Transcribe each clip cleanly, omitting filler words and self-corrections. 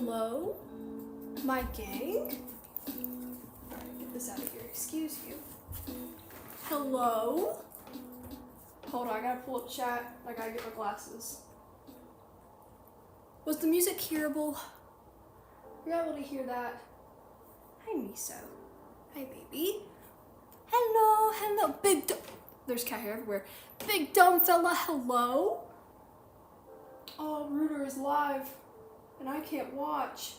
Hello, my gang. Alright, get this out of here. Excuse you. Hello. Hold on, I gotta pull up chat. I gotta get my glasses. Was the music hearable? Were you able to hear that? Hi, Miso. Hi, baby. Hello, hello, there's cat hair everywhere. Big dumb fella, hello. Oh, Rooter is live, and I can't watch.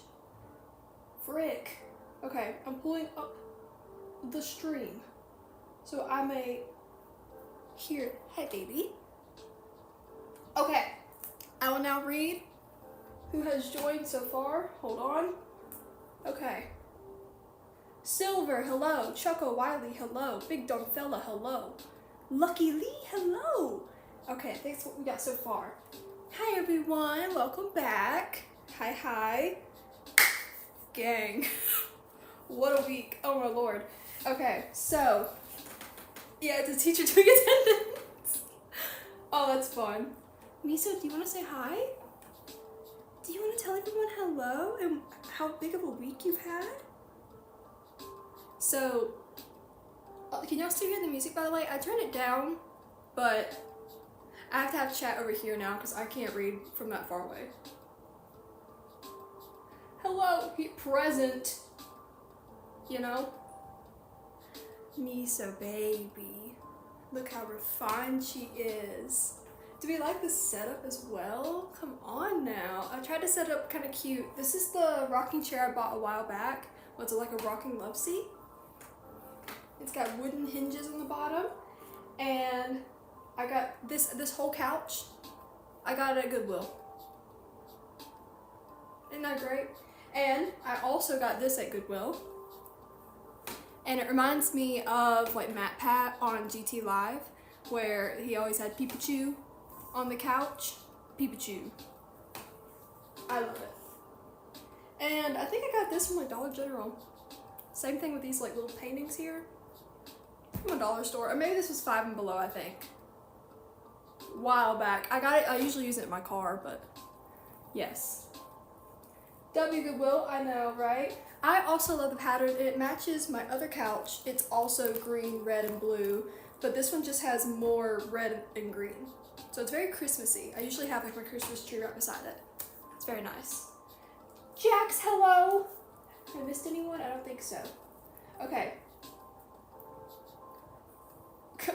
Frick. Okay, I'm pulling up the stream, so I may hear. Hi, baby. Okay, I will now read who has joined so far. Hold on. Okay. Silver, hello. Choco Wiley, hello. Big Dumb Fella, hello. Lucky Lee, hello. Okay, that's what we got so far. Hi everyone, welcome back. Hi, hi. Gang. What a week. Oh my lord. Okay, so yeah, it's a teacher doing attendance. Oh, that's fun. Miso, do you want to say hi? Do you want to tell everyone hello and how big of a week you've had? So, can y'all still hear the music, by the way? I turned it down, but I have to have chat over here now because I can't read from that far away. Hello, present. You know? Miso baby. Look how refined she is. Do we like the setup as well? Come on now. I tried to set it up kind of cute. This is the rocking chair I bought a while back. What's it, like a rocking love seat? It's got wooden hinges on the bottom, and I got this whole couch. I got it at Goodwill. Isn't that great? And I also got this at Goodwill, and it reminds me of like Matt Pat on GT Live, where he always had Pikachu on the couch. Pikachu. I love it. And I think I got this from like Dollar General. Same thing with these like little paintings here. From a dollar store, or maybe this was $5 and Below, I think. A while back. I got it, I usually use it in my car, but yes. W Goodwill, I know, right? I also love the pattern. It matches my other couch. It's also green, red, and blue, but this one just has more red and green. So it's very Christmassy. I usually have like my Christmas tree right beside it. It's very nice. Jax, hello! Have I missed anyone? I don't think so. Okay.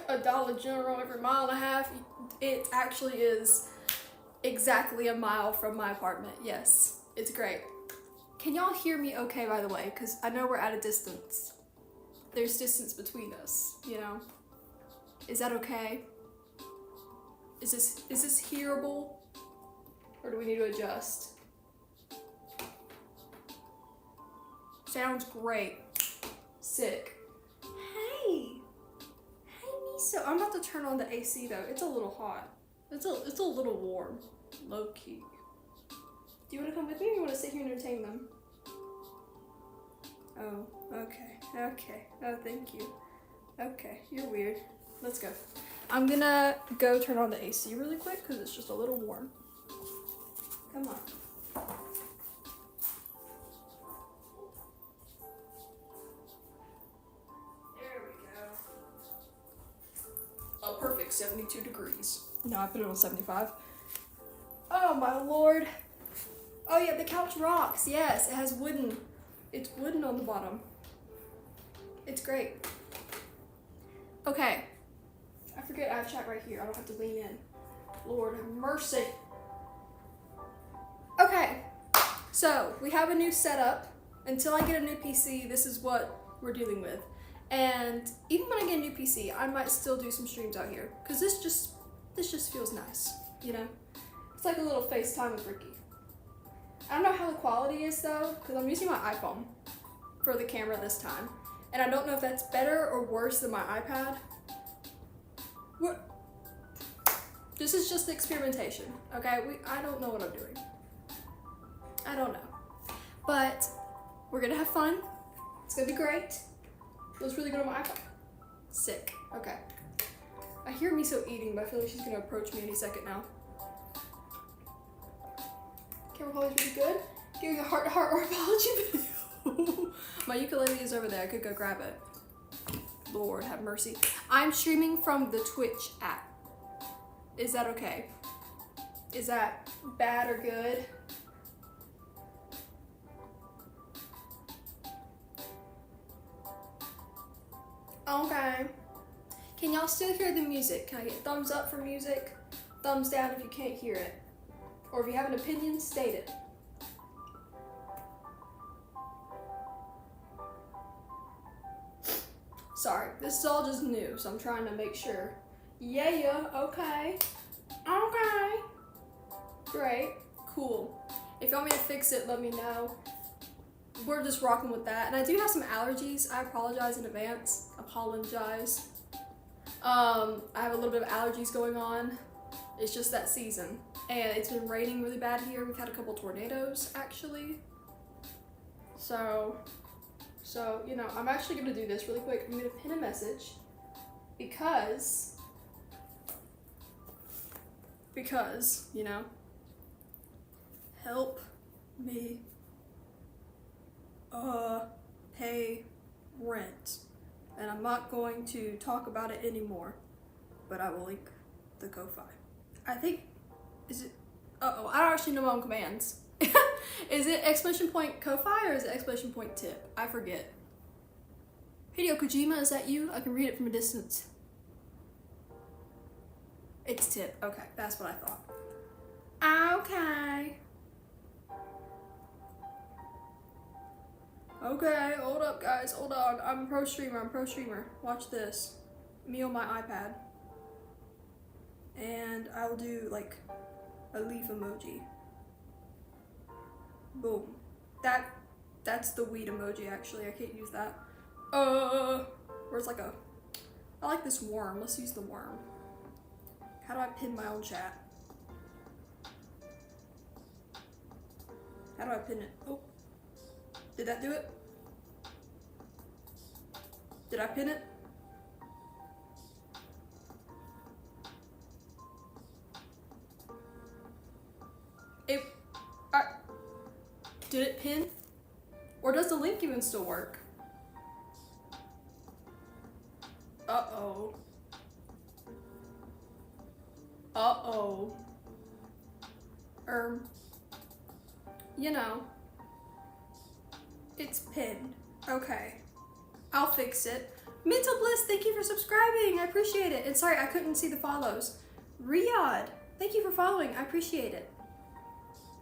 A Dollar General every mile and a half. It actually is exactly a mile from my apartment. Yes, it's great. Can y'all hear me okay, by the way? Because I know we're at a distance. There's distance between us, you know? Is that okay? Is this hearable? Or do we need to adjust? Sounds great. Sick. Hey! So I'm about to turn on the AC though. It's a little hot. It's a little warm. Low key. Do you want to come with me or you want to sit here and entertain them? Oh, okay. Okay. Oh, thank you. Okay, you're weird. Let's go. I'm gonna go turn on the AC really quick because it's just a little warm. Come on. A perfect 72 degrees. No, I put it on 75. Oh my lord. Oh yeah, the couch rocks. Yes, it has wooden. It's wooden on the bottom. It's great. Okay. I forget I have chat right here. I don't have to lean in. Lord have mercy. Okay. So, we have a new setup. Until I get a new PC, this is what we're dealing with. And even when I get a new PC, I might still do some streams out here. Because this just feels nice, you know? It's like a little FaceTime with Ricky. I don't know how the quality is though, because I'm using my iPhone for the camera this time. And I don't know if that's better or worse than my iPad. What? This is just experimentation, okay? I don't know what I'm doing. I don't know. But we're gonna have fun. It's gonna be great. Feels really good on my iPad. Sick. Okay. I hear Miso eating, but I feel like she's gonna approach me any second now. Camera quality's really good. Giving a heart-to-heart or apology video. My ukulele is over there. I could go grab it. Lord have mercy. I'm streaming from the Twitch app. Is that okay? Is that bad or good? Okay. Can y'all still hear the music? Can I get thumbs up for music? Thumbs down if you can't hear it. Or if you have an opinion, state it. Sorry, this is all just new, so I'm trying to make sure. Yeah, okay. Okay. Great, cool. If you want me to fix it, let me know. We're just rocking with that. And I do have some allergies. I apologize in advance. Apologize. I have a little bit of allergies going on. It's just that season. And it's been raining really bad here. We've had a couple tornadoes, actually. So, you know, I'm actually gonna do this really quick. I'm gonna pin a message because, you know, help me pay rent. And I'm not going to talk about it anymore, but I will link the Ko-Fi. I think, is it, uh-oh, I don't actually know my own commands. Is it exclamation point Ko-Fi or is it exclamation point tip? I forget. Hideo Kojima, is that you? I can read it from a distance. It's tip. Okay, that's what I thought. Okay. Okay, hold up guys, hold on. I'm a pro streamer. Watch this. Me on my iPad. And I'll do like a leaf emoji. Boom. That's the weed emoji actually. I can't use that. Where's like a, I like this worm. Let's use the worm. How do I pin my own chat? How do I pin it? Oh. Did that do it? Did I pin it? Did it pin? Or does the link even still work? Uh-oh. Uh-oh. You know. It's pinned. Okay. I'll fix it. Mental Bliss, thank you for subscribing. I appreciate it. And sorry, I couldn't see the follows. Riyadh, thank you for following. I appreciate it.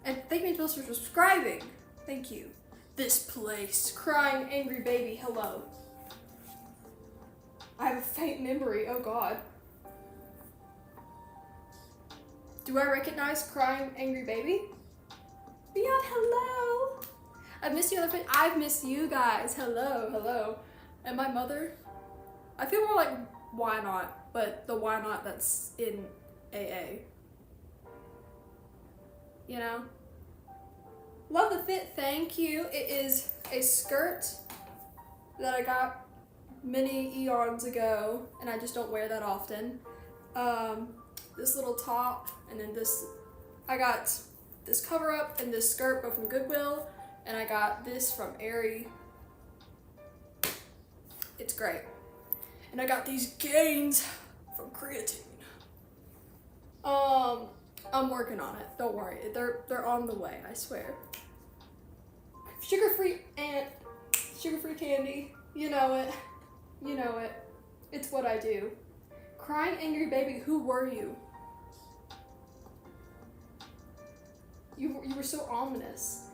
And thank you, Mental Bliss, for subscribing. Thank you. This place. Crying angry baby, hello. I have a faint memory, oh god. Do I recognize crying angry baby? Beyond, hello. I've missed you, other friends. I've missed you guys. Hello, hello. And my mother? I feel more like why not, but the why not that's in AA. You know? Love the fit, thank you. It is a skirt that I got many eons ago, and I just don't wear that often. This little top, and then this, I got this cover up and this skirt both from Goodwill, and I got this from Aerie. It's great. And I got these gains from creatine. I'm working on it, don't worry. They're on the way, I swear. Sugar-free candy, you know it. You know it. It's what I do. Crying angry baby, who were you? You were so ominous.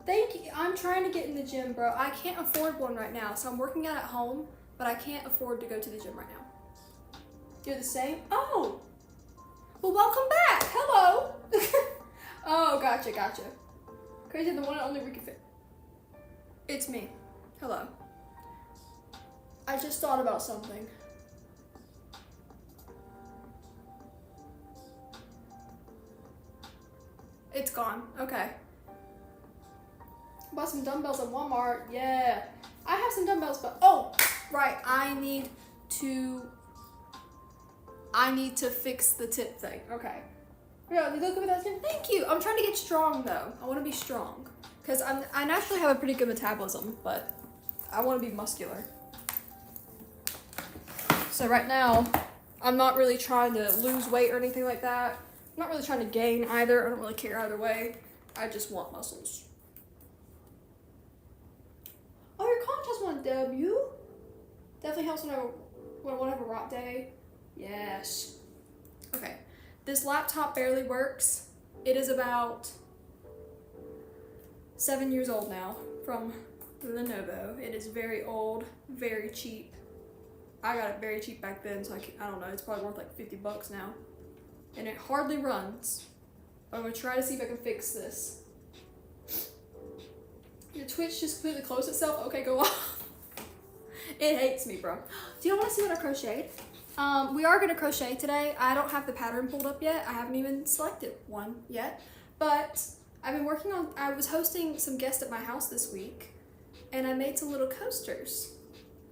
Thank you. I'm trying to get in the gym, bro. I can't afford one right now, so I'm working out at home, but I can't afford to go to the gym right now. You're the same? Oh! Well, welcome back! Hello! Oh, gotcha. Crazy, the one and only Ricky Fit. It's me. Hello. I just thought about something. It's gone. Okay. Bought some dumbbells at Walmart. Yeah. I have some dumbbells, but oh, right. I need to fix the tip thing. Okay. Yeah, they look at that. Thank you. I'm trying to get strong though. I want to be strong. because I naturally have a pretty good metabolism, but I want to be muscular. So right now, I'm not really trying to lose weight or anything like that. I'm not really trying to gain either. I don't really care either way. I just want muscles. Oh, your contest won, W. Definitely helps when I want to have a rock day. Yes. Okay. This laptop barely works. It is about 7 years old now from Lenovo. It is very old, very cheap. I got it very cheap back then, so I don't know, it's probably worth like 50 bucks now. And it hardly runs. I'm gonna try to see if I can fix this. Your Twitch just completely closed itself? Okay, go off. It hates me, bro. Do you want to see what I crocheted? We are gonna crochet today. I don't have the pattern pulled up yet. I haven't even selected one yet. But I've been working on, I was hosting some guests at my house this week, and I made some little coasters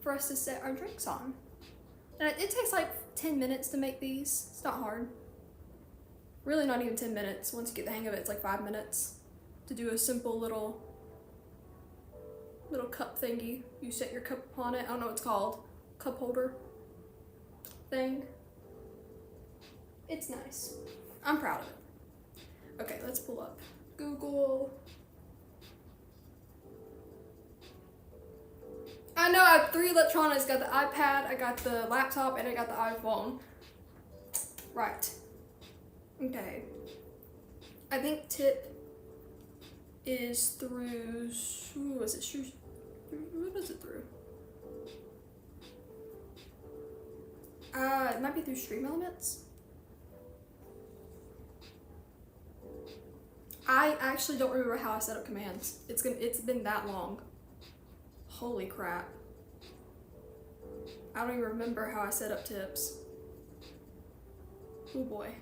for us to set our drinks on. And it takes like 10 minutes to make these. It's not hard. Really not even 10 minutes. Once you get the hang of it, it's like 5 minutes to do a simple little cup thingy. You set your cup upon it. I don't know what it's called. Cup holder thing. It's nice. I'm proud of it. Okay, let's pull up Google. I know I have 3 electronics. Got the iPad, I got the laptop, and I got the iPhone. Right. Okay. I think tip is through, what is it? What is it through? It might be through Stream Elements. I actually don't remember how I set up commands. It's been that long. Holy crap. I don't even remember how I set up tips. Oh boy.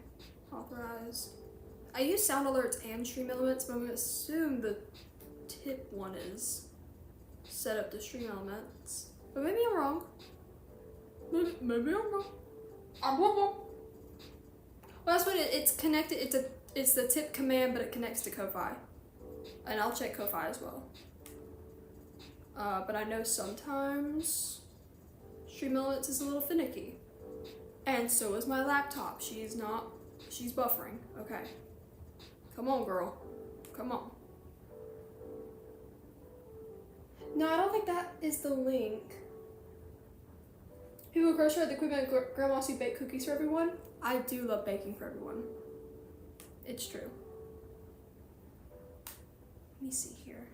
Authorize. I use sound alerts and Stream Elements, but I'm gonna assume the tip one is set up to Stream Elements. But maybe I'm wrong. Maybe I'm wrong. I'm wrong. Well, that's what it's connected. It's the tip command, but it connects to Ko-Fi. And I'll check Ko-Fi as well. But I know sometimes Stream Elements is a little finicky. And so is my laptop. She's buffering. Okay. Come on, girl. Come on. No, I don't think that is the link. People crochet the equipment, grandmas who bake cookies for everyone. I do love baking for everyone. It's true. Let me see here.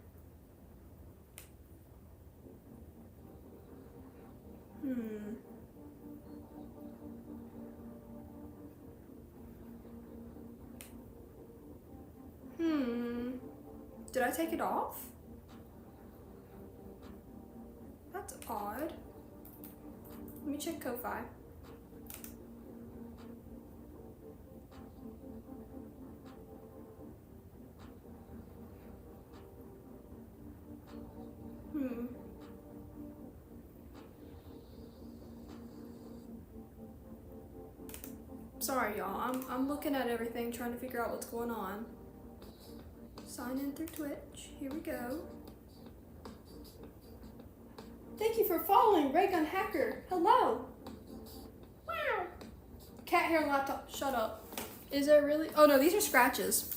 Did I take it off? That's odd. Let me check Ko-Fi. Sorry, y'all. I'm looking at everything, trying to figure out what's going on. Sign in through Twitch. Here we go. Thank you for following Raygun Hacker. Hello. Wow. Cat hair on laptop. Shut up. Is there really? Oh no, these are scratches.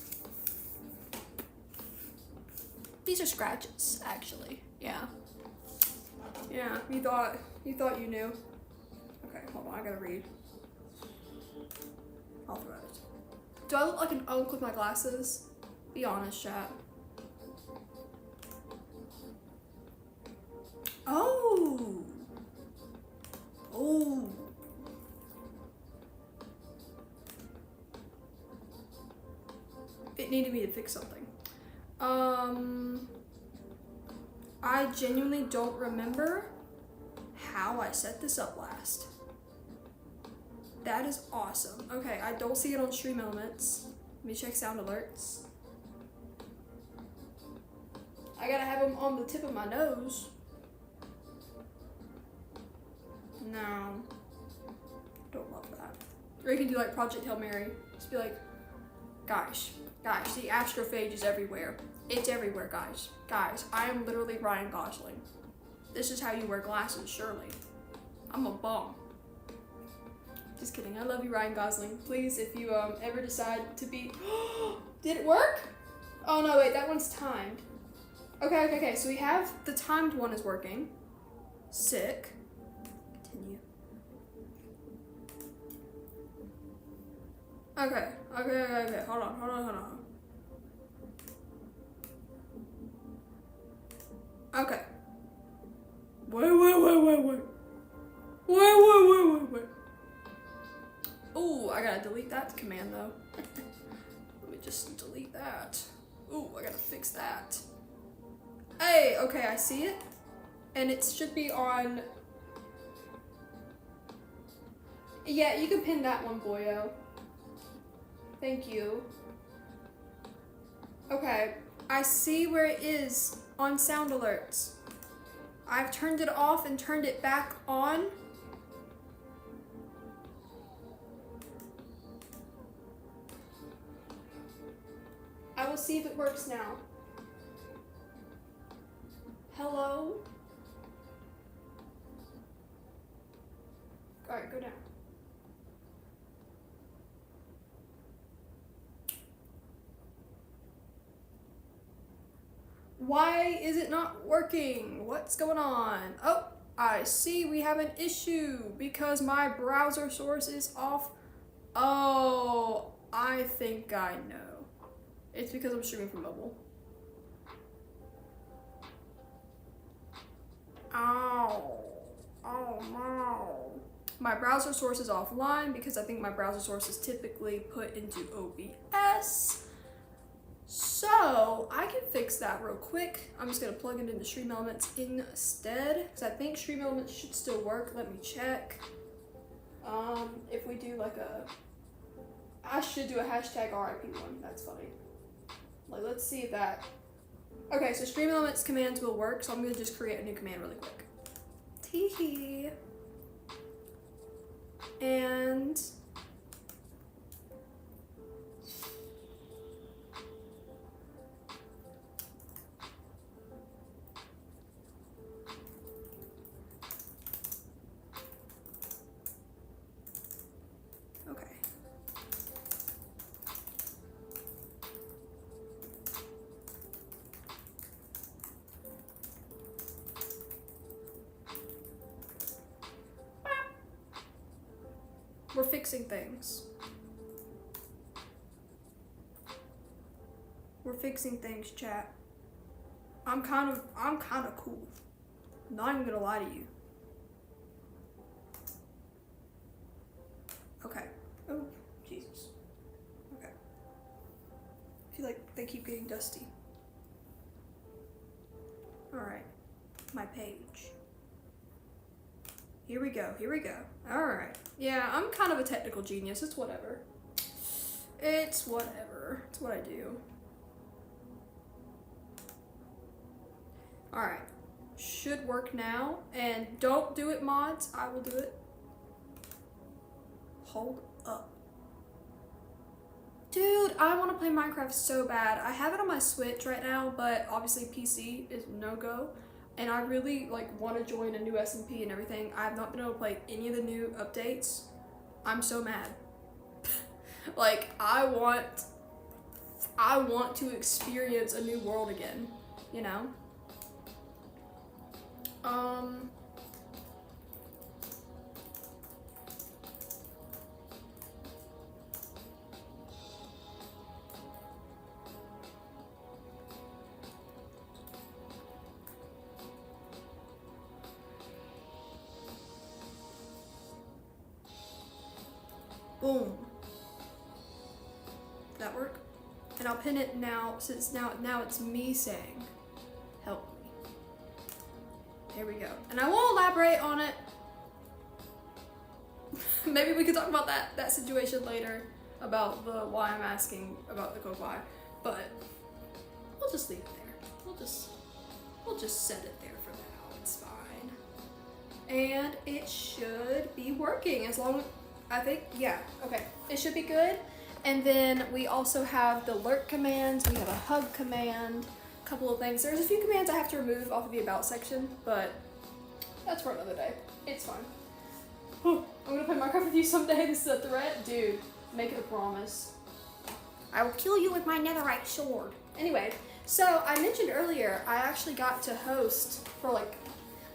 These are scratches, actually. Yeah. Yeah. You thought you knew. Okay, hold on. I gotta read. Authorized. Do I look like an oak with my glasses? Be honest, chat. Oh. Oh. It needed me to fix something. I genuinely don't remember how I set this up last. That is awesome. Okay, I don't see it on Stream Elements. Let me check sound alerts. I gotta have them on the tip of my nose. No. Don't love that. Or you can do like Project Hail Mary. Just be like, gosh, the astrophage is everywhere. It's everywhere, guys. Guys, I am literally Ryan Gosling. This is how you wear glasses, surely. I'm a bum. Just kidding. I love you, Ryan Gosling. Please, if you ever decide to be... Did it work? Oh, no, wait. That one's timed. Okay. So we have the timed one is working. Sick. Continue. Okay. Hold on. Okay. Wait. Ooh, I gotta delete that command though. Let me just delete that. Ooh, I gotta fix that. Hey, okay, I see it. And it should be on... Yeah, you can pin that one, boyo. Thank you. Okay, I see where it is on sound alerts. I've turned it off and turned it back on. I will see if it works now. Hello? Alright, go down. Why is it not working? What's going on? Oh, I see we have an issue because my browser source is off. Oh, I think I know. It's because I'm streaming from mobile. Oh no. My browser source is offline because I think my browser source is typically put into OBS. So I can fix that real quick. I'm just gonna plug it into Stream Elements instead because I think Stream Elements should still work. Let me check. If we do like I should do a hashtag RIP one. That's funny. Like, let's see if that. Okay, so Stream Elements commands will work. So I'm gonna just create a new command really quick. Teehee. And okay. We're fixing things. We're fixing things, chat. I'm kind of cool. Not even gonna lie to you. Okay. Oh, Jesus. Okay. I feel like they keep getting dusty. Alright. My page. Here we go. Alright. Yeah, I'm kind of a technical genius. It's whatever. It's whatever. It's what I do. Alright. Should work now. And don't do it, mods. I will do it. Hold up. Dude, I want to play Minecraft so bad. I have it on my Switch right now, but obviously PC is no-go. And I really want to join a new SMP and everything. I have not been able to play any of the new updates. I'm so mad. I want to experience a new world again, you know? Boom. Did that work? And I'll pin it now, since now it's me saying, help me. Here we go. And I won't elaborate on it. Maybe we could talk about that situation later, about the why I'm asking about the code why. But we'll just leave it there. We'll just set it there for now. It's fine. And it should be working as long as I think, yeah, okay. It should be good. And then we also have the lurk commands. We have a hug command. couple of things. There's a few commands I have to remove off of the about section, but that's for another day. It's fine. I'm gonna play Minecraft with you someday. This is a threat. Dude, make it a promise. I will kill you with my netherite sword. Anyway, so I mentioned earlier, I actually got to host for like,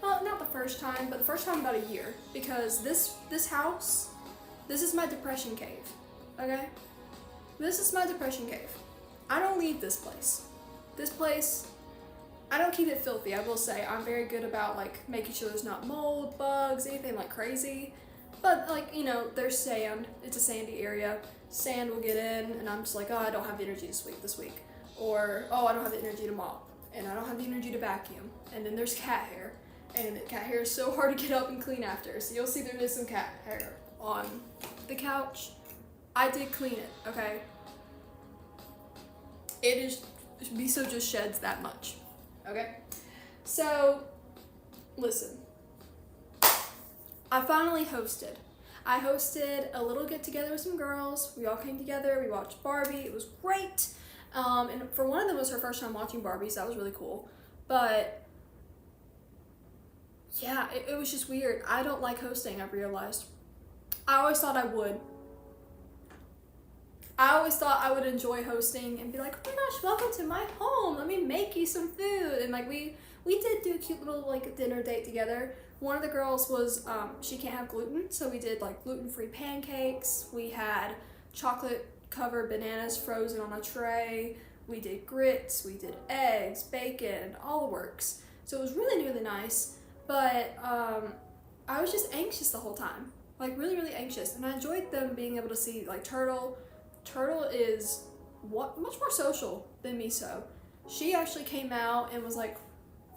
well, not the first time, but the first time in about a year. Because this house, this is my depression cave, okay? This is my depression cave. I don't leave this place. This place, I don't keep it filthy, I will say. I'm very good about like making sure there's not mold, bugs, anything like crazy. But like, you know, there's sand. It's a sandy area. Sand will get in and I'm just like, oh, I don't have the energy this week. Or, oh, I don't have the energy to mop. And I don't have the energy to vacuum. And then there's cat hair. And cat hair is so hard to get up and clean after. So you'll see there is some cat hair on the couch. I did clean it, okay? It is, Miso just sheds that much, okay? So, listen. I finally hosted. I hosted a little get together with some girls. We all came together, we watched Barbie, it was great. And for one of them, it was her first time watching Barbie, so that was really cool. But yeah, it was just weird. I don't like hosting, I've realized. I always thought I would. I always thought I would enjoy hosting and be like, oh my gosh, welcome to my home. Let me make you some food. And like we did do a cute little like dinner date together. One of the girls was, she can't have gluten, so we did like gluten-free pancakes. We had chocolate covered bananas frozen on a tray. We did grits, we did eggs, bacon, all the works. So it was really, really nice. But I was just anxious the whole time. Like really, really anxious. And I enjoyed them being able to see like Turtle. Turtle is much more social than Miso. She actually came out and was like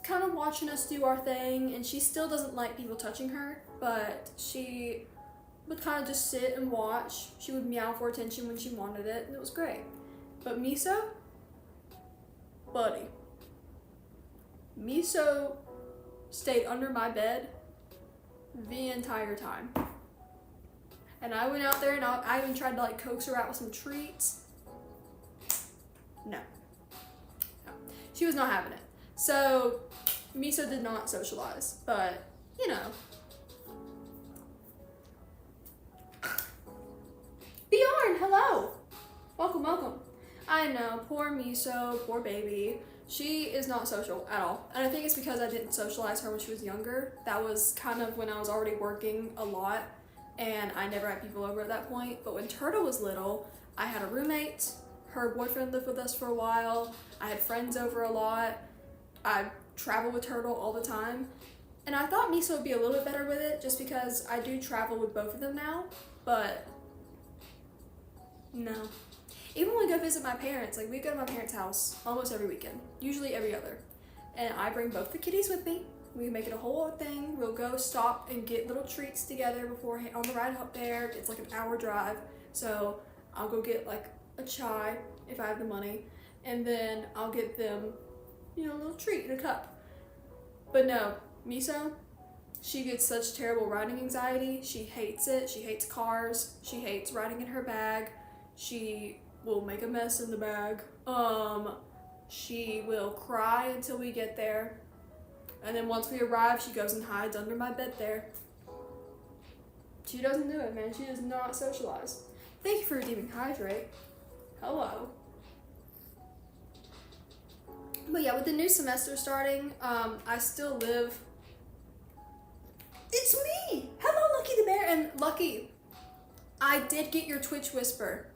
kind of watching us do our thing, and she still doesn't like people touching her, but she would kind of just sit and watch. She would meow for attention when she wanted it, and it was great. But Miso, buddy, Miso stayed under my bed the entire time. And I went out there and I even tried to like coax her out with some treats. No. She was not having it. So Miso did not socialize, but you know. Bjorn, hello. Welcome, welcome. I know, poor Miso, poor baby. She is not social at all. And I think it's because I didn't socialize her when she was younger. That was kind of when I was already working a lot. And I never had people over at that point. But when Turtle was little, I had a roommate. Her boyfriend lived with us for a while. I had friends over a lot. I travel with Turtle all the time. And I thought Miso would be a little bit better with it just because I do travel with both of them now. But no. Even when we go visit my parents, like we go to my parents' house almost every weekend. Usually every other. And I bring both the kitties with me. We make it a whole thing. We'll go stop and get little treats together before on the ride up there. It's like an hour drive. So I'll go get like a chai if I have the money. And then I'll get them, you know, a little treat in a cup. But no, Miso, she gets such terrible riding anxiety. She hates it. She hates cars. She hates riding in her bag. She will make a mess in the bag. She will cry until we get there. And then once we arrive, she goes and hides under my bed there. She doesn't do it, man. She does not socialize. Thank you for redeeming Hydrate. Hello. But yeah, with the new semester starting, I still live... It's me! Hello, Lucky the Bear! And Lucky, I did get your Twitch whisper.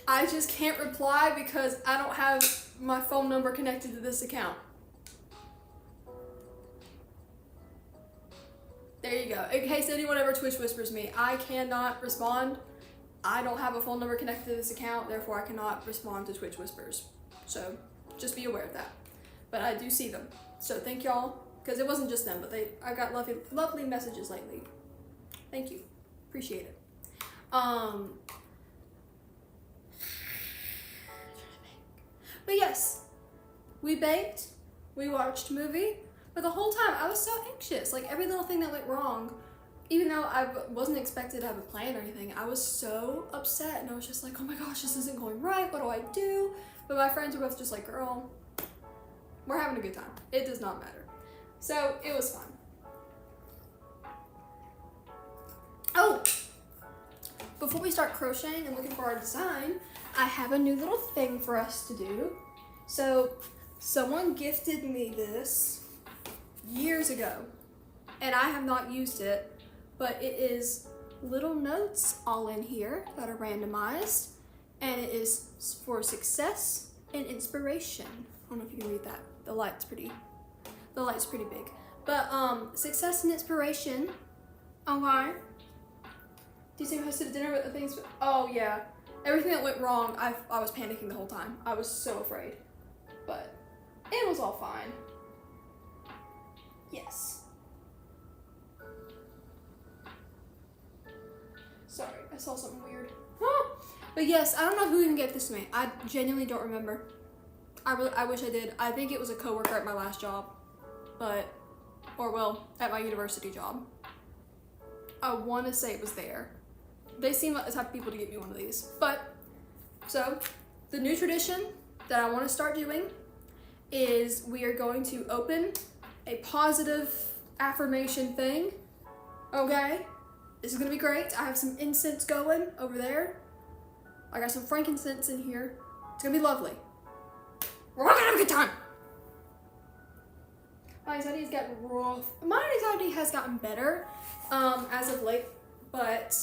I just can't reply because I don't have my phone number connected to this account. There you go. In case anyone ever Twitch whispers me, I cannot respond. I don't have a phone number connected to this account, therefore I cannot respond to Twitch whispers. So just be aware of that. But I do see them. So thank y'all, because it wasn't just them, but I got lovely messages lately. Thank you. Appreciate it. But yes, we baked, we watched a movie, but the whole time I was so anxious. Like every little thing that went wrong, even though I wasn't expected to have a plan or anything, I was so upset and I was just like, oh my gosh, this isn't going right. What do I do? But my friends were both just like, girl, We're having a good time. It does not matter. So it was fun. Oh, before we start crocheting and looking for our design, I have a new little thing for us to do. So someone gifted me this years ago, and I have not used it, but it is little notes all in here that are randomized, and it is for success and inspiration. I don't know if you can read that. The light's pretty big. But success and inspiration. Okay. Do you see how I sit at dinner with the things? Oh yeah. Everything that went wrong, I was panicking the whole time. I was so afraid. But it was all fine. Yes. Sorry, I saw something weird. But yes, I don't know who even gave this to me. I genuinely don't remember. I wish I did. I think it was a coworker at my last job. At my university job. I want to say it was there. They seem like the type of people to get me one of these. But, so, the new tradition that I want to start doing is we are going to open a positive affirmation thing. Okay? This is going to be great. I have some incense going over there. I got some frankincense in here. It's going to be lovely. We're all going to have a good time. My anxiety has gotten rough. My anxiety has gotten better as of late, but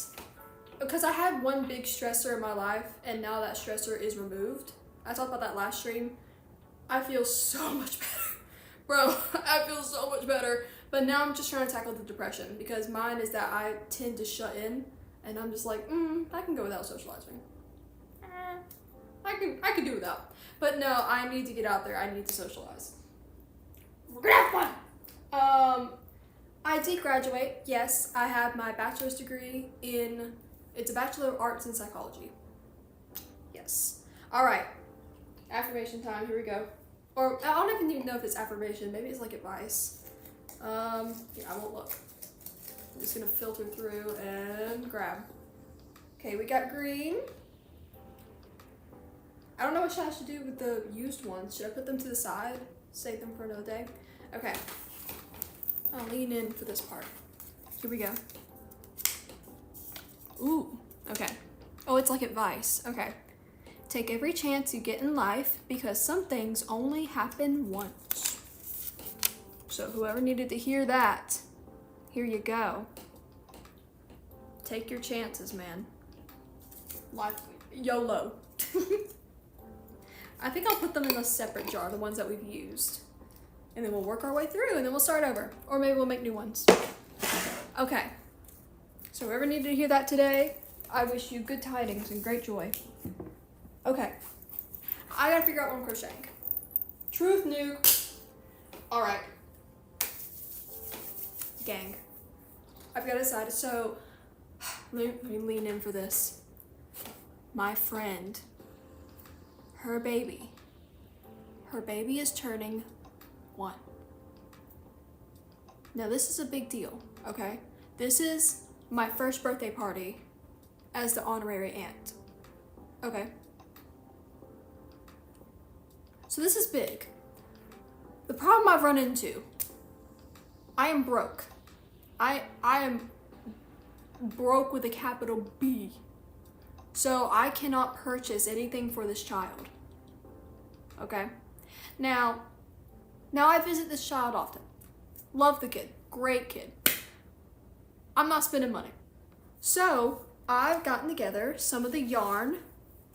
because I had one big stressor in my life and now that stressor is removed. I talked about that last stream. I feel so much better. Bro, I feel so much better. But now I'm just trying to tackle the depression because mine is that I tend to shut in and I'm just like, I can go without socializing. I can do without. But no, I need to get out there. I need to socialize. We're gonna have fun. I did graduate. Yes, I have my bachelor's degree it's a Bachelor of Arts in Psychology. Yes. All right. Affirmation time. Here we go. Or I don't even know if it's affirmation. Maybe it's like advice. Yeah, I won't look. I'm just gonna filter through and grab. Okay, we got green. I don't know what I should do with the used ones. Should I put them to the side? Save them for another day? Okay. I'll lean in for this part. Here we go. Ooh, okay. Oh, it's like advice. Okay. Take every chance you get in life because some things only happen once. So whoever needed to hear that, here you go. Take your chances, man. Life, YOLO. I think I'll put them in a separate jar, the ones that we've used. And then we'll work our way through and then we'll start over. Or maybe we'll make new ones. Okay. So whoever needed to hear that today, I wish you good tidings and great joy. Okay. I gotta figure out what I'm crocheting. Truth nuke. Alright. Gang. I've got to decide. So, let me lean in for this. My friend. Her baby is turning 1. Now this is a big deal, okay? This is my first birthday party as the honorary aunt, okay? So this is big. The problem I've run into, I am broke. I am broke with a capital B. So I cannot purchase anything for this child. Okay? Now I visit this child often. Love the kid. Great kid. I'm not spending money. So I've gotten together some of the yarn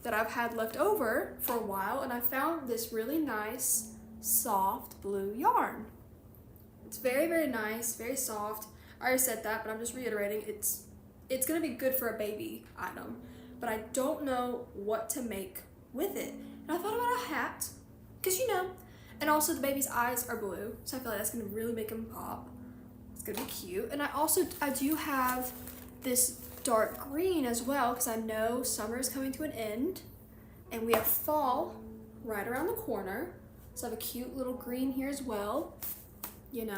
that I've had left over for a while, and I found this really nice, soft blue yarn. It's very, very nice, very soft. I already said that, but I'm just reiterating. It's gonna be good for a baby item, but I don't know what to make with it. And I thought about a hat, because and also the baby's eyes are blue, so I feel like that's gonna really make him pop. It's gonna be cute. And I do have this dark green as well, because I know summer is coming to an end, and we have fall right around the corner. So I have a cute little green here as well, Yeah.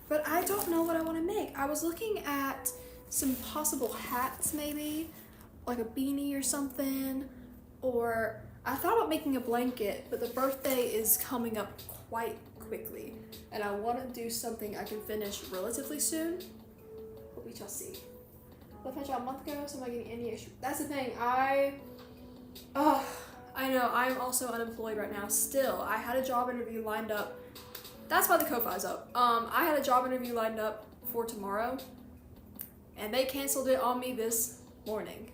But I don't know what I want to make. I was looking at some possible hats, maybe like a beanie or something, or I thought about making a blanket, but the birthday is coming up quite quickly, and I want to do something I can finish relatively soon, but we shall see. Left my job a month ago, so I'm not getting any issue. That's the thing, I know, I'm also unemployed right now still. I had a job interview lined up. That's why the Ko-Fi's up. I had a job interview lined up for tomorrow, and they canceled it on me this morning.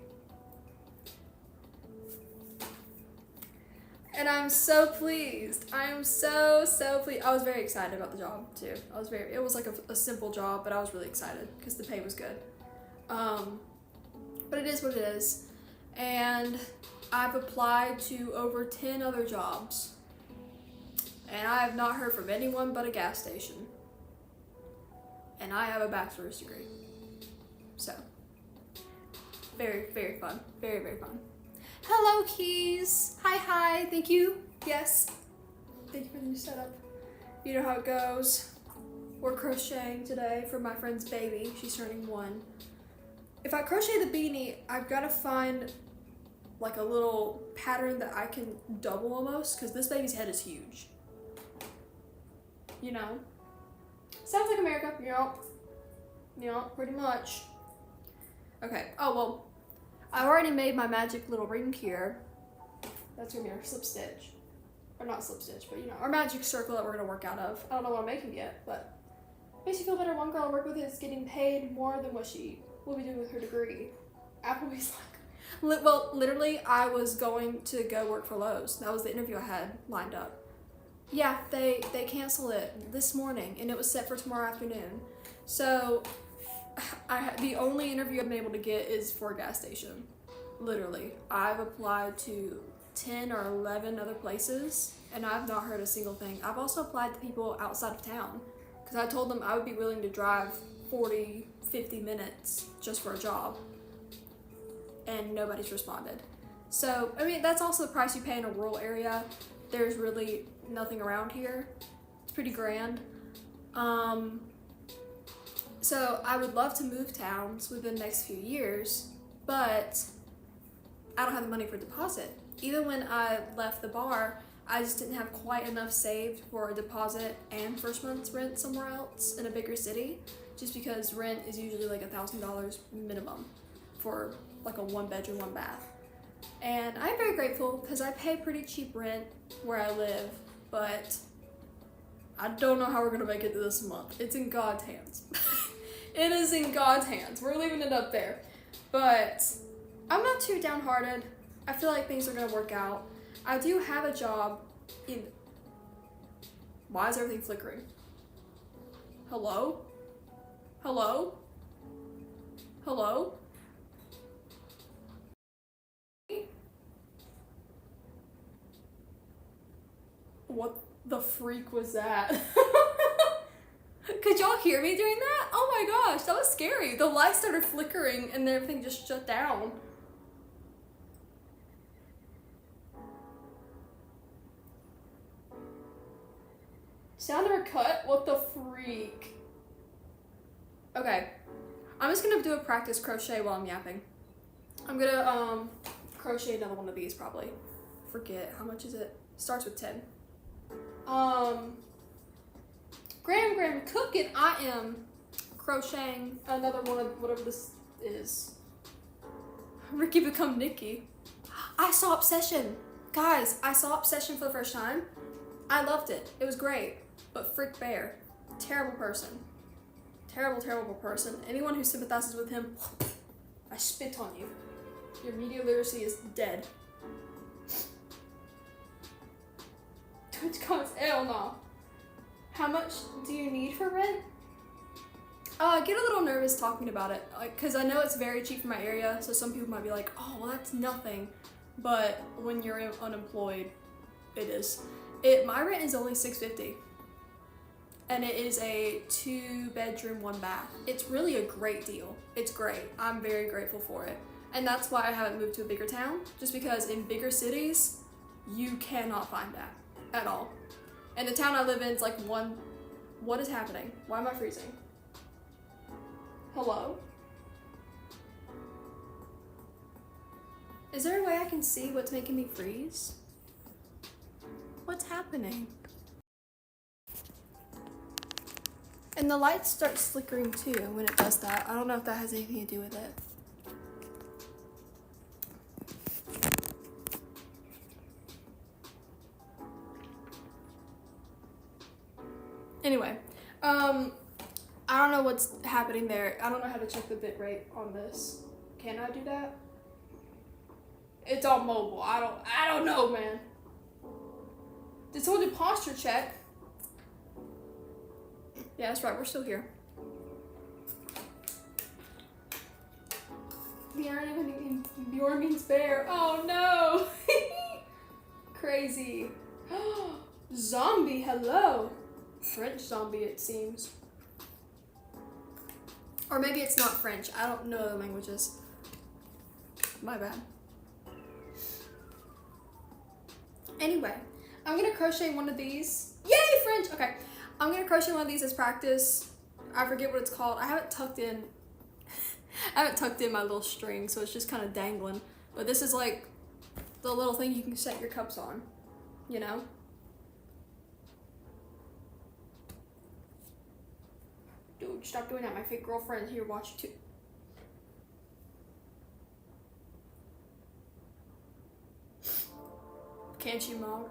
And I'm so pleased. I am so pleased. I was very excited about the job too. It was like a simple job, but I was really excited because the pay was good. But it is what it is. And I've applied to over 10 other jobs. And I have not heard from anyone but a gas station. And I have a bachelor's degree. So, very fun. Very fun. Hello, Keys. Hi. Thank you. Yes. Thank you for the new setup. You know how it goes. We're crocheting today for my friend's baby. She's turning 1. If I crochet the beanie, I've got to find like a little pattern that I can double almost, because this baby's head is huge. You know? Sounds like America. Yep, pretty much. Okay. Oh, well. I've already made my magic little ring here. That's gonna be our slip stitch. Or not slip stitch, but you know, our magic circle that we're gonna work out of. I don't know what I'm making yet, but makes you feel better. One girl I work with is getting paid more than what she will be doing with her degree. Applebee's like, well, literally, I was going to go work for Lowe's. That was the interview I had lined up. Yeah, they canceled it this morning, and it was set for tomorrow afternoon. So the only interview I've been able to get is for a gas station. Literally. I've applied to 10 or 11 other places, and I've not heard a single thing. I've also applied to people outside of town, because I told them I would be willing to drive 40, 50 minutes just for a job, and nobody's responded. So, I mean, that's also the price you pay in a rural area. There's really nothing around here. It's pretty grand. So I would love to move towns within the next few years, but I don't have the money for a deposit. Even when I left the bar, I just didn't have quite enough saved for a deposit and first month's rent somewhere else in a bigger city, just because rent is usually like $1,000 minimum for like a 1-bedroom, 1-bath. And I'm very grateful because I pay pretty cheap rent where I live, but I don't know how we're gonna make it this month. It's in God's hands. It is in God's hands. We're leaving it up there. But I'm not too downhearted. I feel like things are gonna work out. I do have a job in... Why is everything flickering? Hello? Hello? Hello? What the freak was that? Could y'all hear me doing that? Oh my gosh, that was scary. The lights started flickering and everything just shut down. Sound of a cut? What the freak? Okay, I'm just gonna do a practice crochet while I'm yapping. I'm gonna crochet another one of these probably. Forget, how much is it? Starts with 10. Graham cooking. I am crocheting another one of whatever this is. Ricky become Nikki. I saw Obsession. Guys, I saw Obsession for the first time. I loved it. It was great. But Frick Bear, terrible person. Terrible person. Anyone who sympathizes with him, I spit on you. Your media literacy is dead. Twitch comments, hell no. How much do you need for rent? I get a little nervous talking about it, because I know it's very cheap for my area, so some people might be like, oh, well, that's nothing. But when you're unemployed, it is. My rent is only $650, and it is a 2-bedroom, 1-bath. It's really a great deal. It's great. I'm very grateful for it. And that's why I haven't moved to a bigger town, just because in bigger cities, you cannot find that at all. And the town I live in is like what is happening? Why am I freezing? Hello? Is there a way I can see what's making me freeze? What's happening? And the lights start flickering too when it does that. I don't know if that has anything to do with it. Anyway, I don't know what's happening there. I don't know how to check the bit rate on this. Can I do that? It's on mobile. I don't know, man. Did someone do posture check? Yeah, that's right. We're still here. Bjorn means bear. Oh no! Crazy. Zombie, hello. French zombie, it seems. Or maybe it's not French. I don't know the languages. My bad. Anyway, I'm gonna crochet one of these. Yay, French! Okay, I'm gonna crochet one of these as practice. I forget what it's called. I haven't tucked in my little string, so it's just kind of dangling. But this is like the little thing you can set your cups on, you know? Dude, stop doing that. My fake girlfriend here watching too. Can she mog?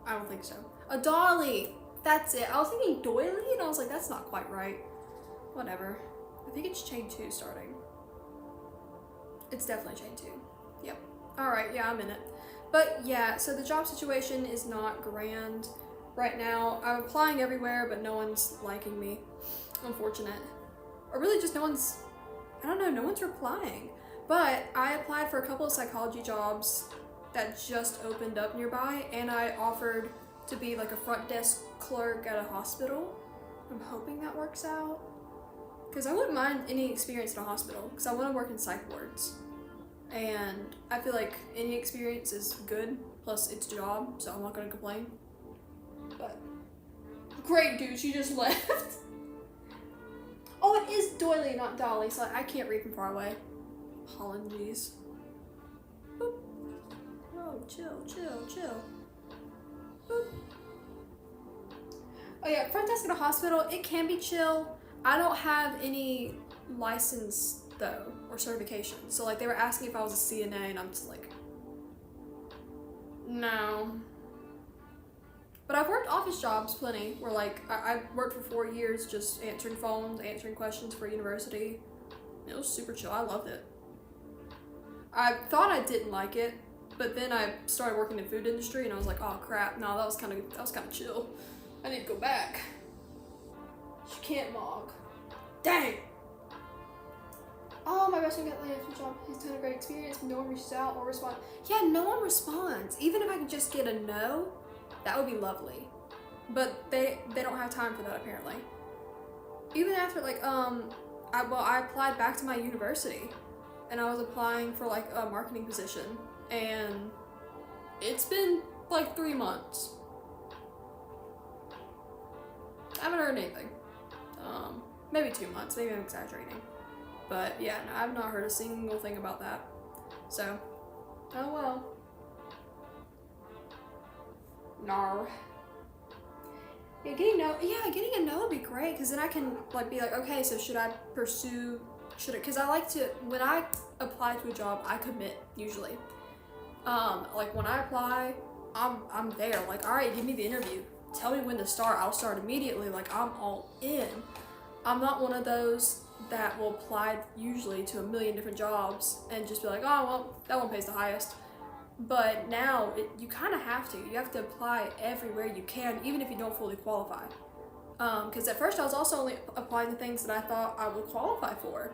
I don't think so. A dolly! That's it. I was thinking doily and I was like, that's not quite right. Whatever. I think it's chain 2 starting. It's definitely chain 2. Yep. Alright, yeah, I'm in it. But yeah, so the job situation is not grand right now. I'm applying everywhere, but no one's liking me. Unfortunate. Or really just no one's replying. But I applied for a couple of psychology jobs that just opened up nearby, and I offered to be like a front desk clerk at a hospital. I'm hoping that works out. Because I wouldn't mind any experience in a hospital, because I want to work in psych wards. And I feel like any experience is good, plus it's a job, so I'm not going to complain. But, great dude, she just left. Oh, it is doily, not dolly, so I can't read from far away. Apologies. Boop. Oh, chill. Boop. Oh yeah, front desk at a hospital, it can be chill. I don't have any license though, or certification. So like they were asking if I was a CNA and I'm just like, no. But I've worked office jobs plenty, where like I worked for 4 years just answering phones, answering questions for university. It was super chill, I loved it. I thought I didn't like it, but then I started working in the food industry and I was like, oh crap, no, that was kind of chill. I need to go back. She can't mog. Dang! Oh, my best friend got laid off job. He's done a great experience, but no one reaches out or responds. Yeah, no one responds. Even if I could just get a no, that would be lovely. But they don't have time for that apparently. Even after like I applied back to my university and I was applying for like a marketing position, and it's been like 3 months. I haven't heard anything. Maybe 2 months, maybe I'm exaggerating. But yeah, no, I've not heard a single thing about that. So, oh well. Nar. Yeah, getting a no would be great, because then I can like be like, okay, so should I pursue, because I like to, when I apply to a job, I commit usually. Like when I apply, I'm there, like, all right, give me the interview. Tell me when to start, I'll start immediately, like I'm all in. I'm not one of those that will apply usually to a million different jobs and just be like, oh, well, that one pays the highest. But now, you kind of have to. You have to apply everywhere you can, even if you don't fully qualify. Because at first I was also only applying to things that I thought I would qualify for.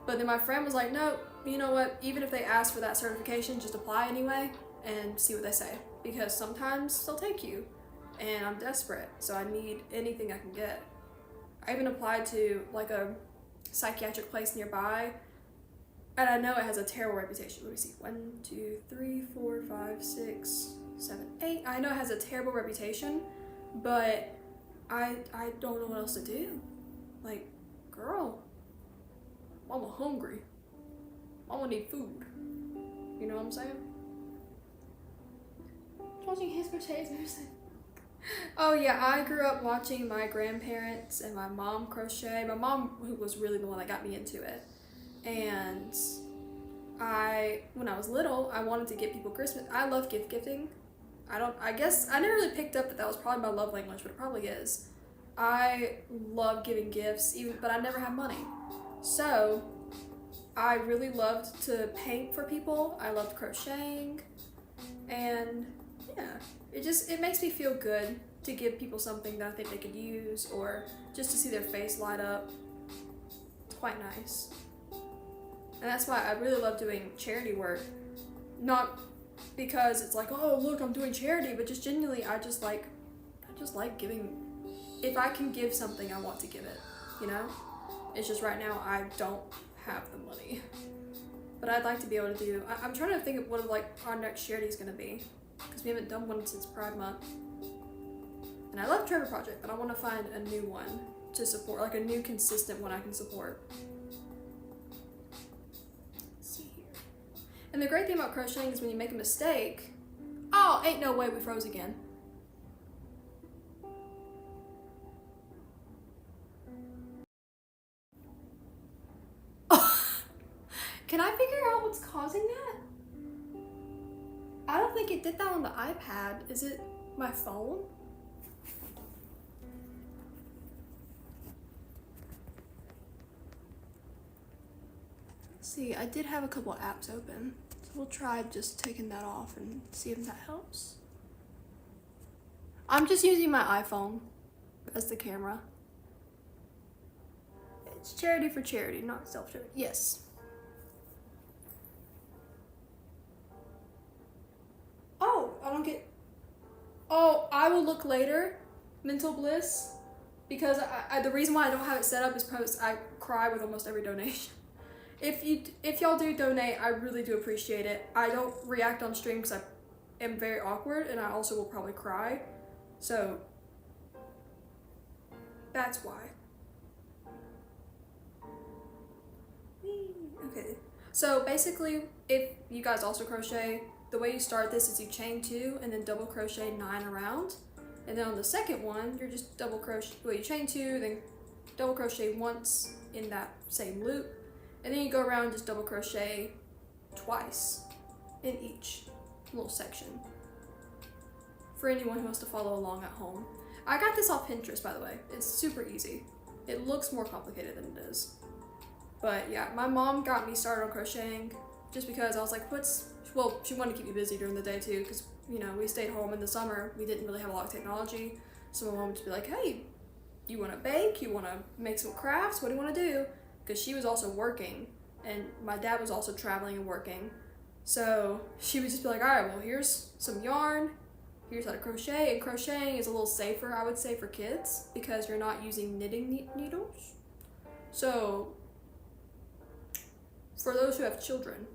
But then my friend was like, no, you know what, even if they ask for that certification, just apply anyway and see what they say. Because sometimes they'll take you. And I'm desperate, so I need anything I can get. I even applied to like a psychiatric place nearby, and I know it has a terrible reputation. Let me see, 1, 2, 3, 4, 5, 6, 7, 8. I know it has a terrible reputation, but I don't know what else to do. Like, girl, mama hungry. Mama need food. You know what I'm saying? Watching his crochet is interesting. Oh yeah, I grew up watching my grandparents and my mom crochet. My mom, who was really the one that got me into it. And when I was little, I wanted to get people Christmas. I love gifting. I guess I never really picked up that was probably my love language, but it probably is. I love giving gifts, but I never had money. So I really loved to paint for people. I loved crocheting, and yeah, it makes me feel good to give people something that I think they could use, or just to see their face light up. It's quite nice. And that's why I really love doing charity work. Not because it's like, oh look, I'm doing charity, but just genuinely I just like giving. If I can give something, I want to give it, you know? It's just right now I don't have the money. But I'd like to be able to do, I'm trying to think of what like our next charity is gonna be, because we haven't done one since Pride Month. And I love Trevor Project, but I want to find a new one to support, like a new consistent one I can support. Let's see here. And the great thing about crocheting is when you make a mistake, oh, ain't no way we froze again. Can I figure out what's causing that? I don't think it did that on the iPad. Is it my phone? Let's see, I did have a couple apps open. So we'll try just taking that off and see if that helps. I'm just using my iPhone as the camera. It's charity for charity, not self-charity. Yes. Oh, I don't get... Oh, I will look later. Mental bliss. Because the reason why I don't have it set up is because I cry with almost every donation. If y'all do donate, I really do appreciate it. I don't react on stream because I am very awkward, and I also will probably cry. So that's why. Okay. So basically, if you guys also crochet, the way you start this is you chain 2 and then double crochet 9 around. And then on the second one, you're just double crochet, well, you chain 2, then double crochet once in that same loop. And then you go around and just double crochet twice in each little section. For anyone who wants to follow along at home. I got this off Pinterest, by the way. It's super easy. It looks more complicated than it is. But yeah, my mom got me started on crocheting just because I was like, well, she wanted to keep me busy during the day too, because, you know, we stayed home in the summer. We didn't really have a lot of technology. So my mom would just be like, hey, you want to bake? You want to make some crafts? What do you want to do? Because she was also working, and my dad was also traveling and working. So she would just be like, all right, well, here's some yarn. Here's how to crochet. And crocheting is a little safer, I would say, for kids because you're not using knitting needles. So for those who have children,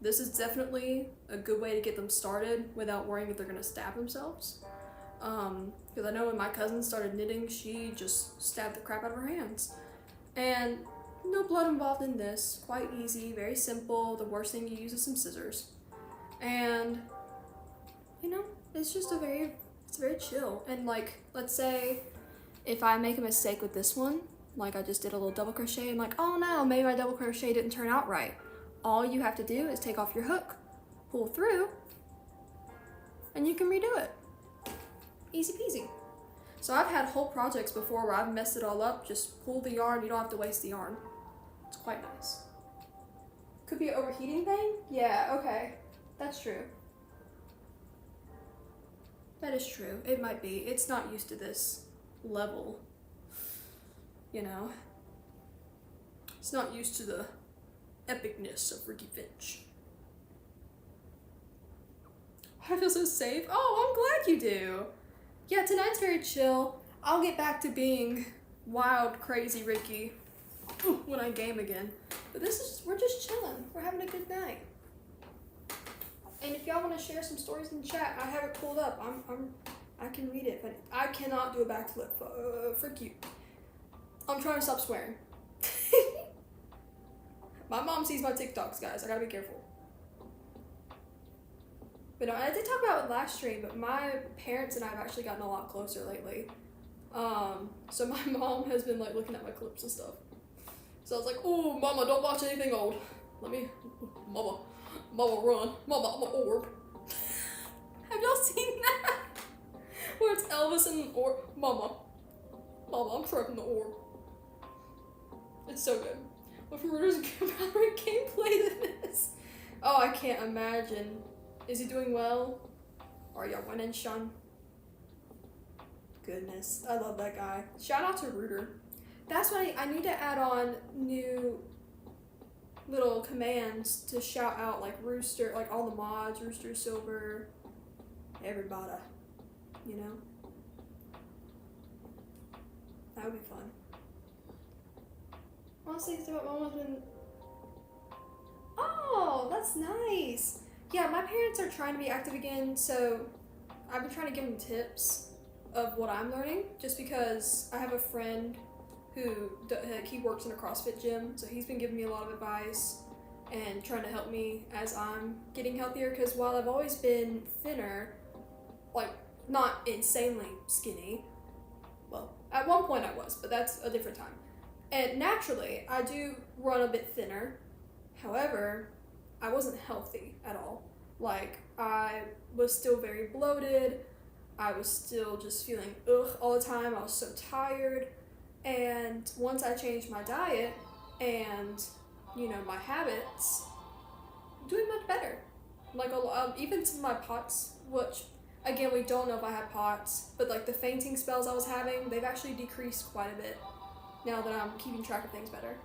this is definitely a good way to get them started without worrying if they're going to stab themselves. Because I know when my cousin started knitting, she just stabbed the crap out of her hands. And no blood involved in this. Quite easy, very simple. The worst thing you use is some scissors. And, you know, it's just it's very chill. And like, let's say if I make a mistake with this one, like I just did a little double crochet and like, oh no, maybe my double crochet didn't turn out right. All you have to do is take off your hook, pull through, and you can redo it. Easy peasy. So I've had whole projects before where I've messed it all up. Just pull the yarn, you don't have to waste the yarn. It's quite nice. Could be an overheating thing? Yeah, okay. That's true. That is true. It might be. It's not used to this level. You know? It's not used to the epicness of Ricky Finch. I feel so safe. Oh, I'm glad you do. Yeah, tonight's very chill. I'll get back to being wild, crazy Ricky when I game again. But we're just chilling. We're having a good night. And if y'all want to share some stories in the chat, I have it pulled up. I can read it, but I cannot do a backflip. Frick you. I'm trying to stop swearing. My mom sees my TikToks, guys. I gotta be careful. But no, I did talk about it last stream, but my parents and I have actually gotten a lot closer lately. So my mom has been like looking at my clips and stuff. So I was like, oh, mama, don't watch anything old. Mama, run. Mama, I'm an orb. Have y'all seen that? Where it's Elvis and an orb. Mama, I'm trapped in the orb. It's so good. What from Murder's Valorant gameplay this? Oh, I can't imagine. Is he doing well? Are y'all winning, Sean? Goodness, I love that guy. Shout out to Rooter. That's why I need to add on new little commands to shout out, like Rooster, like all the mods, Rooster, Silver, everybody, you know? That would be fun. Honestly, it's about Mama's been... Oh, that's nice. Yeah, my parents are trying to be active again, so I've been trying to give them tips of what I'm learning, just because I have a friend who he works in a CrossFit gym, so he's been giving me a lot of advice and trying to help me as I'm getting healthier, because while I've always been thinner, like not insanely skinny, well, at one point I was, but that's a different time, and naturally I do run a bit thinner. However, I wasn't healthy at all. Like, I was still very bloated, I was still just feeling all the time, I was so tired. And once I changed my diet and, you know, my habits, I'm doing much better. Like, even to my POTS, which, again, we don't know if I have POTS, but like the fainting spells I was having, they've actually decreased quite a bit now that I'm keeping track of things better.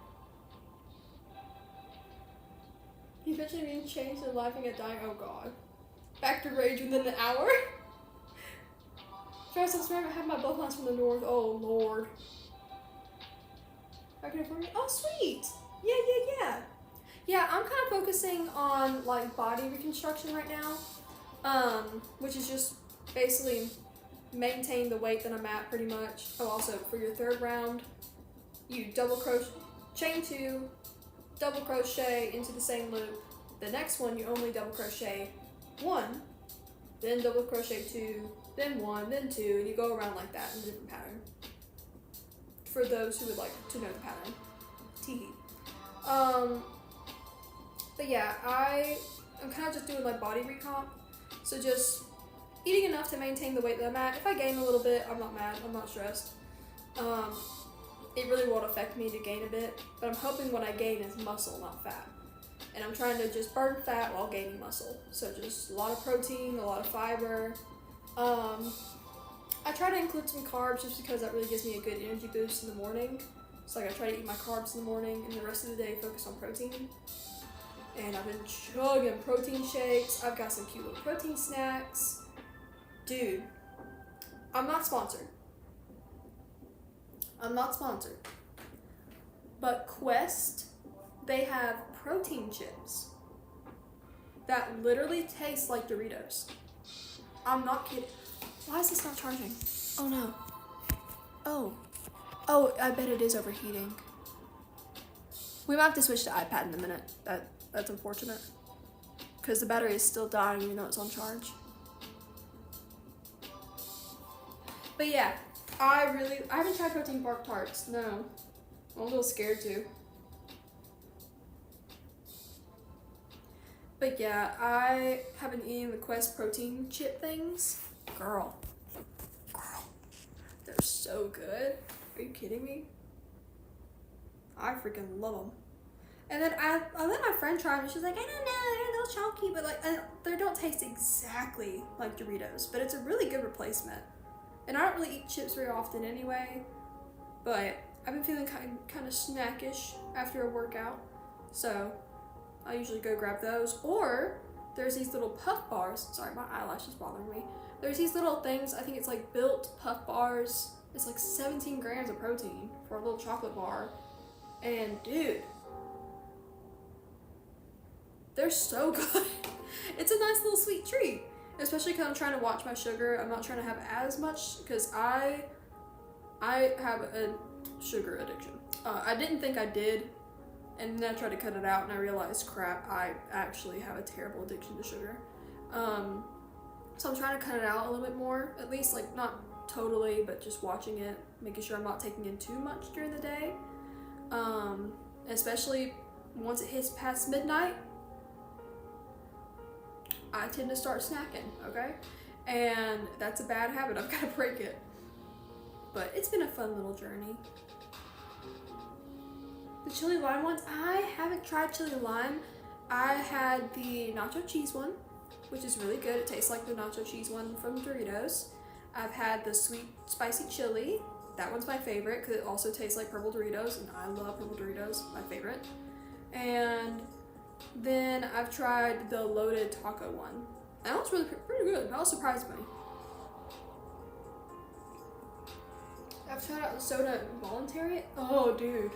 You eventually being changed and laughing at dying, oh god. Back to rage within an hour? First, I swear I have my bloodlines from the north, oh lord. Oh, sweet! Yeah. Yeah, I'm kind of focusing on, like, body reconstruction right now, which is just basically maintain the weight that I'm at pretty much. Oh, also, for your third round, you double crochet, chain 2, double crochet into the same loop. The next one, you only double crochet 1, then double crochet 2, then 1, then 2, and you go around like that in a different pattern. For those who would like to know the pattern. Teehee. But yeah, I'm kind of just doing like body recomp. So just eating enough to maintain the weight that I'm at. If I gain a little bit, I'm not mad, I'm not stressed. It really won't affect me to gain a bit, but I'm hoping what I gain is muscle, not fat. And I'm trying to just burn fat while gaining muscle. So just a lot of protein, a lot of fiber. I try to include some carbs just because that really gives me a good energy boost in the morning. So like I try to eat my carbs in the morning and the rest of the day focus on protein. And I've been chugging protein shakes. I've got some cute little protein snacks. Dude, I'm not sponsored. But Quest, they have protein chips that literally taste like Doritos. I'm not kidding. Why is this not charging? Oh no. Oh, I bet it is overheating. We might have to switch to iPad in a minute. That's unfortunate. Because the battery is still dying even though it's on charge. But yeah, I haven't tried protein bark tarts, no. I'm a little scared to. But yeah, I have been eating the Quest protein chip things. Girl, they're so good. Are you kidding me? I freaking love them. And then I let my friend try them, and she's like, I don't know, they're a little chunky, but like they don't taste exactly like Doritos, but it's a really good replacement. And I don't really eat chips very often anyway, but I've been feeling kind of snackish after a workout, so I usually go grab those. Or there's these little puff bars. Sorry, my eyelash is bothering me. There's these little things, I think it's like Built puff bars. It's like 17 grams of protein for a little chocolate bar. And dude, they're so good. It's a nice little sweet treat. Especially because I'm trying to watch my sugar. I'm not trying to have as much because I have a sugar addiction. I didn't think I did. And then I tried to cut it out and I realized, crap, I actually have a terrible addiction to sugar. So I'm trying to cut it out a little bit more, at least like not totally, but just watching it, making sure I'm not taking in too much during the day. Especially once it hits past midnight, I tend to start snacking, okay? And that's a bad habit, I've got to break it. But it's been a fun little journey. The chili lime ones, I haven't tried chili lime. I had the nacho cheese one, which is really good. It tastes like the nacho cheese one from Doritos. I've had the sweet spicy chili. That one's my favorite because it also tastes like purple Doritos, and I love purple Doritos, my favorite. And then I've tried the loaded taco one. That one's really pretty good. That was surprised me. I've tried out the soda voluntary. Oh, dude.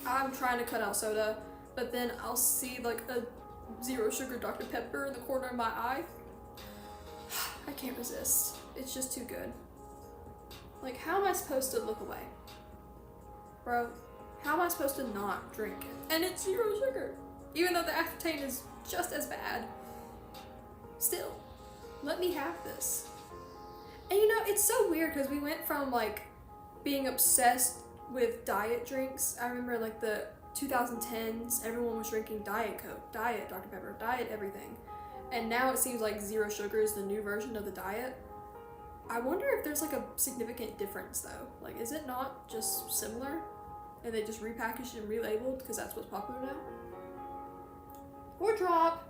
I'm trying to cut out soda, but then I'll see like a 0 sugar Dr. Pepper in the corner of my eye. I can't resist. It's just too good. Like, how am I supposed to look away? Bro, how am I supposed to not drink it? And it's 0 sugar. Even though the aspartame is just as bad. Still, let me have this. And you know, it's so weird because we went from like being obsessed with diet drinks. I remember like the 2010s, everyone was drinking Diet Coke, Diet Dr. Pepper, Diet everything. And now it seems like 0 sugar is the new version of the diet. I wonder if there's like a significant difference though. Like, is it not just similar? And they just repackaged and relabeled because that's what's popular now? Or drop.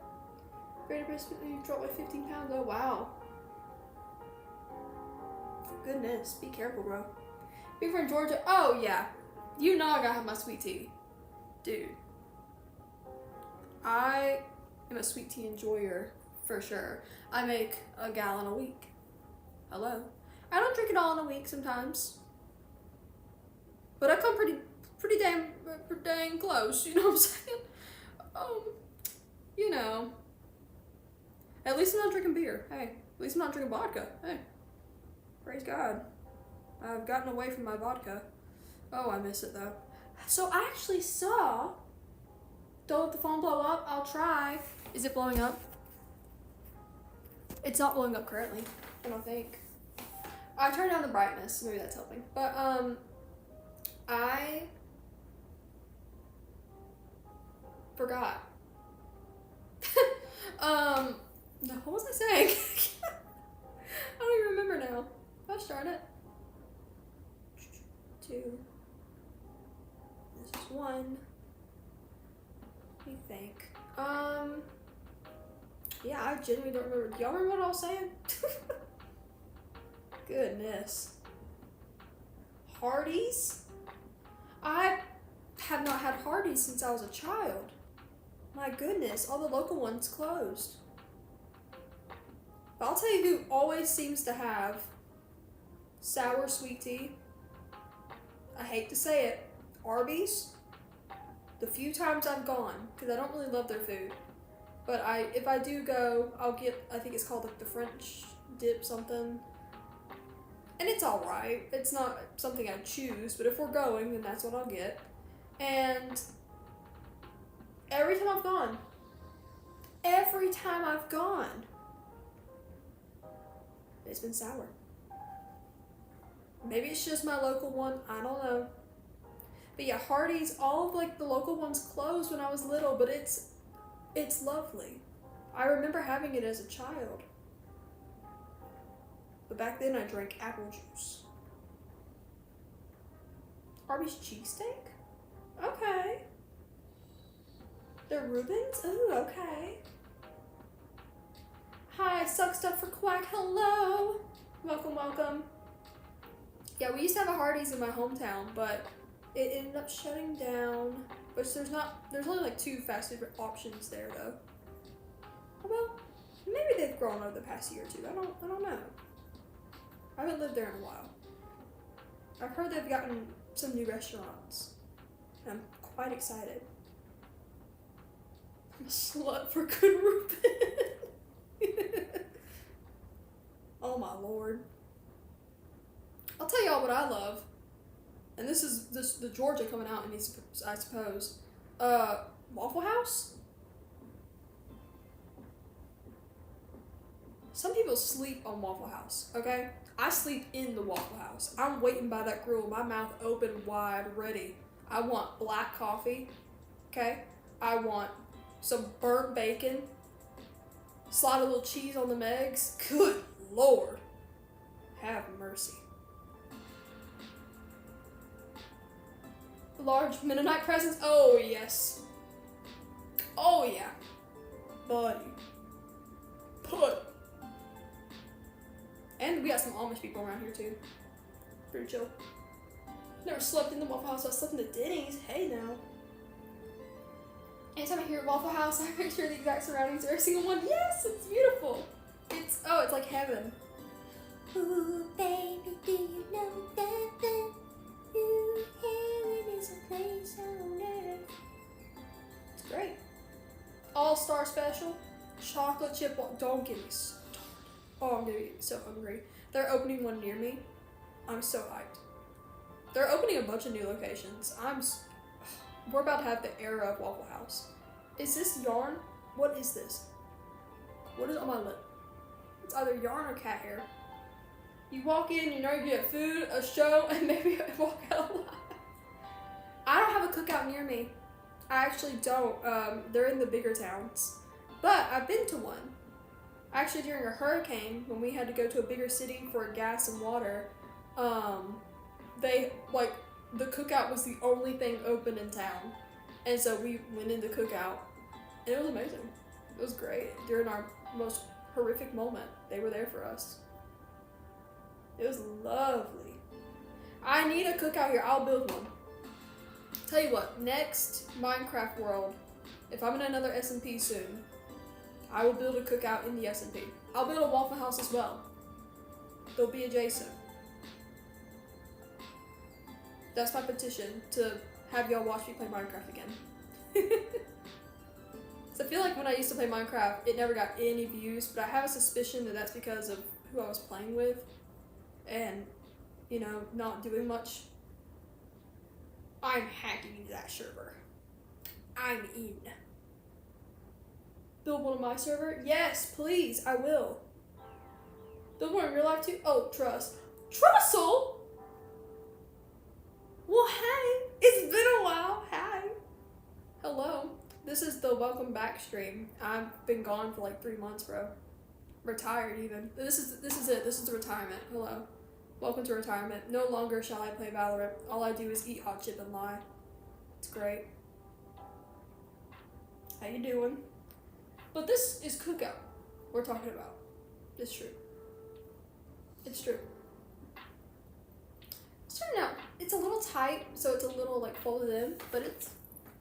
Greater Biscuit, you dropped like 15 pounds. Oh, wow. Goodness, be careful, bro. Be from Georgia. Oh, yeah. You know I gotta have my sweet tea. Dude. I am a sweet tea enjoyer, for sure. I make a gallon a week. Hello. I don't drink it all in a week sometimes. But I come pretty dang close, you know what I'm saying? You know. At least I'm not drinking beer. Hey, at least I'm not drinking vodka. Hey. Praise God. I've gotten away from my vodka. Oh, I miss it though. So I actually saw, don't let the phone blow up, I'll try. Is it blowing up? It's not blowing up currently, I don't think. I turned down the brightness, maybe that's helping. But I forgot. What was I saying? I don't even remember now. Gosh darn it. 2. This is 1. Let me think. Yeah, I genuinely don't remember. Do y'all remember what I was saying? Goodness. Hardee's? I have not had Hardee's since I was a child. My goodness, all the local ones closed. But I'll tell you who always seems to have sour sweet tea. I hate to say it, Arby's. The few times I've gone, because I don't really love their food, but if I do go, I'll get, I think it's called like the French dip something. And it's alright. It's not something I choose, but if we're going, then that's what I'll get. And every time I've gone, it's been sour. Maybe it's just my local one, I don't know. But yeah, Hardee's, all of like the local ones closed when I was little, but it's lovely. I remember having it as a child. But back then I drank apple juice. Arby's cheesesteak? Okay. They're Reubens? Ooh, okay. Hi, Suck Stuff for Quack, hello. Welcome, welcome. Yeah, we used to have a Hardee's in my hometown, but it ended up shutting down. Which there's only like 2 fast food options there though. Well, maybe they've grown over the past year or 2. I don't know. I haven't lived there in a while. I've heard they've gotten some new restaurants. And I'm quite excited. I'm a slut for good Reuben. Oh my lord. I'll tell y'all what I love. And this is the Georgia coming out in these, I suppose. Waffle House? Some people sleep on Waffle House, okay? I sleep in the Waffle House. I'm waiting by that grill, my mouth open wide, ready. I want black coffee, okay? I want some burnt bacon, slide a little cheese on them eggs. Good Lord, have mercy. Large Mennonite presents, oh yes. Oh yeah, buddy. Put. And we got some Amish people around here too. Pretty chill. Never slept in the Waffle House, so I slept in the Denny's. Hey now. Anytime I hear Waffle House, I picture the exact surroundings of every single one. Yes, it's beautiful. It's like heaven. Ooh, baby, do you know that heaven is a place on earth? It's great. All-star special. Chocolate chip. Don't get me started. Oh, I'm gonna be so hungry. They're opening one near me. I'm so hyped. They're opening a bunch of new locations. We're about to have the era of Waffle House. Is this yarn? What is this? What is on my lip? It's either yarn or cat hair. You walk in, you know you get food, a show, and maybe I walk out alive. I don't have a cookout near me. I actually don't. They're in the bigger towns. But I've been to one. Actually, during a hurricane, when we had to go to a bigger city for gas and water, the cookout was the only thing open in town. And so we went in the cookout, and it was amazing. It was great. During our most horrific moment, they were there for us. It was lovely. I need a cookout here. I'll build one. Tell you what, next Minecraft world, if I'm in another SMP soon, I will build a cookout in the SMP. I'll build a Waffle House as well. They'll be adjacent. That's my petition, to have y'all watch me play Minecraft again. So I feel like when I used to play Minecraft, it never got any views, but I have a suspicion that that's because of who I was playing with and, you know, not doing much. I'm hacking into that server. I'm in. Build one on my server? Yes, please, I will. Build one in real life too? Oh, trust. Trussell? Well, hey, it's been a while. Hi. Hello. This is the welcome back stream. I've been gone for like 3 months, bro. Retired even. This is it. This is the retirement. Hello. Welcome to retirement. No longer shall I play Valorant. All I do is eat hot chip and lie. It's great. How you doing? But this is cookout we're talking about. It's true. It's true. It's turning out. It's a little tight, so it's a little like folded in, but it's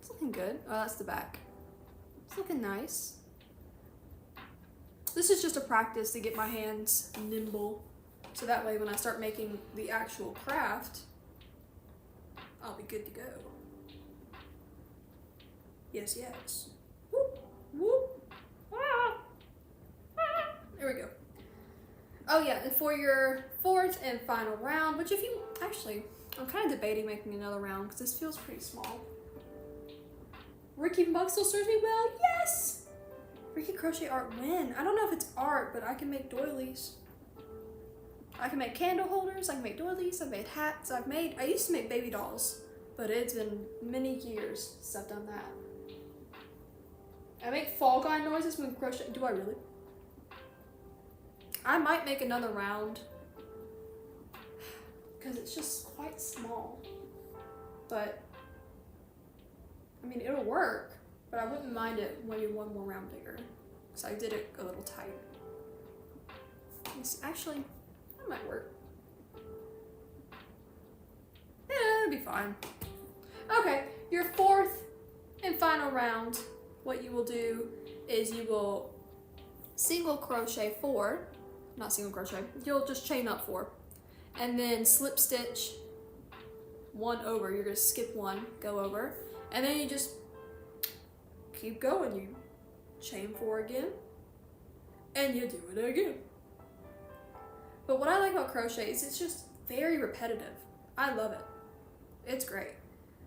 looking good. Oh, that's the back. It's looking nice. This is just a practice to get my hands nimble, so that way when I start making the actual craft, I'll be good to go. Yes, yes. Whoop, whoop. Ah. Ah. There we go. Oh yeah, and for your fourth and final round, which if you, actually, I'm kind of debating making another round because this feels pretty small. Ricky Mug still serves me well? Yes! Ricky Crochet Art win. I don't know if it's art, but I can make doilies. I can make candle holders, I can make doilies, I've made hats, I used to make baby dolls, but it's been many years since I've done that. I make Fall Guy noises when crochet. Do I really? I might make another round because it's just quite small, but I mean it'll work, but I wouldn't mind it when you one more round bigger because I did it a little tight. Actually, that might work. Yeah, it'll be fine. Okay, your fourth and final round, what you will do is you will single crochet 4, not single crochet, you'll just chain up 4, and then slip stitch 1 over. You're gonna skip 1, go over, and then you just keep going. You chain 4 again, and you do it again. But what I like about crochet is it's just very repetitive. I love it. It's great.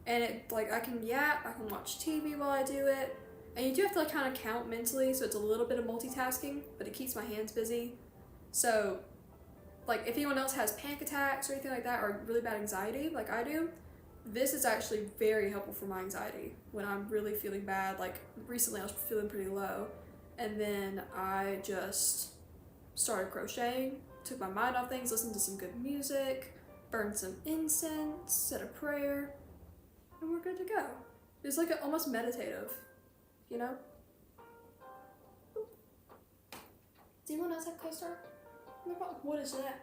And it, like, I can yap, I can watch TV while I do it. And you do have to like kind of count mentally, so it's a little bit of multitasking, but it keeps my hands busy. So like if anyone else has panic attacks or anything like that, or really bad anxiety like I do, this is actually very helpful for my anxiety when I'm really feeling bad. Like recently I was feeling pretty low, and then I just started crocheting, took my mind off things, listened to some good music, burned some incense, said a prayer, and we're good to go. It's like almost meditative, you know? Does anyone else have CoStar? What is that?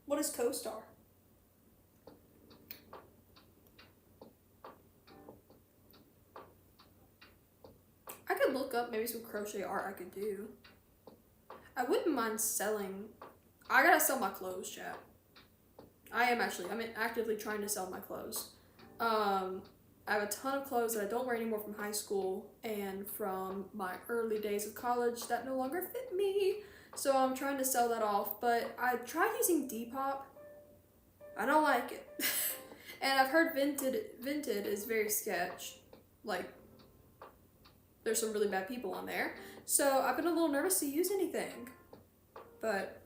What is CoStar? I could look up maybe some crochet art I could do. I wouldn't mind selling. I gotta sell my clothes, chat. I'm actively trying to sell my clothes. I have a ton of clothes that I don't wear anymore from high school and from my early days of college that no longer fit me. So I'm trying to sell that off, but I tried using Depop. I don't like it. And I've heard Vinted is very sketch. Like, there's some really bad people on there. So I've been a little nervous to use anything. But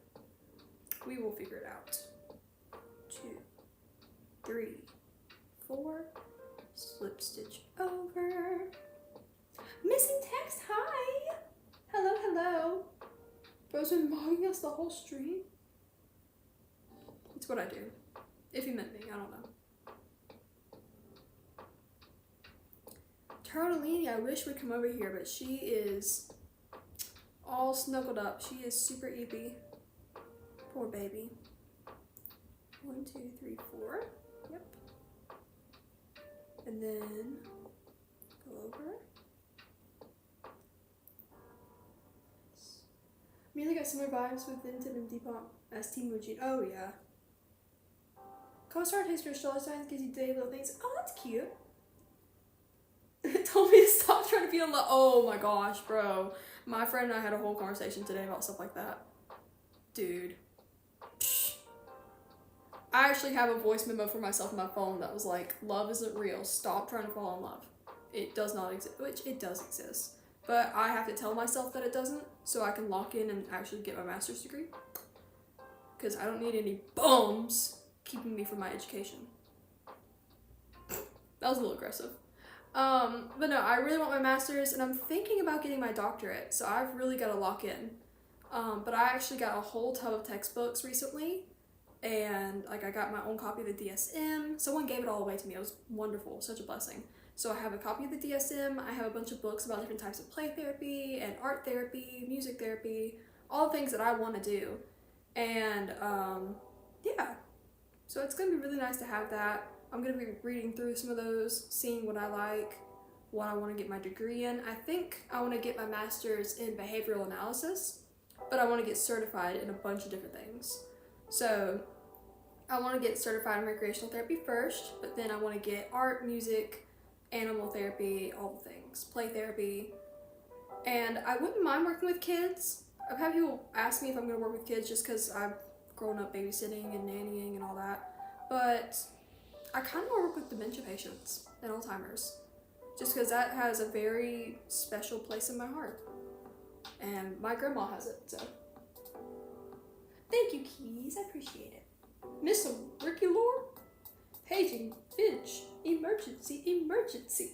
we will figure it out. 2, 3, 4. Slip stitch over. Missing text, hi! Hello, hello. Bro's been mugging us the whole stream. It's what I do. If you meant me, I don't know. Turtellini, I wish would come over here, but she is all snuggled up. She is super eepy. Poor baby. 1, 2, 3, 4. Yep. And then go over. Really got similar vibes with Vinted and Depop as Team Mujin. Oh yeah. CoStar takes your shoulder signs, gives you daily little things. Oh, that's cute. It told me to stop trying to be in love. Oh my gosh, bro. My friend and I had a whole conversation today about stuff like that. Dude. Psh. I actually have a voice memo for myself on my phone that was like, love isn't real. Stop trying to fall in love. It does not exist, which it does exist. But I have to tell myself that it doesn't so I can lock in and actually get my master's degree. Because I don't need any bums keeping me from my education. That was a little aggressive. But no, I really want my master's and I'm thinking about getting my doctorate. So I've really got to lock in. But I actually got a whole tub of textbooks recently. And like I got my own copy of the DSM. Someone gave it all away to me. It was wonderful, such a blessing. So I have a copy of the DSM. I have a bunch of books about different types of play therapy and art therapy, music therapy, all the things that I want to do. And yeah, so it's gonna be really nice to have that. I'm gonna be reading through some of those, seeing what I like, what I want to get my degree in. I think I want to get my master's in behavioral analysis, but I want to get certified in a bunch of different things. So I want to get certified in recreational therapy first, but then I want to get art, music, animal therapy, all the things, play therapy. And I wouldn't mind working with kids. I've had people ask me if I'm going to work with kids just because I've grown up babysitting and nannying and all that. But I kind of want to work with dementia patients and Alzheimer's just because that has a very special place in my heart. And my grandma has it, so. Thank you, Keys. I appreciate it. Miss Ricky Lore? Paging Finch. Emergency, emergency.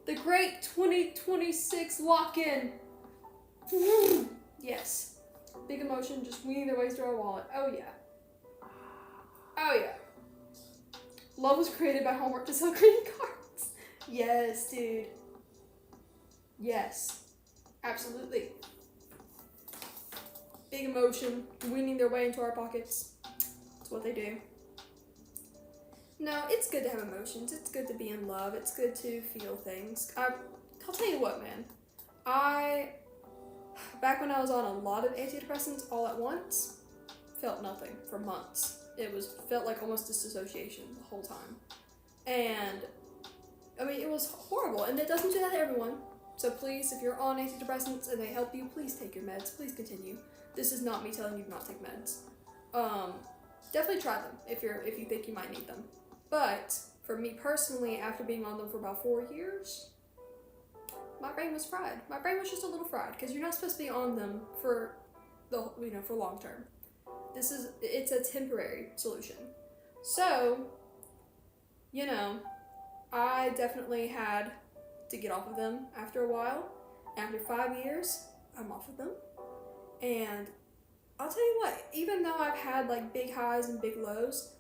The great 2026 lock-in. Yes. Big emotion just weaving their ways through our wallet. Oh yeah. Oh yeah. Love was created by homework to sell greeting cards. Yes, dude. Yes. Absolutely. Big emotion, weaving their way into our pockets. That's what they do. No, it's good to have emotions. It's good to be in love. It's good to feel things. I'll tell you what, man. Back when I was on a lot of antidepressants all at once, felt nothing for months. Felt like almost disassociation the whole time. And, I mean, it was horrible. And it doesn't do that to everyone. So please, if you're on antidepressants and they help you, please take your meds. Please continue. This is not me telling you to not take meds. Definitely try them if you think you might need them. But for me personally, after being on them for about 4 years, my brain was fried. My brain was just a little fried because you're not supposed to be on them for for long term. It's a temporary solution. So, I definitely had to get off of them after a while. After 5 years, I'm off of them. And I'll tell you what, even though I've had like big highs and big lows,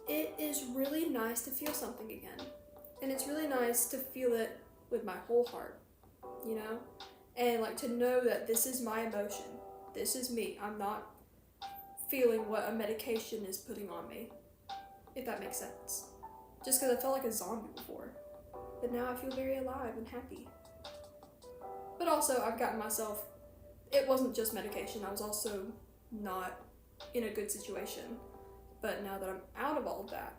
it is really nice to feel something again. And it's really nice to feel it with my whole heart, And like to know that this is my emotion. This is me. I'm not feeling what a medication is putting on me, if that makes sense. Just because I felt like a zombie before. But now I feel very alive and happy. But also, I've gotten myself, it wasn't just medication, I was also not in a good situation. But now that I'm out of all of that,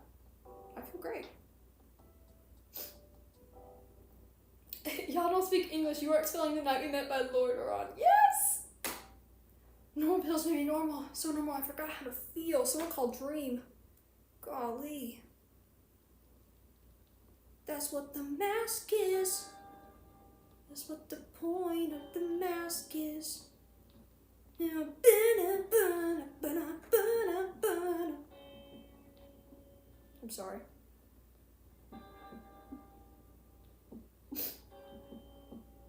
I feel great. Y'all don't speak English, you aren't spelling the night we met by Lord or on. Yes! Normal pills made me normal. So normal, I forgot how to feel. Someone called Dream. Golly. That's what the mask is. That's what the point of the mask is. I'm sorry.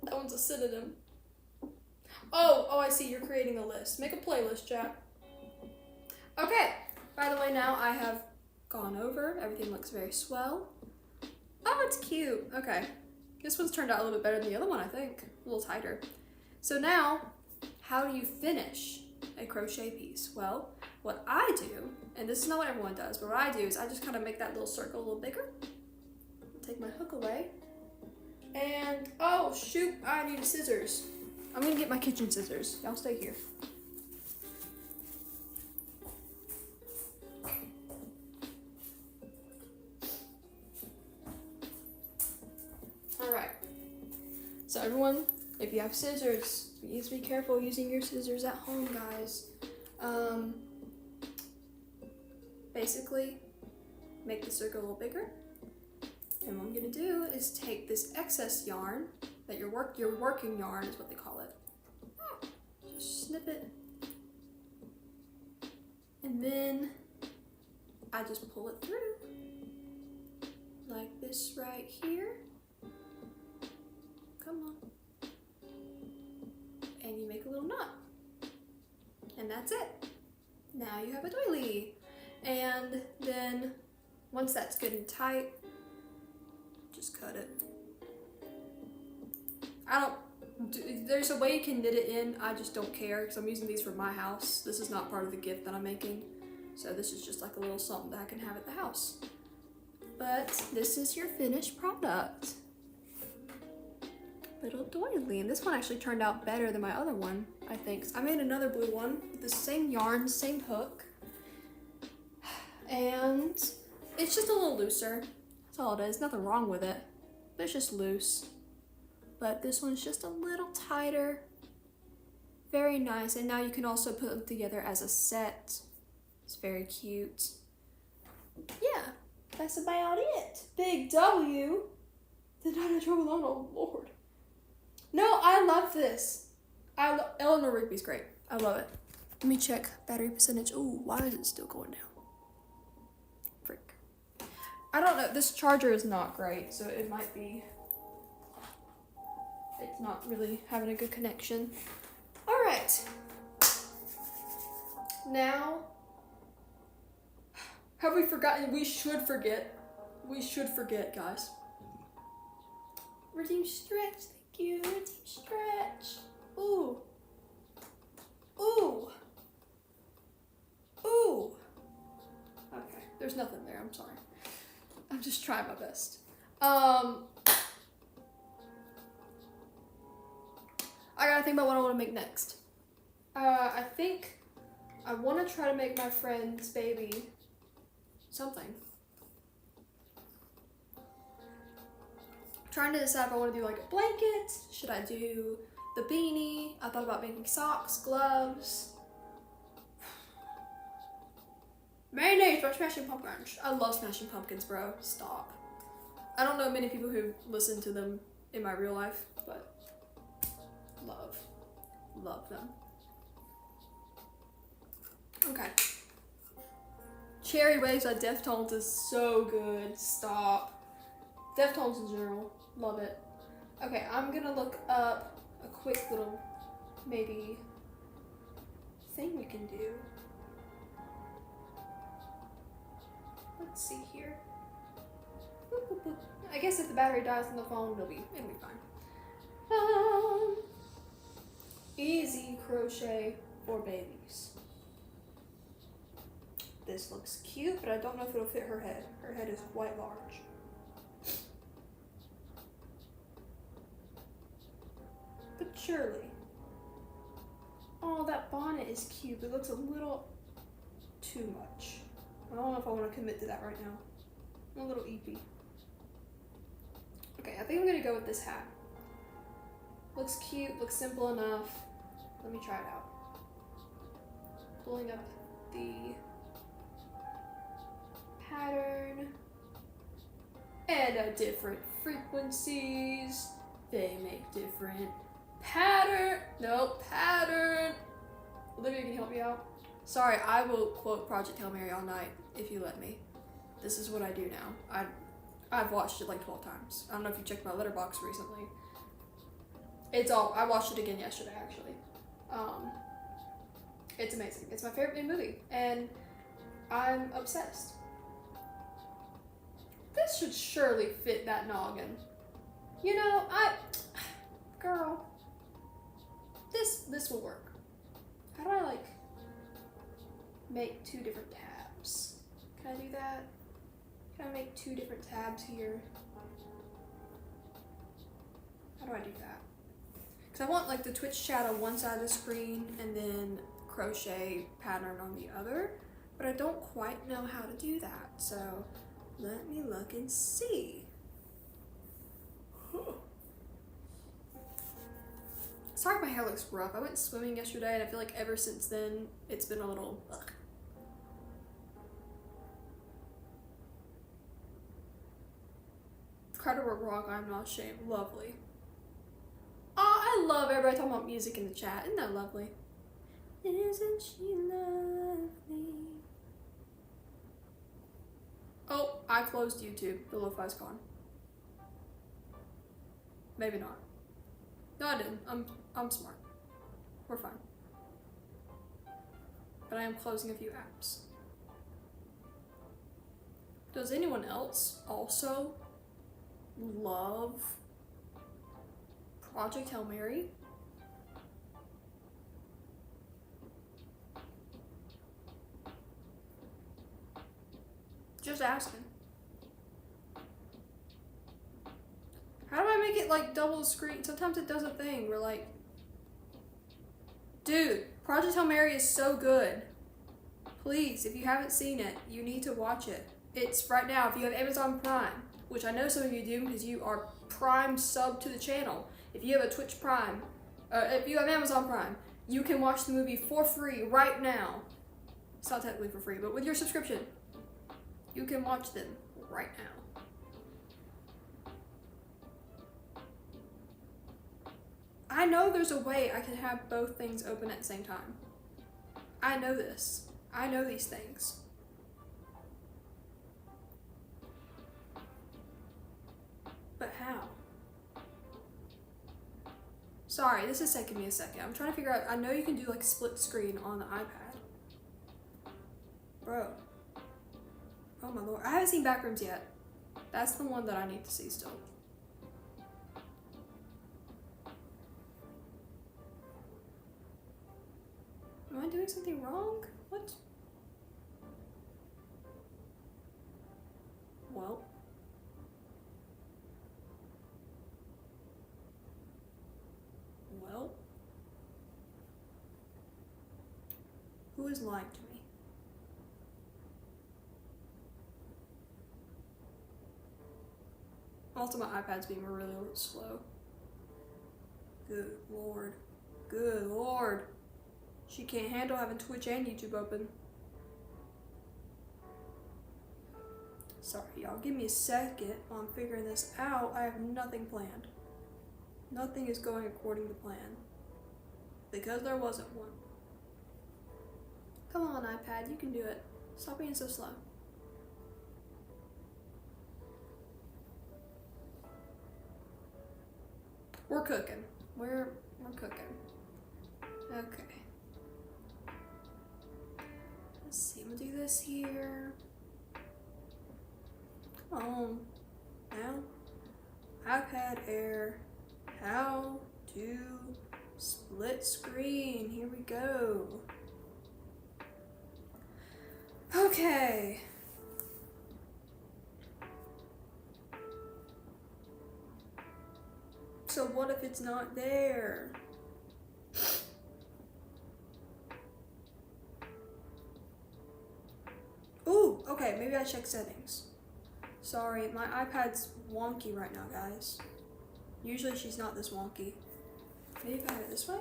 That one's a synonym. Oh, I see, you're creating a list. Make a playlist, chat. Okay, by the way, now I have gone over. Everything looks very swell. Oh, it's cute. Okay, this one's turned out a little bit better than the other one, I think. A little tighter. So now, how do you finish a crochet piece? Well, what I do, and this is not what everyone does, but what I do is I just kind of make that little circle a little bigger. Take my hook away. And, oh shoot, I need scissors. I'm gonna get my kitchen scissors. Y'all stay here. Alright. So everyone, if you have scissors, please be careful using your scissors at home, guys. Basically, make the circle a little bigger. And what I'm gonna do is take this excess yarn, that your working yarn is what they call it. Just snip it. And then I just pull it through. Like this right here. Come on. And you make a little knot. And that's it. Now you have a doily. And then once that's good and tight, just cut it. There's a way you can knit it in, I just don't care because I'm using these for my house. This is not part of the gift that I'm making. So this is just like a little something that I can have at the house. But this is your finished product. Little doily. And this one actually turned out better than my other one, I think. I made another blue one with the same yarn, same hook. And it's just a little looser. That's all it is. Nothing wrong with it. But it's just loose. But this one's just a little tighter. Very nice. And now you can also put them together as a set. It's very cute. Yeah, that's about it. Big W. The night I drove alone, oh Lord. No, I love this. Eleanor Rigby's great. I love it. Let me check battery percentage. Ooh, why is it still going down? Frick. I don't know. This charger is not great, so it might be. It's not really having a good connection. All right. Now, have we forgotten? We should forget. We should forget, guys. Redeem stretch. Thank you. Redeem stretch. Ooh. Ooh. Ooh. Okay. There's nothing there. I'm sorry. I'm just trying my best. I gotta think about what I want to make next. I think I want to try to make my friend's baby something. I'm trying to decide if I want to do like a blanket. Should I do the beanie? I thought about making socks, gloves. Mayonnaise by Smashing Pumpkins. I love Smashing Pumpkins, bro. Stop. I don't know many people who listen to them in my real life, but love them. Okay. Cherry Waves by Deftones is so good. Stop. Deftones in general. Love it. Okay, I'm gonna look up a quick little, maybe, thing we can do. Let's see here. I guess if the battery dies on the phone, it'll be fine. Easy crochet for babies. This looks cute, but I don't know if it'll fit her head. Her head is quite large. But surely. Oh, that bonnet is cute, but it looks a little too much. I don't know if I want to commit to that right now. I'm a little eepy. Okay, I think I'm gonna go with this hat. Looks cute, looks simple enough. Let me try it out. Pulling up the pattern. And at different frequencies, they make different pattern. Olivia, can you help me out? Sorry, I will quote Project Hail Mary all night if you let me. This is what I do now. I've watched it like 12 times. I don't know if you checked my letterbox recently. I watched it again yesterday, actually. It's amazing. It's my favorite new movie, and I'm obsessed. This should surely fit that noggin. You know, girl, this will work. How do I, like, make 2 different tabs? Can I do that? Can I make 2 different tabs here? How do I do that? Because I want, like, the Twitch chat on one side of the screen and then crochet pattern on the other, but I don't quite know how to do that, so let me look and see. Sorry my hair looks rough. I went swimming yesterday and I feel like ever since then it's been a little ugh. Credible Rock, I'm Not Ashamed. Lovely. Oh, I love everybody talking about music in the chat. Isn't that lovely? Isn't she lovely? Oh, I closed YouTube. The lo-fi's gone. Maybe not. No, I didn't. I'm smart. We're fine. But I am closing a few apps. Does anyone else also love Project Hail Mary? Just asking. How do I make it like double the screen? Sometimes it does a thing where like, dude, Project Hail Mary is so good. Please, if you haven't seen it, you need to watch it. It's right now, if you have Amazon Prime, which I know some of you do because you are Prime sub to the channel. If you have a Twitch Prime, if you have Amazon Prime, you can watch the movie for free right now. It's not technically for free, but with your subscription, you can watch them right now. I know there's a way I can have both things open at the same time. I know this. I know these things. But how? Sorry, this is taking me a second. I'm trying to figure out, I know you can do like split screen on the iPad. Bro. Oh my lord. I haven't seen Backrooms yet. That's the one that I need to see still. Am I doing something wrong? What? Well. Well. Who is lying to me? Also, my iPad's being really slow. Good lord. Good lord. She can't handle having Twitch and YouTube open. Sorry, y'all. Give me a second while I'm figuring this out. I have nothing planned. Nothing is going according to plan. Because there wasn't one. Come on, iPad. You can do it. Stop being so slow. We're cooking. We're cooking. Okay. Let's see. I'm gonna do this here. Come on. Now. iPad Air. How to split screen. Here we go. Okay. So what if it's not there? Ooh, okay, maybe I check settings. Sorry, my iPad's wonky right now, guys. Usually she's not this wonky. Maybe if I have it this way?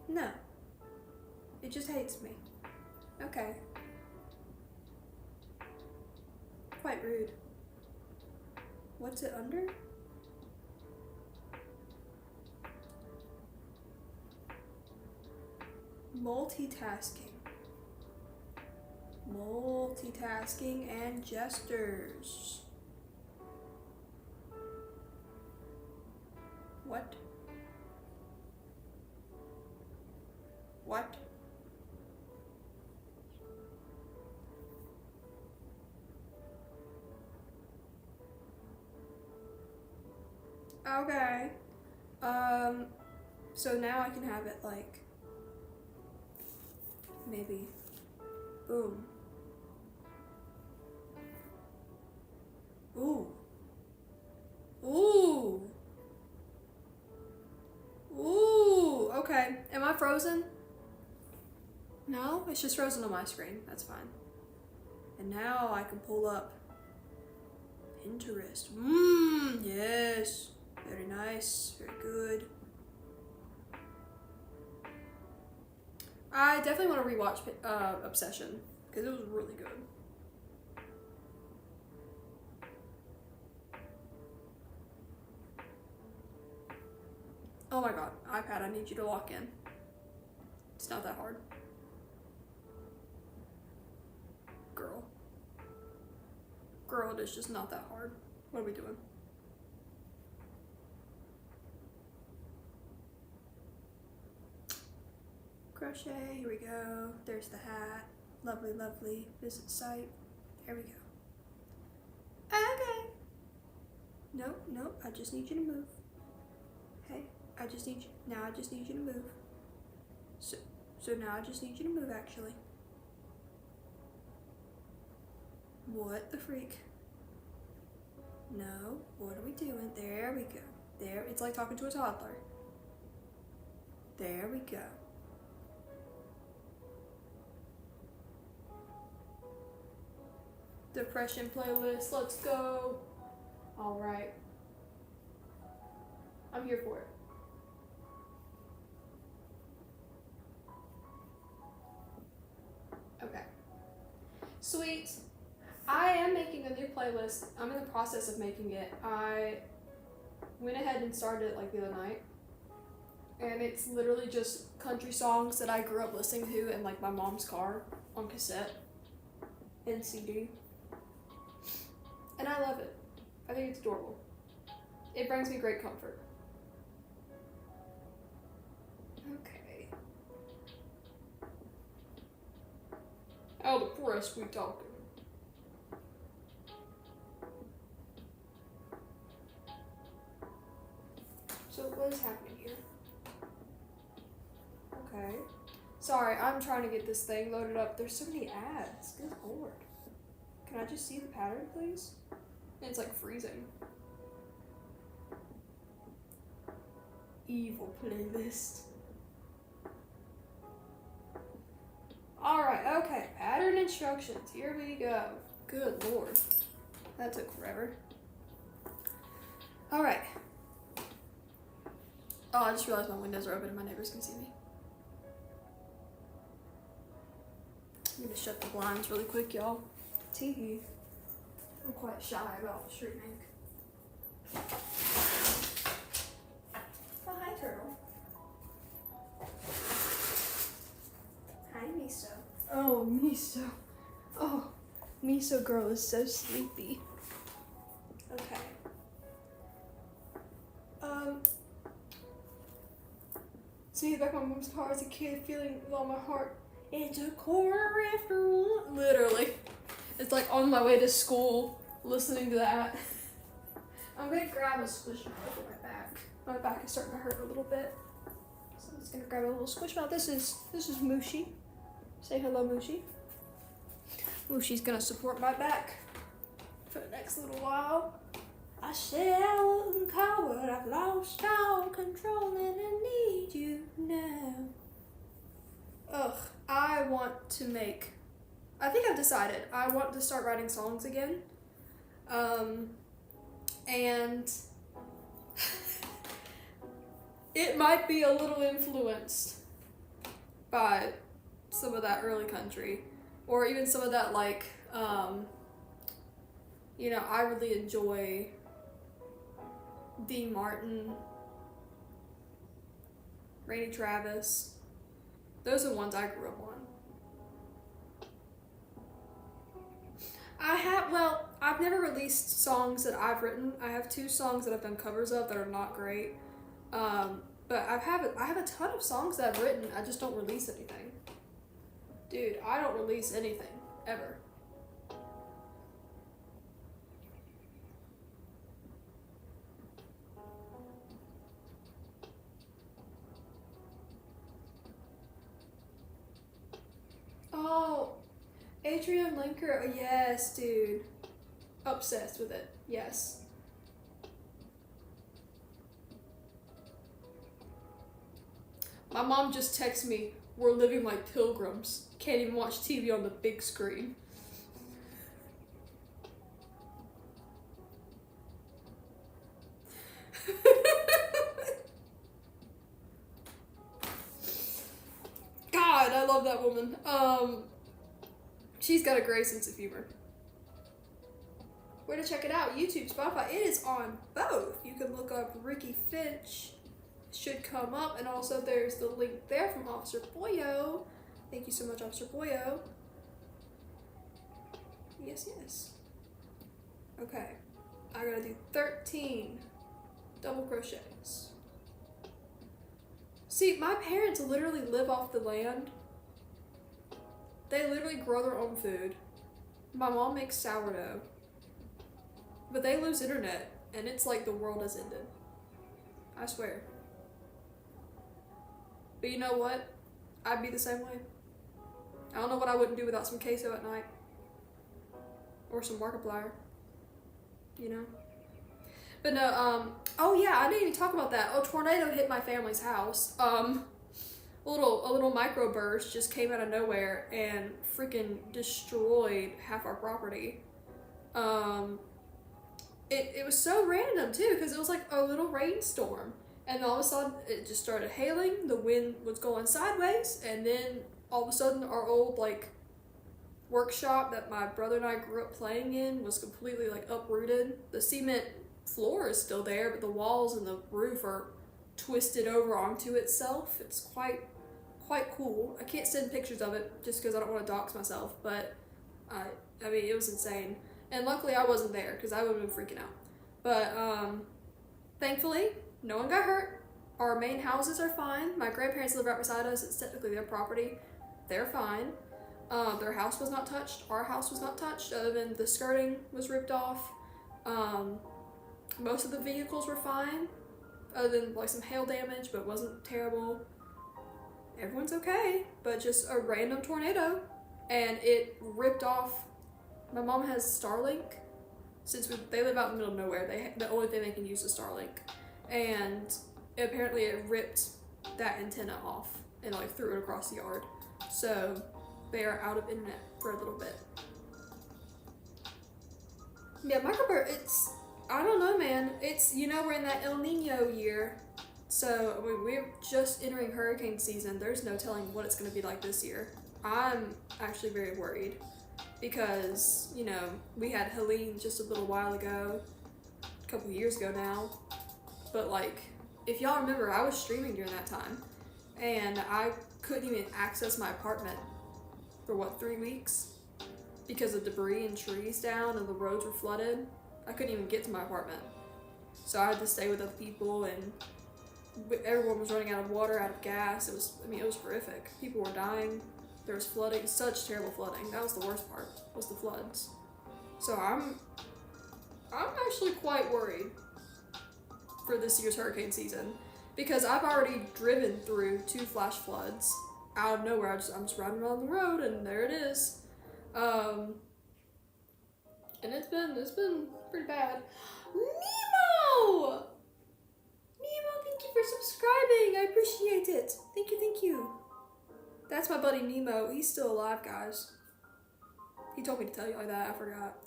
No. It just hates me. Okay. Quite rude. What's it under? Multitasking. Multitasking and gestures. What? What? Okay. So now I can have it like maybe boom. Ooh. Ooh. Ooh. Okay. Am I frozen? No, it's just frozen on my screen. That's fine. And now I can pull up Pinterest. Yes. Very nice. Very good. I definitely want to rewatch Obsession because it was really good. Oh my god, iPad, I need you to lock in. It's not that hard. Girl, it is just not that hard. What are we doing? Crochet, here we go. There's the hat. Lovely, lovely. Visit site. There we go. Okay. Nope, I just need you to move. Hey, I just need you, now I just need you to move. So now I just need you to move actually. What the freak? No, what are we doing? There we go. There, it's like talking to a toddler. There we go. Depression playlist, let's go. All right. I'm here for it. Okay. Sweet. I am making a new playlist. I'm in the process of making it. I went ahead and started it like the other night. And it's literally just country songs that I grew up listening to in like my mom's car on cassette and CD. And I love it. I think it's adorable. It brings me great comfort. Okay. How depressed we talking? So what is happening here? Okay. Sorry, I'm trying to get this thing loaded up. There's so many ads. Good lord. Can I just see the pattern, please? It's like freezing. Evil playlist. Alright, okay. Pattern instructions. Here we go. Good lord. That took forever. Alright. Oh, I just realized my windows are open and my neighbors can see me. I'm gonna shut the blinds really quick, y'all. tea. I'm quite shy about street make. Oh, hi, turtle. Hi, Miso. Oh, Miso. Oh, Miso girl is so sleepy. Okay. See, back in my mom's car as a kid, feeling with all my heart. It's a quarter after one. Literally. It's like on my way to school, listening to that. I'm gonna grab a Squishmallow for my back. My back is starting to hurt a little bit. So I'm just gonna grab a little Squishmallow. This is Mushi. Say hello, Mushi. Mushi's gonna support my back for the next little while. I said I wasn't coward, I've lost all control and I need you now. Ugh, I think I've decided I want to start writing songs again. And it might be a little influenced by some of that early country, or even some of that, like, you know, I really enjoy Dean Martin, Randy Travis. Those are the ones I grew up on. I've never released songs that I've written. I have 2 songs that I've done covers of that are not great. But I have a ton of songs that I've written. I just don't release anything. Dude, I don't release anything, ever. Oh, Atrium Linker, yes, dude. Obsessed with it, yes. My mom just texted me, we're living like pilgrims. Can't even watch TV on the big screen. God, I love that woman. She's got a great sense of humor. Where to check it out? YouTube, Spotify. It is on both. You can look up Ricky Finch. Should come up, and also there's the link there from Officer Boyo. Thank you so much, Officer Boyo. Yes, yes. Okay, I gotta do 13 double crochets. See, my parents literally live off the land. They literally grow their own food. My mom makes sourdough. But they lose internet, and it's like the world has ended. I swear. But you know what? I'd be the same way. I don't know what I wouldn't do without some queso at night. Or some Markiplier. You know? But no, oh yeah, I didn't even talk about that. Oh, tornado hit my family's house. A little microburst just came out of nowhere and freaking destroyed half our property. It was so random too, because it was like a little rainstorm, and all of a sudden it just started hailing, the wind was going sideways, and then all of a sudden our old like workshop that my brother and I grew up playing in was completely like uprooted. The cement floor is still there, but the walls and the roof are twisted over onto itself. It's quite cool. I can't send pictures of it just because I don't want to dox myself, but I mean, it was insane. And luckily I wasn't there because I would have been freaking out. But thankfully, no one got hurt. Our main houses are fine. My grandparents live right beside us. It's technically their property. They're fine. Their house was not touched. Our house was not touched, other than the skirting was ripped off. Most of the vehicles were fine, other than like some hail damage, but it wasn't terrible. Everyone's okay, but just a random tornado, and it ripped off. My mom has Starlink. Since they live out in the middle of nowhere, the only thing they can use is Starlink, and apparently it ripped that antenna off and like threw it across the yard. So they are out of internet for a little bit. Yeah, microburst. I don't know, man. It's, you know, we're in that El Nino year, so we're just entering hurricane season. There's no telling what it's going to be like this year. I'm actually very worried. because, you know, we had Helene just a little while ago, a couple of years ago now. But like, if y'all remember, I was streaming during that time, and I couldn't even access my apartment for what, 3 weeks? Because of debris and trees down and the roads were flooded. I couldn't even get to my apartment. So I had to stay with other people, and everyone was running out of water, out of gas. It was horrific. People were dying. There was flooding, such terrible flooding. That was the worst part, was the floods. So I'm actually quite worried for this year's hurricane season, because I've already driven through 2 flash floods out of nowhere. I'm just riding around the road and there it is. And it's been pretty bad. Nemo! Nemo, thank you for subscribing. I appreciate it. Thank you. That's my buddy Nemo. He's still alive, guys. He told me to tell you like that. I forgot.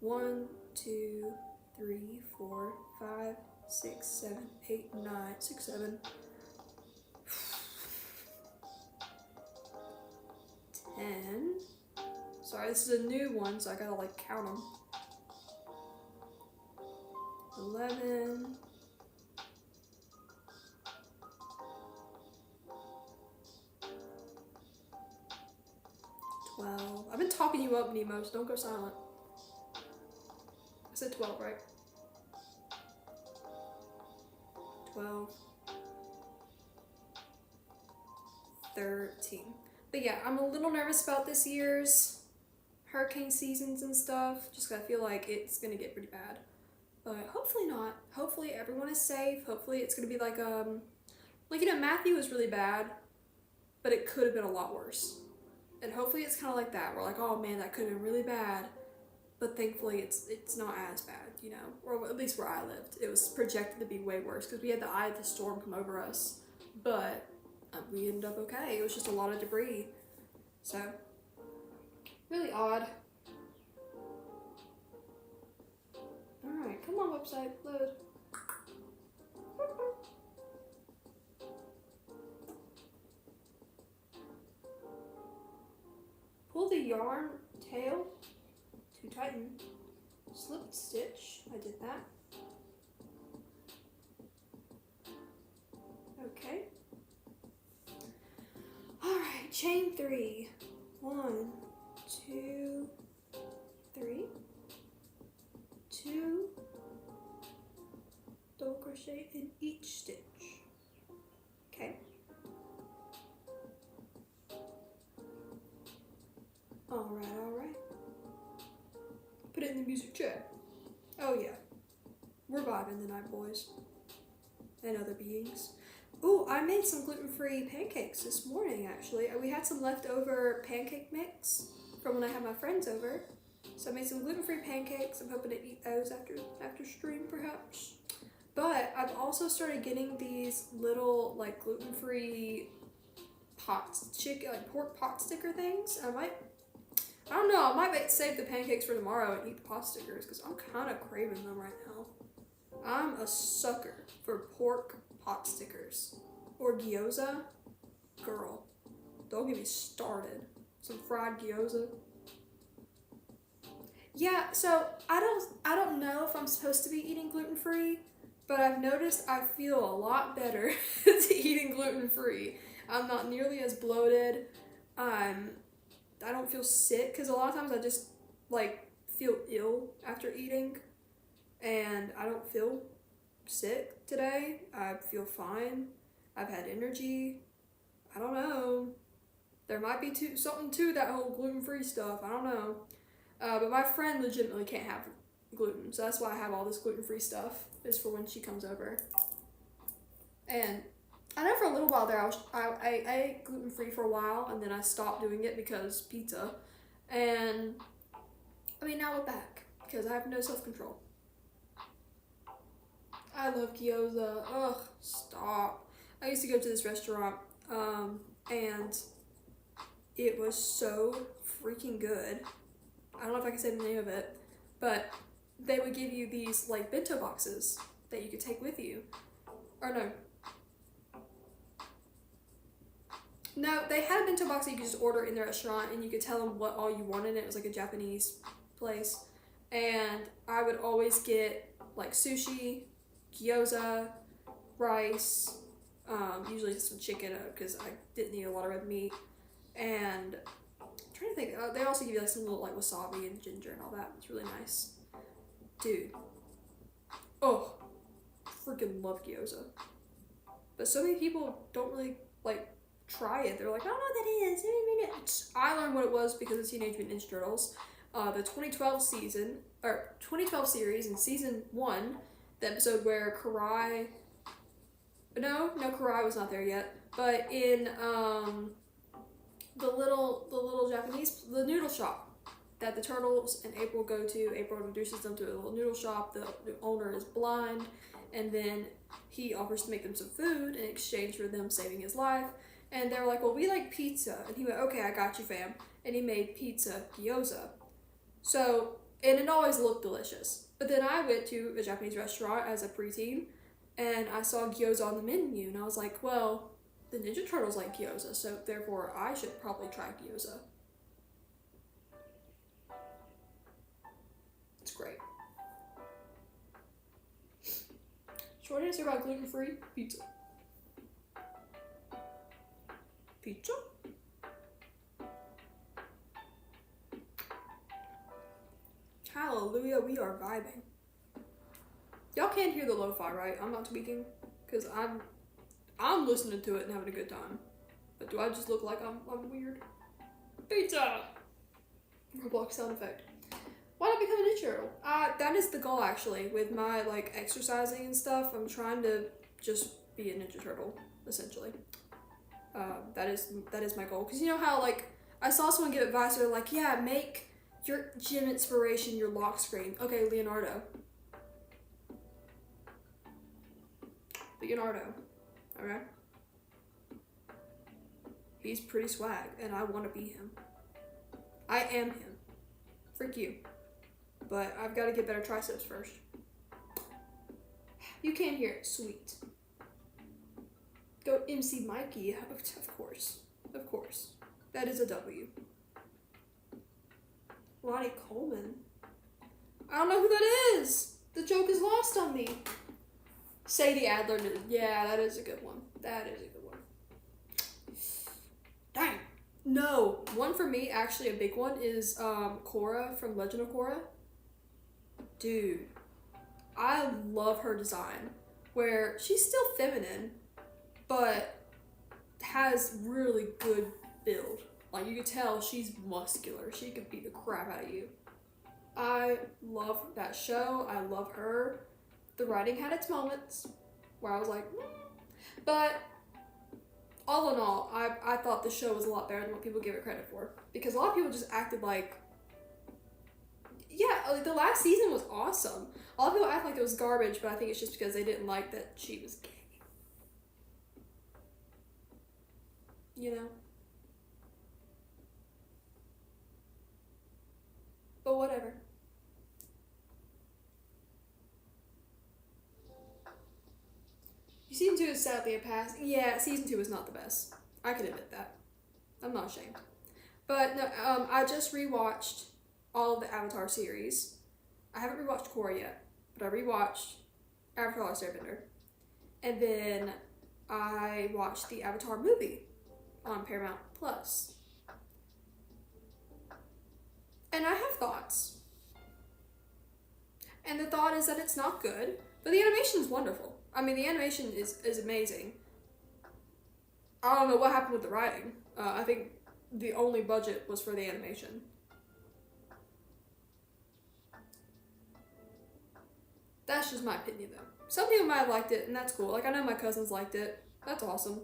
1, 2, 3, 4, 5, 6, 7, 8, 9, 6, 7. 10. Sorry, this is a new one, so I gotta like count them. 11. 12. I've been talking you up, Nemo, so don't go silent. I said 12, right? 12. 13. But yeah, I'm a little nervous about this year's hurricane seasons and stuff, just 'cause I feel like it's gonna get pretty bad. But hopefully not. Hopefully everyone is safe. Hopefully it's gonna be like you know, Matthew was really bad, but it could have been a lot worse. And hopefully it's kind of like that. We're like, oh man, that could have been really bad, but thankfully it's not as bad, you know, or at least where I lived. It was projected to be way worse because we had the eye of the storm come over us, but we ended up okay. It was just a lot of debris, so really odd. All right, come on, website, load. Pull the yarn tail to tighten. Slip stitch. I did that. Okay. Alright, chain 3. 1, 2, 3. 2. Double crochet in each stitch. Okay. Alright. Put it in the music chat. Oh yeah. We're vibing tonight, boys. And other beings. Ooh, I made some gluten-free pancakes this morning, actually. We had some leftover pancake mix from when I had my friends over. So I made some gluten-free pancakes. I'm hoping to eat those after stream, perhaps. But I've also started getting these little, like, gluten-free pork pot sticker things. I don't know, I might save the pancakes for tomorrow and eat the pot stickers because I'm kind of craving them right now. I'm a sucker for pork pot stickers. Or gyoza. Girl, don't get me started. Some fried gyoza. Yeah, so I don't know if I'm supposed to be eating gluten-free, but I've noticed I feel a lot better to eating gluten-free. I'm not nearly as bloated. I don't feel sick, because a lot of times I just, like, feel ill after eating, and I don't feel sick today. I feel fine. I've had energy. I don't know. There might be something to that whole gluten-free stuff. I don't know. But my friend legitimately can't have gluten, so that's why I have all this gluten-free stuff, is for when she comes over. And I know for a little while there, I ate gluten-free for a while, and then I stopped doing it because pizza. And, I mean, now we're back, because I have no self-control. I love gyoza. Ugh, stop. I used to go to this restaurant, and it was so freaking good. I don't know if I can say the name of it, but they would give you these, like, bento boxes that you could take with you. Or no. No, they had a bento box that you could just order in the restaurant, and you could tell them what all you wanted. It was like a Japanese place, and I would always get like sushi, gyoza, rice, usually some chicken because I didn't eat a lot of red meat, and I'm trying to think. They also give you like some little like wasabi and ginger and all that. It's really nice, dude. Oh, freaking love gyoza, but so many people don't really like try it. They're like, I don't know what that is. I learned what it was because of Teenage Mutant Ninja Turtles. The 2012 series in season 1, the episode where Karai, Karai was not there yet, but in the little Japanese, the noodle shop that the Turtles and April go to. April introduces them to a little noodle shop. The owner is blind, and then he offers to make them some food in exchange for them saving his life. And they were like, well, we like pizza. And he went, okay, I got you, fam. And he made pizza gyoza. So, and it always looked delicious. But then I went to a Japanese restaurant as a preteen, and I saw gyoza on the menu. And I was like, well, the Ninja Turtles like gyoza, so therefore I should probably try gyoza. It's great. Short answer about gluten-free pizza. Pizza? Hallelujah, we are vibing. Y'all can't hear the lo-fi, right? I'm not tweaking, because I'm listening to it and having a good time. But do I just look like I'm weird? Pizza! Roblox sound effect. Why not become a Ninja Turtle? That is the goal, actually. With my, like, exercising and stuff, I'm trying to just be a Ninja Turtle, essentially. That is my goal. Because you know how, like, I saw someone give advice, they're like, yeah, make your gym inspiration your lock screen. Okay, Leonardo. Okay? He's pretty swag, and I want to be him. I am him. Freak you. But I've got to get better triceps first. You can't hear it. Sweet. Go MC Mikey. Of course. Of course. That is a W. Lonnie Coleman. I don't know who that is. The joke is lost on me. Sadie Adler did. Yeah, that is a good one. That is a good one. Dang. No. One for me, actually a big one, is Korra from Legend of Korra. Dude. I love her design. Where she's still feminine, but has really good build. Like, you could tell she's muscular. She could beat the crap out of you. I love that show. I love her. The writing had its moments where I was like, but all in all, I thought the show was a lot better than what people give it credit for. Because a lot of people just acted like, yeah, like the last season was awesome. A lot of people act like it was garbage, but I think it's just because they didn't like that she was gay. You know? But whatever. Season 2 is sadly a pass. Yeah, season 2 is not the best. I can admit that. I'm not ashamed. But no, I just rewatched all of the Avatar series. I haven't rewatched Korra yet, but I rewatched Avatar: The Last Airbender. And then I watched the Avatar movie on Paramount Plus. And I have thoughts. And the thought is that it's not good, but the animation is wonderful. I mean, the animation is amazing. I don't know what happened with the writing. I think the only budget was for the animation. That's just my opinion, though. Some people might have liked it, and that's cool. Like, I know my cousins liked it. That's awesome.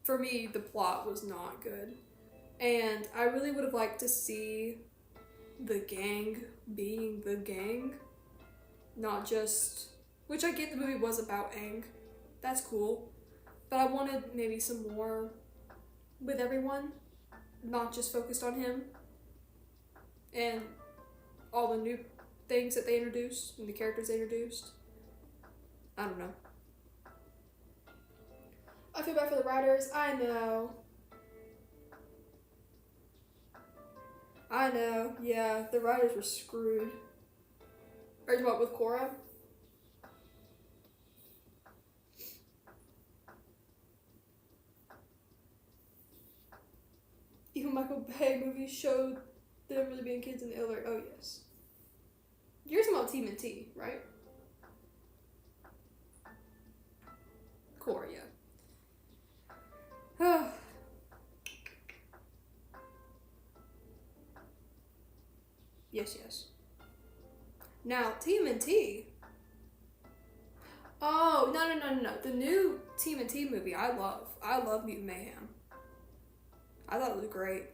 For me, the plot was not good. And I really would have liked to see the gang being the gang. Not just... Which I get the movie was about Aang. That's cool. But I wanted maybe some more with everyone. Not just focused on him. And all the new things that they introduced and the characters they introduced. I don't know. I feel bad for the writers. I know. Yeah, the writers were screwed. Are you talking about with Korra? Even Michael Bay movies showed them really being kids in the elder. Oh, yes. You're talking about Team and T, right? Korra, yeah. Yes. Now, TMNT. Oh, no. The new TMNT movie I love. I love Mutant Mayhem. I thought it was great.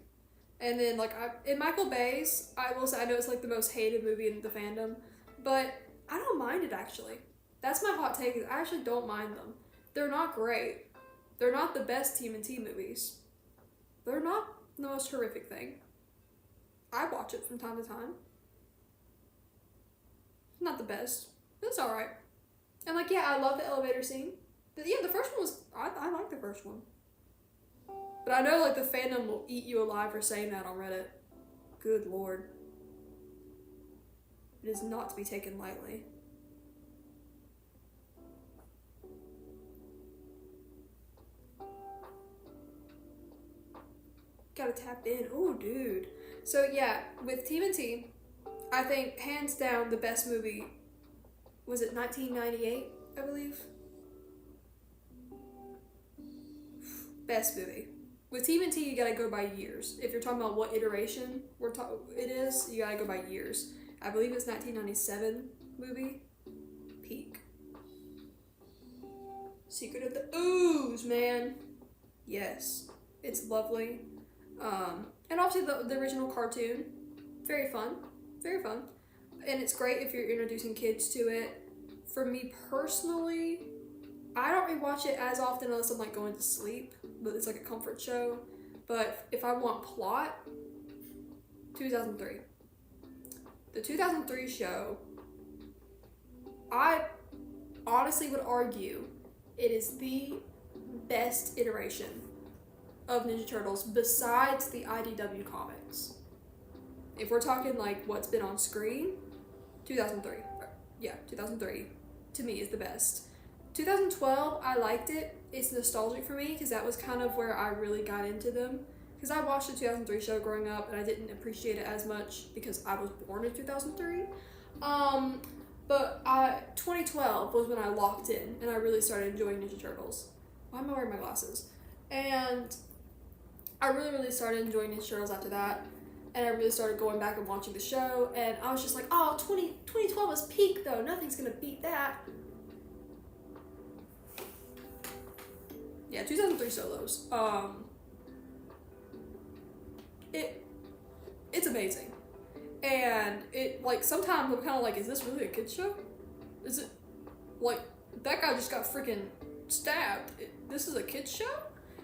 And then, like, in Michael Bay's, I will say, I know it's, like, the most hated movie in the fandom, but I don't mind it, actually. That's my hot take. I actually don't mind them. They're not great. They're not the best TMNT movies. They're not the most horrific thing. I watch it from time to time. Not the best. It's alright. And like, yeah, I love the elevator scene. The first one was, I like the first one. But I know like the fandom will eat you alive for saying that on Reddit. Good lord. It is not to be taken lightly. Gotta tap in. Oh, dude. So yeah, with TMNT, I think hands down the best movie, was it 1998, I believe? Best movie. With TMNT, you gotta go by years. If you're talking about what iteration it is, you gotta go by years. I believe it's 1997 movie. Peak. Secret of the Ooze, man. Yes. It's lovely. And obviously the original cartoon, very fun. And it's great if you're introducing kids to it. For me personally, I don't rewatch it as often unless I'm like going to sleep, but it's like a comfort show. But if I want plot, 2003. The 2003 show, I honestly would argue it is the best iteration of Ninja Turtles besides the IDW comics. If we're talking like what's been on screen, 2003. Yeah, 2003 to me is the best. 2012, I liked it. It's nostalgic for me because that was kind of where I really got into them. Because I watched the 2003 show growing up and I didn't appreciate it as much because I was born in 2003. But 2012 was when I locked in and I really started enjoying Ninja Turtles. Why am I wearing my glasses? And I really started enjoying Ninja Turtles after that. And I really started going back and watching the show. And I was just like, oh, 2012 is peak though. Nothing's going to beat that. Yeah, 2003 solos. It's amazing. And it, like, sometimes I'm kind of like, is this really a kid's show? Is it, like, that guy just got freaking stabbed. This is a kid's show?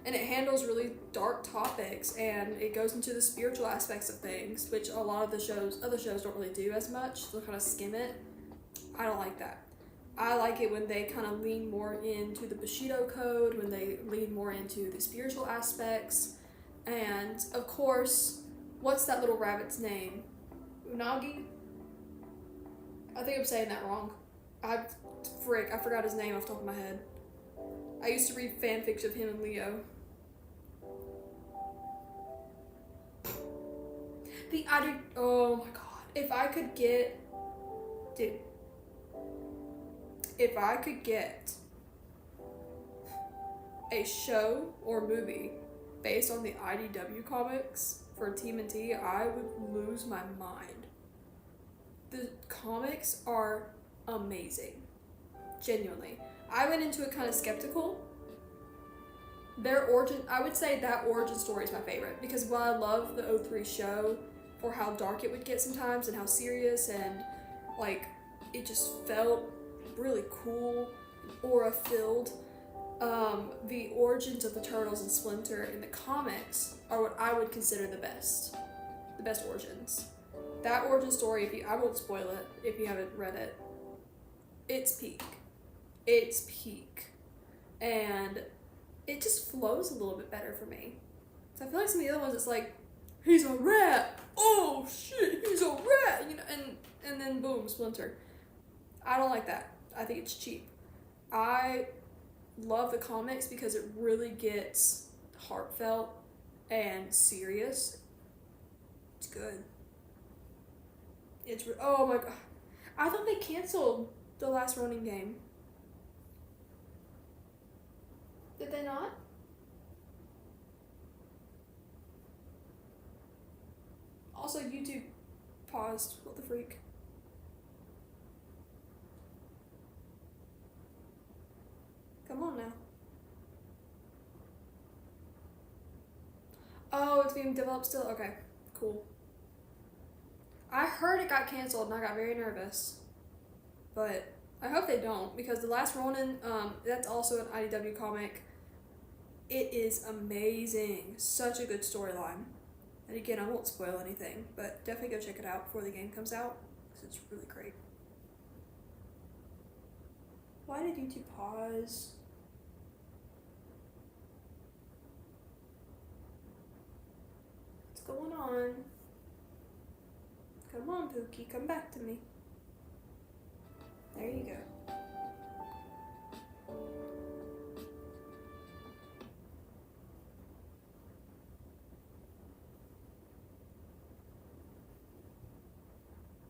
And it handles really dark topics, and it goes into the spiritual aspects of things, which a lot of the other shows don't really do as much. They'll kind of skim it. I don't like that. I like it when they kind of lean more into the Bushido code, when they lean more into the spiritual aspects. And, of course, what's that little rabbit's name? Unagi? I think I'm saying that wrong. I forgot his name off the top of my head. I used to read fanfics of him and Leo. Oh my god. If I could get a show or movie based on the IDW comics for TMNT, I would lose my mind. The comics are amazing. Genuinely. I went into it kind of skeptical. I would say that origin story is my favorite because while I love the 03 show for how dark it would get sometimes and how serious and like it just felt really cool, aura filled, the origins of the Turtles and Splinter in the comics are what I would consider the best origins. That origin story, I won't spoil it if you haven't read it, it's peak. And it just flows a little bit better for me. So I feel like some of the other ones, it's like, he's a rat. Oh shit, he's a rat. You know, and then boom, splinter. I don't like that. I think it's cheap. I love the comics because it really gets heartfelt and serious. It's good. Oh my god. I thought they canceled the last Ronin game. Did they not? Also, YouTube paused. What the freak? Come on now. Oh, it's being developed still? Okay, cool. I heard it got canceled and I got very nervous. But I hope they don't, because the last Ronin, that's also an IDW comic. It is amazing. Such a good storyline. And again, I won't spoil anything, but definitely go check it out before the game comes out, because it's really great. Why did YouTube pause? What's going on? Come on, Pookie, come back to me. There you go.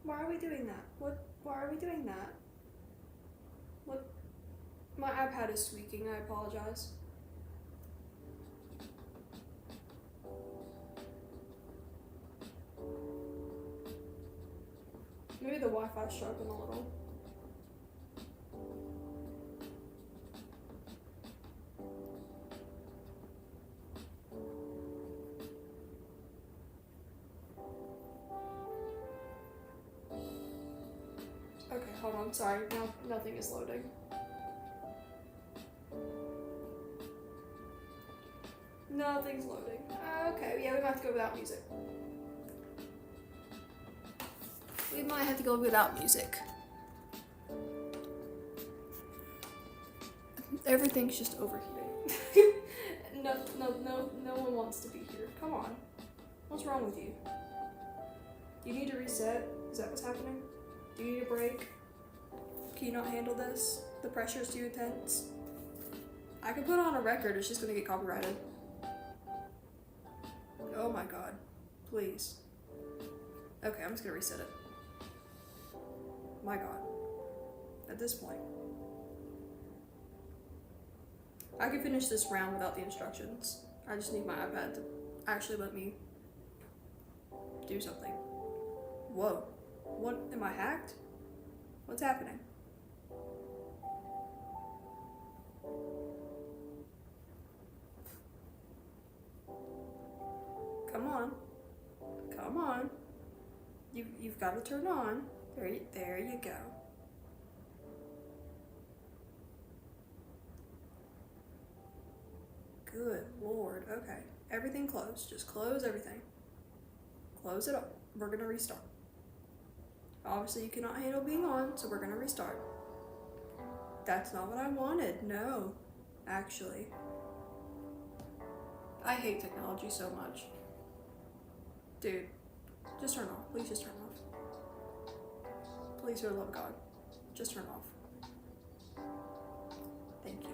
Why are we doing that? Why are we doing that? What? My iPad is squeaking, I apologize. Maybe the Wi-Fi's struggling a little. Okay, hold on, sorry, now nothing is loading. Nothing's loading. Okay, yeah, we might have to go without music. We might have to go without music. Everything's just overheating. No one wants to be here. Come on. What's wrong with you? Do you need to reset? Is that what's happening? Do you need a break? Can you not handle this? The pressure is too intense? I can put on a record, it's just gonna get copyrighted. Oh my god. Please. Okay, I'm just gonna reset it. My god. At this point. I can finish this round without the instructions. I just need my iPad to actually let me do something. Whoa. What? Am I hacked? What's happening? Come on. Come on. You've got to turn on. There you go. Good lord. Okay. Everything closed. Just close everything. Close it up. We're gonna restart. Obviously you cannot handle being on, so we're gonna restart. That's not what I wanted. No. Actually. I hate technology so much. Dude. Just turn off. Please just turn off. Please, for the love of God. Just turn off. Thank you.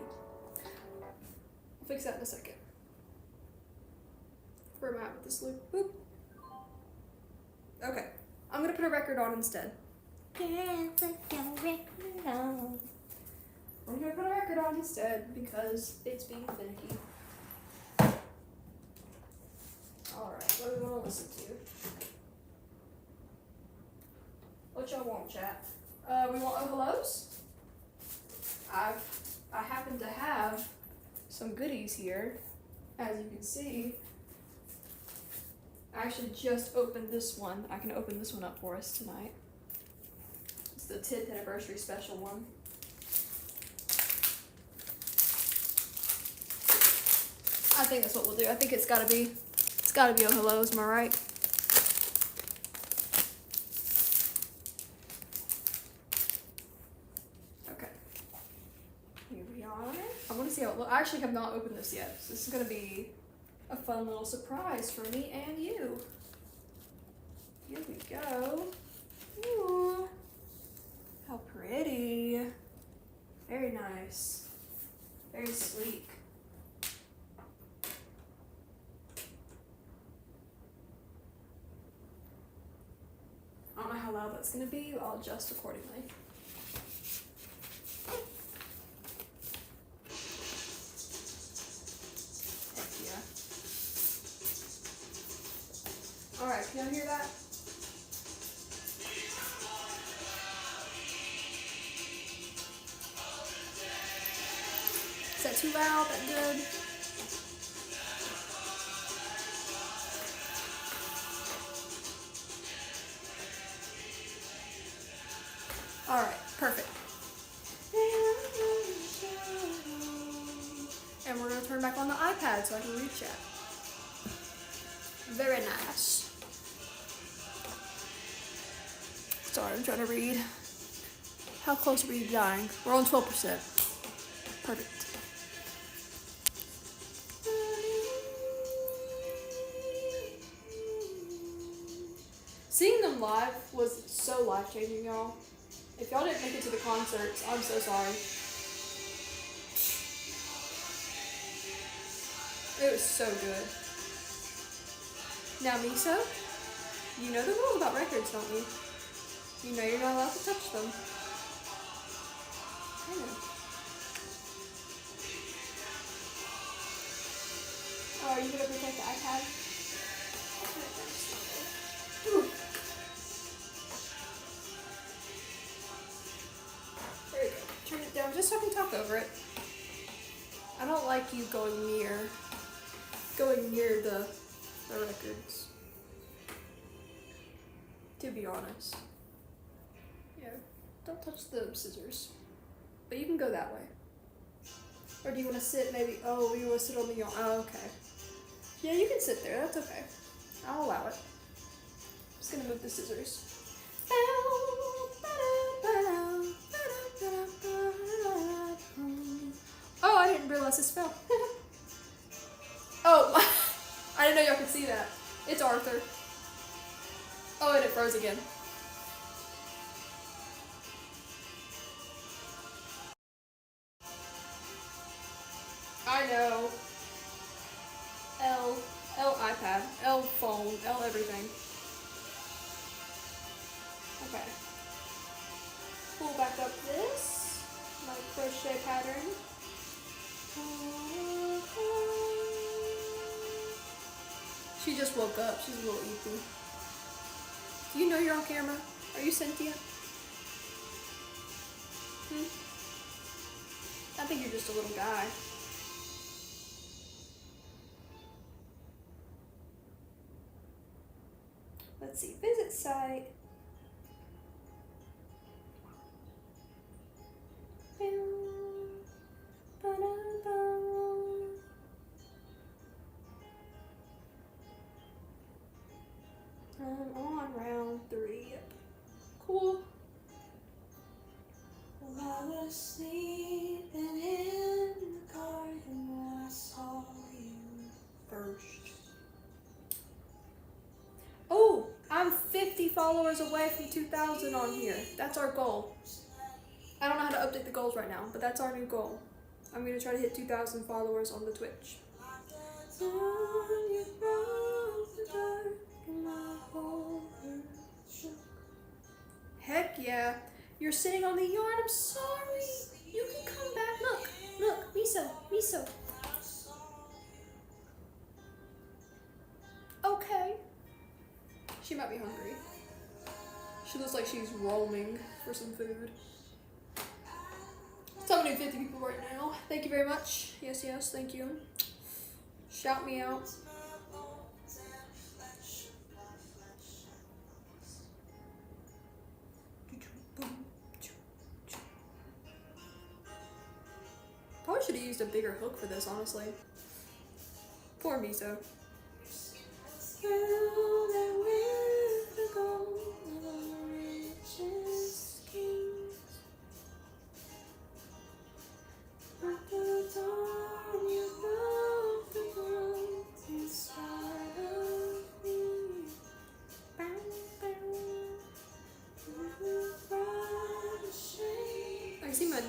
I'll fix that in a second. Where am I at with this loop? Boop. Okay. I'm gonna put a record on instead. We're gonna put a record on instead because it's being finicky. Alright, what do we want to listen to? What y'all want, chat? We want Oh Hellos? I happen to have some goodies here, as you can see. I actually just opened this one. I can open this one up for us tonight. It's the 10th anniversary special one. I think that's what we'll do. I think it's gotta be Oh Hellos, am I right? Okay. Here we are. I wanna see how it looks. I actually have not opened this yet. So this is gonna be a fun little surprise for me and you. Here we go. Ooh, how pretty. Very nice. Very sleek. I don't know how loud that's gonna be, but I'll adjust accordingly. Heck yeah. Alright, can y'all hear that? Is that too loud? That good? Alright, perfect. And we're going to turn back on the iPad so I can read chat. Very nice. Sorry, I'm trying to read. How close are we to dying? We're on 12%. Perfect. Seeing them live was so life-changing, y'all. If y'all didn't make it to the concerts, I'm so sorry. It was so good. Now, Miso, you know the rules about records, don't you? You know you're not allowed to touch them. I know. Oh, are you gonna protect the iPad? Ooh. There we go. Turn it down just so I can talk over it. I don't like you going near the records. To be honest. Yeah, don't touch the scissors. But you can go that way. Or do you want to sit maybe, oh, you want to sit on the yawn? Oh, okay. Yeah, you can sit there, that's okay. I'll allow it. I'm just gonna move the scissors. Oh, I didn't realize this fell. Oh, I didn't know y'all could see that. It's Arthur. Oh, and it froze again. I know. L iPad, L phone, L everything. Okay. Pull back up this, my crochet pattern. She just woke up, she's a little eepy. Do you know you're on camera? Are you sentient? I think you're just a little guy. Let's see, visit site. I'm on round 3. Cool. Well, I was sleeping in the garden when I saw you first. Oh, I'm 50 followers away from 2,000 on here. That's our goal. I don't know how to update the goals right now, but that's our new goal. I'm going to try to hit 2,000 followers on the Twitch. Heck yeah. You're sitting on the yarn. I'm sorry. You can come back. Look. Look. Miso. Miso. Okay. She might be hungry. She looks like she's roaming for some food. Summoning 50 people right now. Thank you very much. Yes, yes, thank you. Shout me out. Probably should have used a bigger hook for this, honestly. Poor Miso.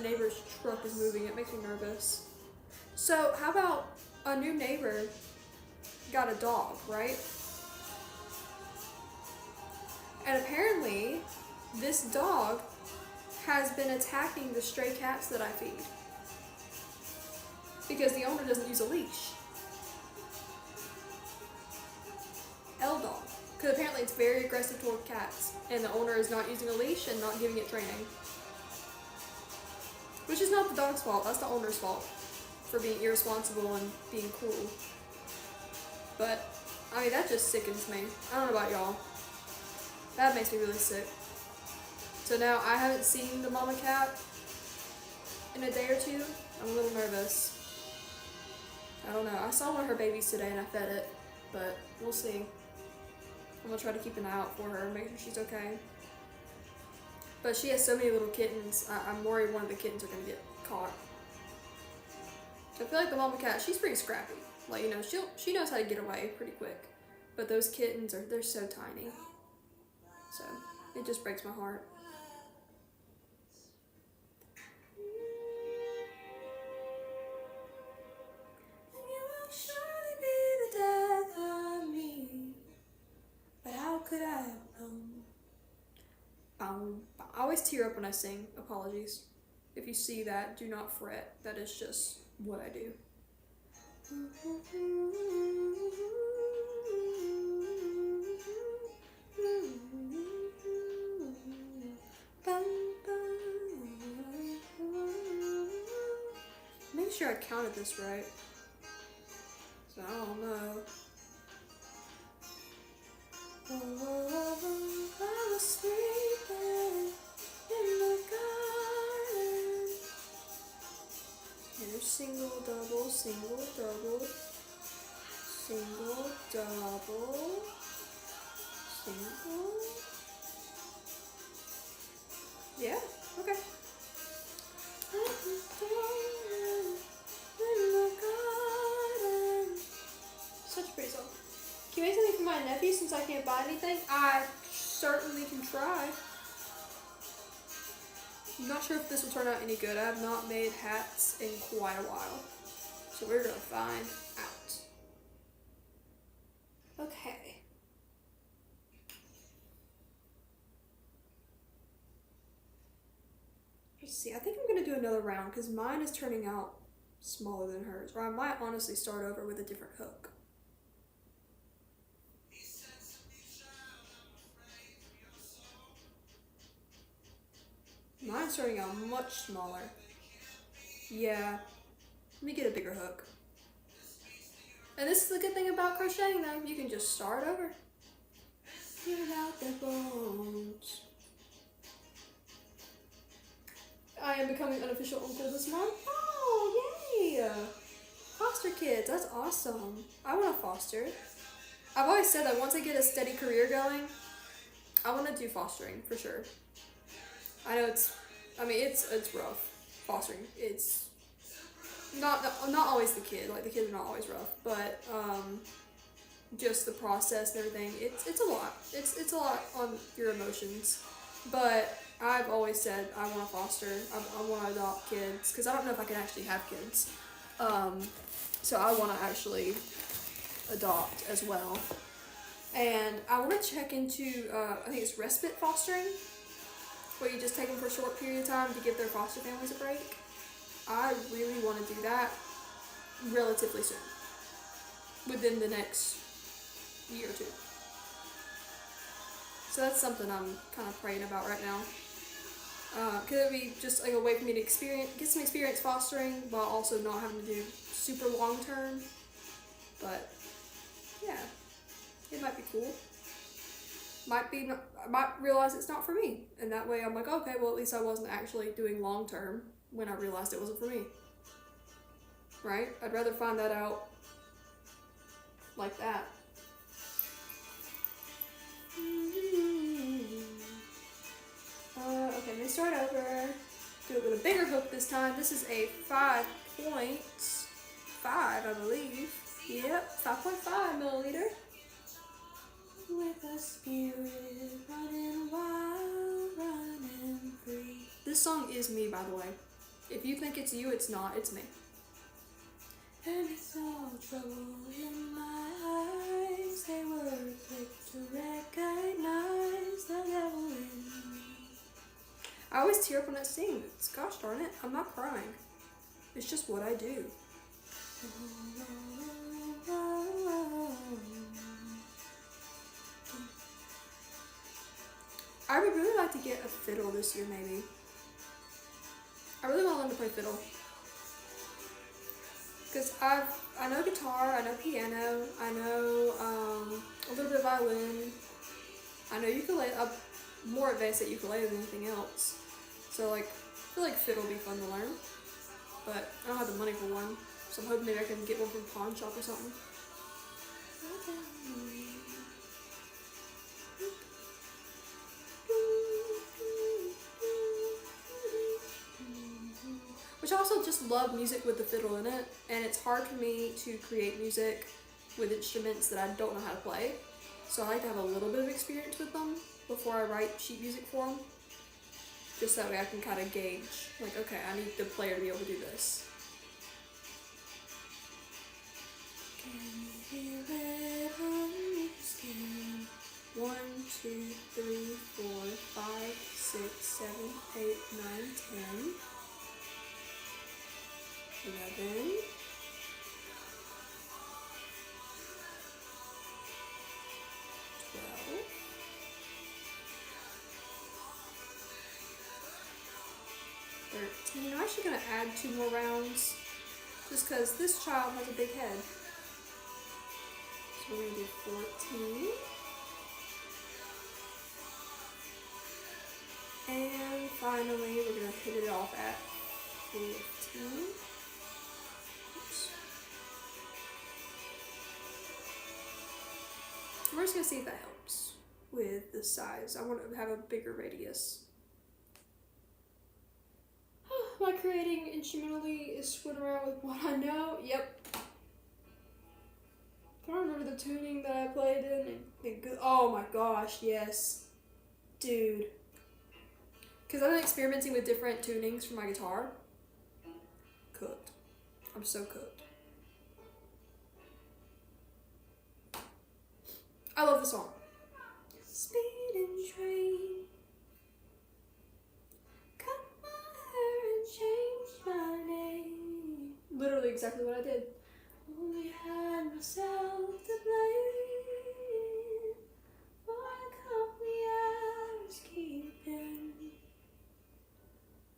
neighbor's truck is moving. It makes me nervous. So how about a new neighbor got a dog, right? And apparently this dog has been attacking the stray cats that I feed because the owner doesn't use a leash. L-dog. Because apparently it's very aggressive toward cats and the owner is not using a leash and not giving it training. Which is not the dog's fault, that's the owner's fault for being irresponsible and being cruel. But, I mean, that just sickens me. I don't know about y'all. That makes me really sick. So now I haven't seen the mama cat in a day or two. I'm a little nervous. I don't know. I saw one of her babies today and I fed it, but we'll see. I'm gonna try to keep an eye out for her and make sure she's okay. But she has so many little kittens, I'm worried one of the kittens are gonna get caught. I feel like the mama cat, she's pretty scrappy. Like, you know, she knows how to get away pretty quick. But those kittens they're so tiny. So, it just breaks my heart. You will surely be the death of me, but how could I have known? I always tear up when I sing. Apologies. If you see that, do not fret. That is just what I do. Make sure I counted this right. So I don't know. I was sleeping in the garden. And there's single, double, single, double, single, double, single. Yeah, okay. Such a pretty song. Can you make something for my nephew since I can't buy anything? I certainly can try. I'm not sure if this will turn out any good. I have not made hats in quite a while. So we're gonna find out. Okay. Let's see, I think I'm gonna do another round because mine is turning out smaller than hers. Or I might honestly start over with a different hook. Mine's starting out much smaller. Yeah. Let me get a bigger hook. And this is the good thing about crocheting though. You can just start over. Get out the bones. I am becoming unofficial uncle this month. Oh, yay! Foster kids, that's awesome. I want to foster. I've always said that once I get a steady career going, I want to do fostering for sure. I know it's rough, fostering. It's not always the kid, like the kids are not always rough, but just the process and everything, it's a lot. It's a lot on your emotions, but I've always said I want to foster, I want to adopt kids, because I don't know if I can actually have kids, so I want to actually adopt as well, and I want to check into, I think it's respite fostering, where you just take them for a short period of time to give their foster families a break. I really want to do that relatively soon, within the next year or two. So that's something I'm kind of praying about right now. Because it would be just like a way for me to get some experience fostering while also not having to do super long term. But yeah, it might be cool. I might realize it's not for me, and that way I'm like, okay, well at least I wasn't actually doing long term when I realized it wasn't for me. Right? I'd rather find that out like that. Okay, I'm gonna start over. Do it with a bigger hook this time. This is a 5.5, I believe. Yep, 5.5 milliliter. With a spirit running wild, running free. This song is me, by the way. If you think it's you, it's not, it's me. And it's all trouble in my eyes, they were quick to recognize the devil in me. I always tear up when I sing. Gosh darn it, I'm not crying. It's just what I do. I would really like to get a fiddle this year, maybe. I really want to learn to play fiddle. Because I know guitar, I know piano, I know a little bit of violin. I know ukulele. I'm more advanced at ukulele than anything else. So like, I feel like fiddle would be fun to learn. But I don't have the money for one. So I'm hoping maybe I can get one from a pawn shop or something. Which I also just love music with the fiddle in it, and it's hard for me to create music with instruments that I don't know how to play. So I like to have a little bit of experience with them before I write sheet music for them. Just that way I can kind of gauge, like, okay, I need the player to be able to do this. Can you hear it on your skin? 1, 2, 3, 4, 5, 6, 7, 8, 9, 10. 11, 12, 13. I'm actually going to add 2 more rounds just because this child has a big head. So we're going to do 14. And finally, we're going to hit it off at 15. We're just gonna see if that helps with the size. I want to have a bigger radius. My creating instrumentally is screwing around with what I know. Yep. I don't remember the tuning that I played in. Oh my gosh, yes. Dude. Because I've been experimenting with different tunings for my guitar. Cooked. I'm so cooked. I love the song. Speeding train, cut my hair and change my name. Literally exactly what I did. Only had myself to blame for the company I was keeping.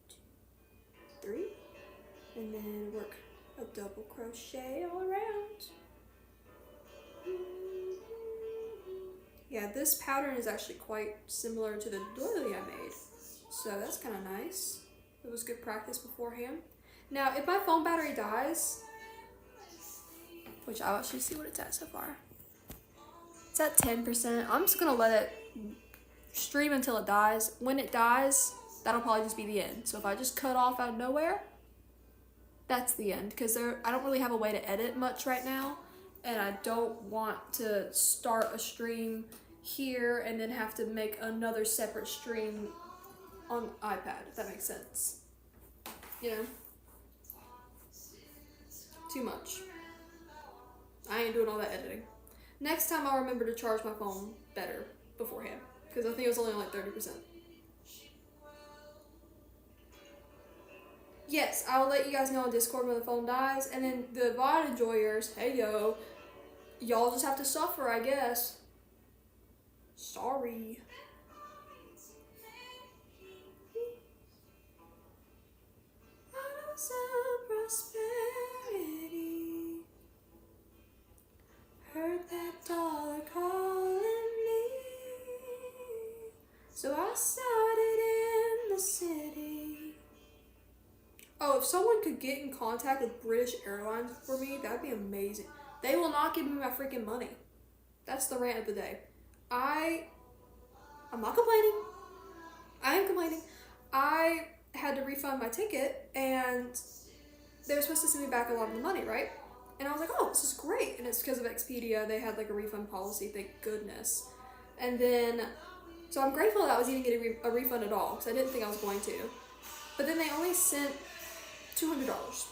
2, 3, and then work a double crochet all around. Yeah, this pattern is actually quite similar to the doily I made, so that's kind of nice. It was good practice beforehand. Now, if my phone battery dies, which I'll actually see what it's at so far. It's at 10%. I'm just gonna let it stream until it dies. When it dies, that'll probably just be the end. So if I just cut off out of nowhere, that's the end, because I don't really have a way to edit much right now. And I don't want to start a stream here and then have to make another separate stream on iPad, if that makes sense. You know? Too much. I ain't doing all that editing. Next time I'll remember to charge my phone better beforehand, because I think it was only like 30%. Yes, I'll let you guys know on Discord when the phone dies, and then the VOD enjoyers, hey yo, y'all just have to suffer, I guess. Sorry. Prosperity. Heard that dollar calling me, so I started in the city. Oh, if someone could get in contact with British Airlines for me, that'd be amazing. They will not give me my freaking money. That's the rant of the day. I'm not complaining. I am complaining. I had to refund my ticket, and they were supposed to send me back a lot of the money, right? And I was like, oh, this is great. And it's because of Expedia. They had like a refund policy, thank goodness. And then, so I'm grateful that I was even getting a refund at all, because I didn't think I was going to. But then they only sent $200.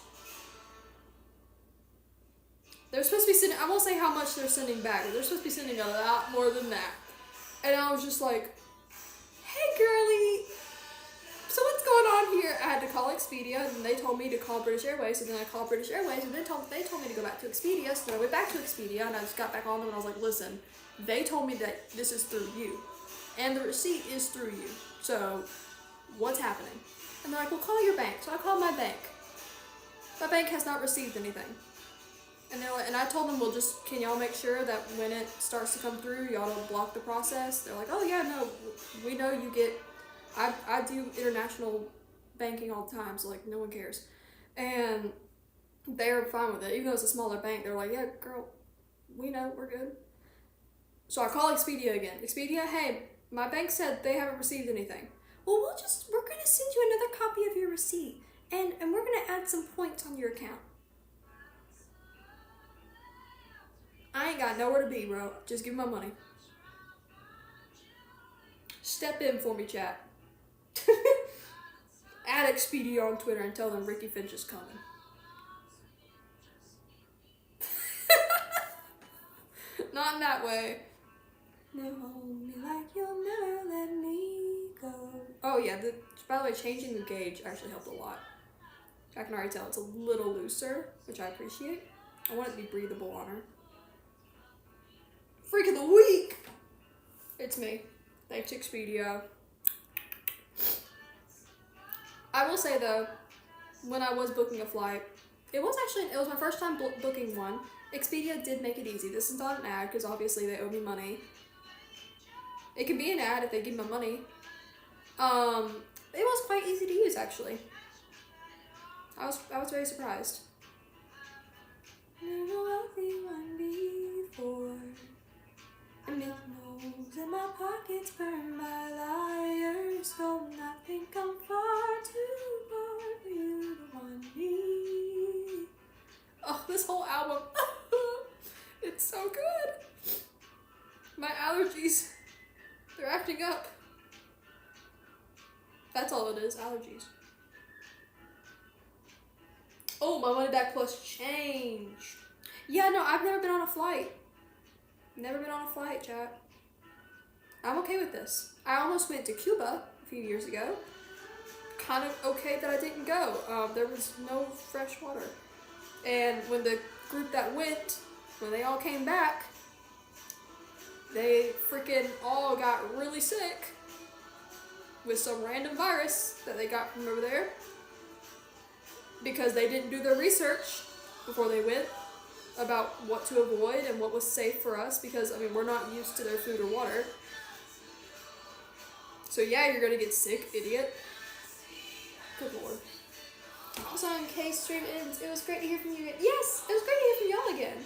They're supposed to be sending, I won't say how much they're sending back, but they're supposed to be sending a lot more than that. And I was just like, hey girlie, so what's going on here? I had to call Expedia, and they told me to call British Airways, and then I called British Airways, and then they told me to go back to Expedia, so I went back to Expedia, and I just got back on them, and I was like, listen, they told me that this is through you, and the receipt is through you, so what's happening? And they're like, well, call your bank. So I called my bank. My bank has not received anything. And they're like, and I told them, well, just, can y'all make sure that when it starts to come through, y'all don't block the process? They're like, oh yeah, no, we know you get, I do international banking all the time, so like, no one cares. And they're fine with it, even though it's a smaller bank. They're like, yeah, girl, we know, we're good. So I call Expedia again. Expedia, hey, my bank said they haven't received anything. Well, we're going to send you another copy of your receipt, and we're going to add some points on your account. I ain't got nowhere to be, bro. Just give me my money. Step in for me, chat. Add Expedia on Twitter and tell them Ricky Finch is coming. Not in that way. Never hold me like you'll never let me go. Oh yeah, by the way, changing the gauge actually helped a lot. I can already tell it's a little looser, which I appreciate. I want it to be breathable on her. Freak of the week! It's me. Thanks, Expedia. I will say though, when I was booking a flight, it was my first time booking one. Expedia did make it easy. This is not an ad, because obviously they owe me money. It can be an ad if they give me money. It was quite easy to use, actually. I was very surprised. Never wealthy one before. And milk moves in my pockets burn by liars. Go not think I'm far too far for you to want me. Oh, this whole album. It's so good. My allergies, they're acting up. That's all it is, allergies. Oh, my money back plus change. Yeah, no, I've never been on a flight. Never been on a flight, chat. I'm okay with this. I almost went to Cuba a few years ago. Kind of okay that I didn't go. There was no fresh water. And when the group that went, when they all came back, they freaking all got really sick with some random virus that they got from over there because they didn't do their research before they went about what to avoid and what was safe for us, because I mean, we're not used to their food or water. So yeah, you're gonna get sick, idiot. Good lord. Also, in case stream ends, it was great to hear from you again. Yes, it was great to hear from y'all again.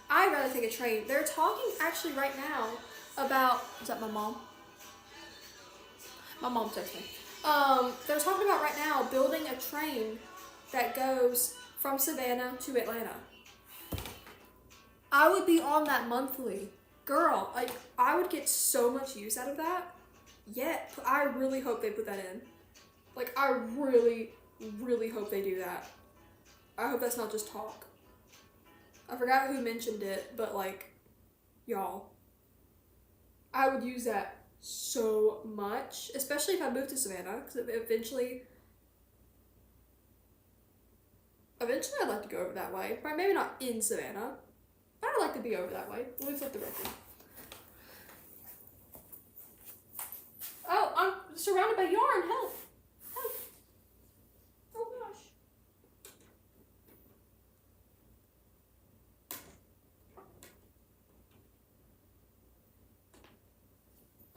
I'd rather take a train. They're talking actually right now about, is that my mom? My mom texted me. They're talking about right now building a train that goes from Savannah to Atlanta. I would be on that monthly. Girl, like, I would get so much use out of that. Yet, I really hope they put that in. Like, I really, really hope they do that. I hope that's not just talk. I forgot who mentioned it, but like, y'all, I would use that so much, especially if I moved to Savannah, because eventually I'd like to go over that way. Right, maybe not in Savannah, but I'd like to be over that way. Let me flip the record. Oh, I'm surrounded by yarn. Help! Help! Oh gosh.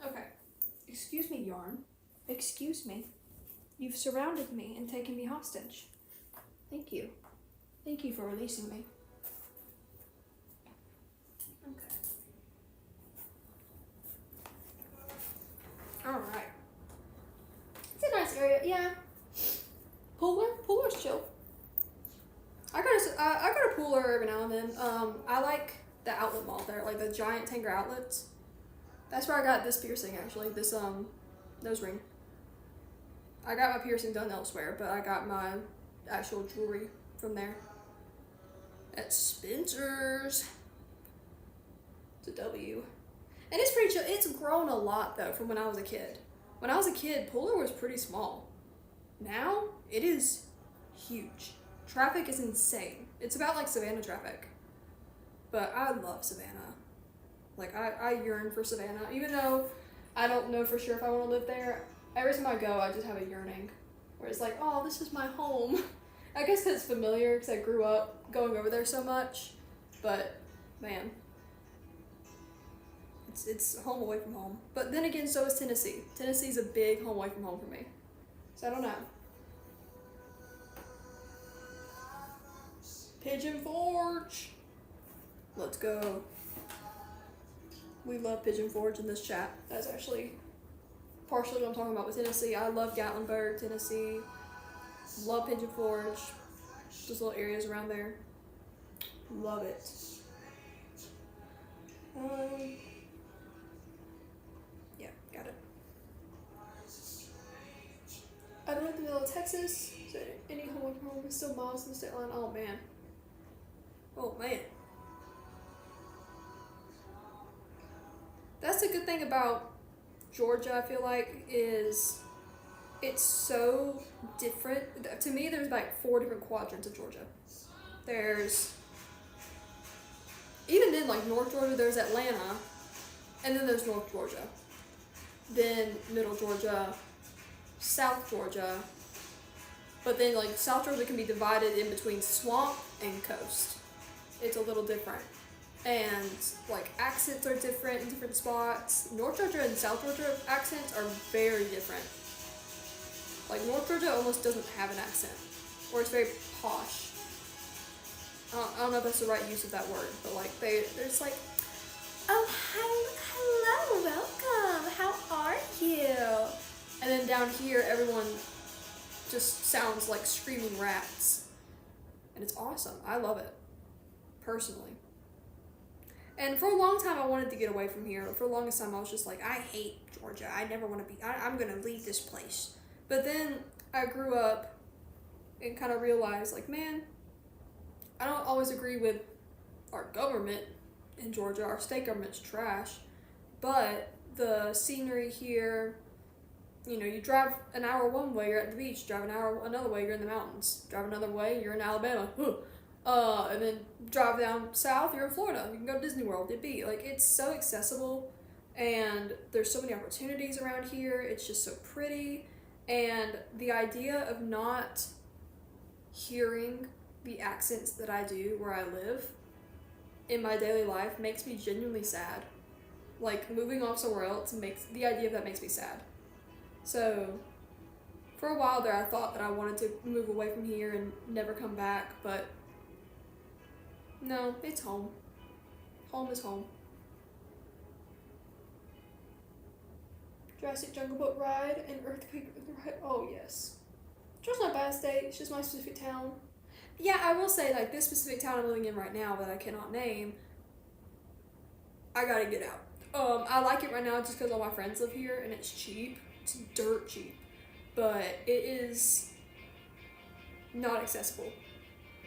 Okay. Excuse me, yarn. Excuse me. You've surrounded me and taken me hostage. Thank you. Thank you for releasing me. Okay. Alright. It's a nice area, yeah. Pooler's chill. I go to Pooler every now and then. I like the outlet mall there, like the giant Tanger outlets. That's where I got this piercing, actually, this nose ring. I got my piercing done elsewhere, but I got my actual jewelry from there. At Spencer's. It's a W. And it's pretty chill. It's grown a lot though from when I was a kid. When I was a kid, Polar was pretty small. Now, it is huge. Traffic is insane. It's about like Savannah traffic. But I love Savannah. Like, I yearn for Savannah. Even though I don't know for sure if I want to live there, every time I go, I just have a yearning. Where it's like, oh, this is my home. I guess because it's familiar, because I grew up going over there so much. But, man. It's home away from home. But then again, so is Tennessee. Tennessee's a big home away from home for me. So I don't know. Pigeon Forge. Let's go. We love Pigeon Forge in this chat. That's actually partially what I'm talking about with Tennessee. I love Gatlinburg, Tennessee. Love Pigeon Forge. Just little areas around there. Love it. Yeah, got it. I don't like the middle of Texas. So any home from home is still miles from the state line. Oh man. Oh man. That's the good thing about Georgia, I feel like, is it's so different. To me, there's like 4 different quadrants of Georgia. There's, even in like North Georgia, there's Atlanta, and then there's North Georgia. Then Middle Georgia, South Georgia, but then like South Georgia can be divided in between swamp and coast. It's a little different. And like accents are different in different spots. North Georgia and South Georgia accents are very different. Like North Georgia almost doesn't have an accent, or it's very posh. I don't know if that's the right use of that word, but like they're just like, oh hello, welcome, how are you? And then down here, everyone just sounds like screaming rats, and it's awesome. I love it, personally. And for a long time, I wanted to get away from here. For the longest time, I was just like, I hate Georgia. I never want to be, I'm going to leave this place. But then I grew up and kind of realized, like, man, I don't always agree with our government in Georgia. Our state government's trash. But the scenery here, you know, you drive an hour one way, you're at the beach. Drive an hour another way, you're in the mountains. Drive another way, you're in Alabama. And then drive down south, you're in Florida. You can go to Disney World. It's so accessible, and there's so many opportunities around here. It's just so pretty, and the idea of not hearing the accents that I do where I live in my daily life makes me genuinely sad. Like, moving off somewhere else makes me sad. So, for a while there, I thought that I wanted to move away from here and never come back, but no, it's home. Home is home. Jurassic Jungle Boat ride and Earthquake ride. Oh, yes. Georgia's not a bad state. It's just my specific town. Yeah, I will say, like, this specific town I'm living in right now that I cannot name, I gotta get out. I like it right now just because all my friends live here and it's cheap. It's dirt cheap. But it is not accessible.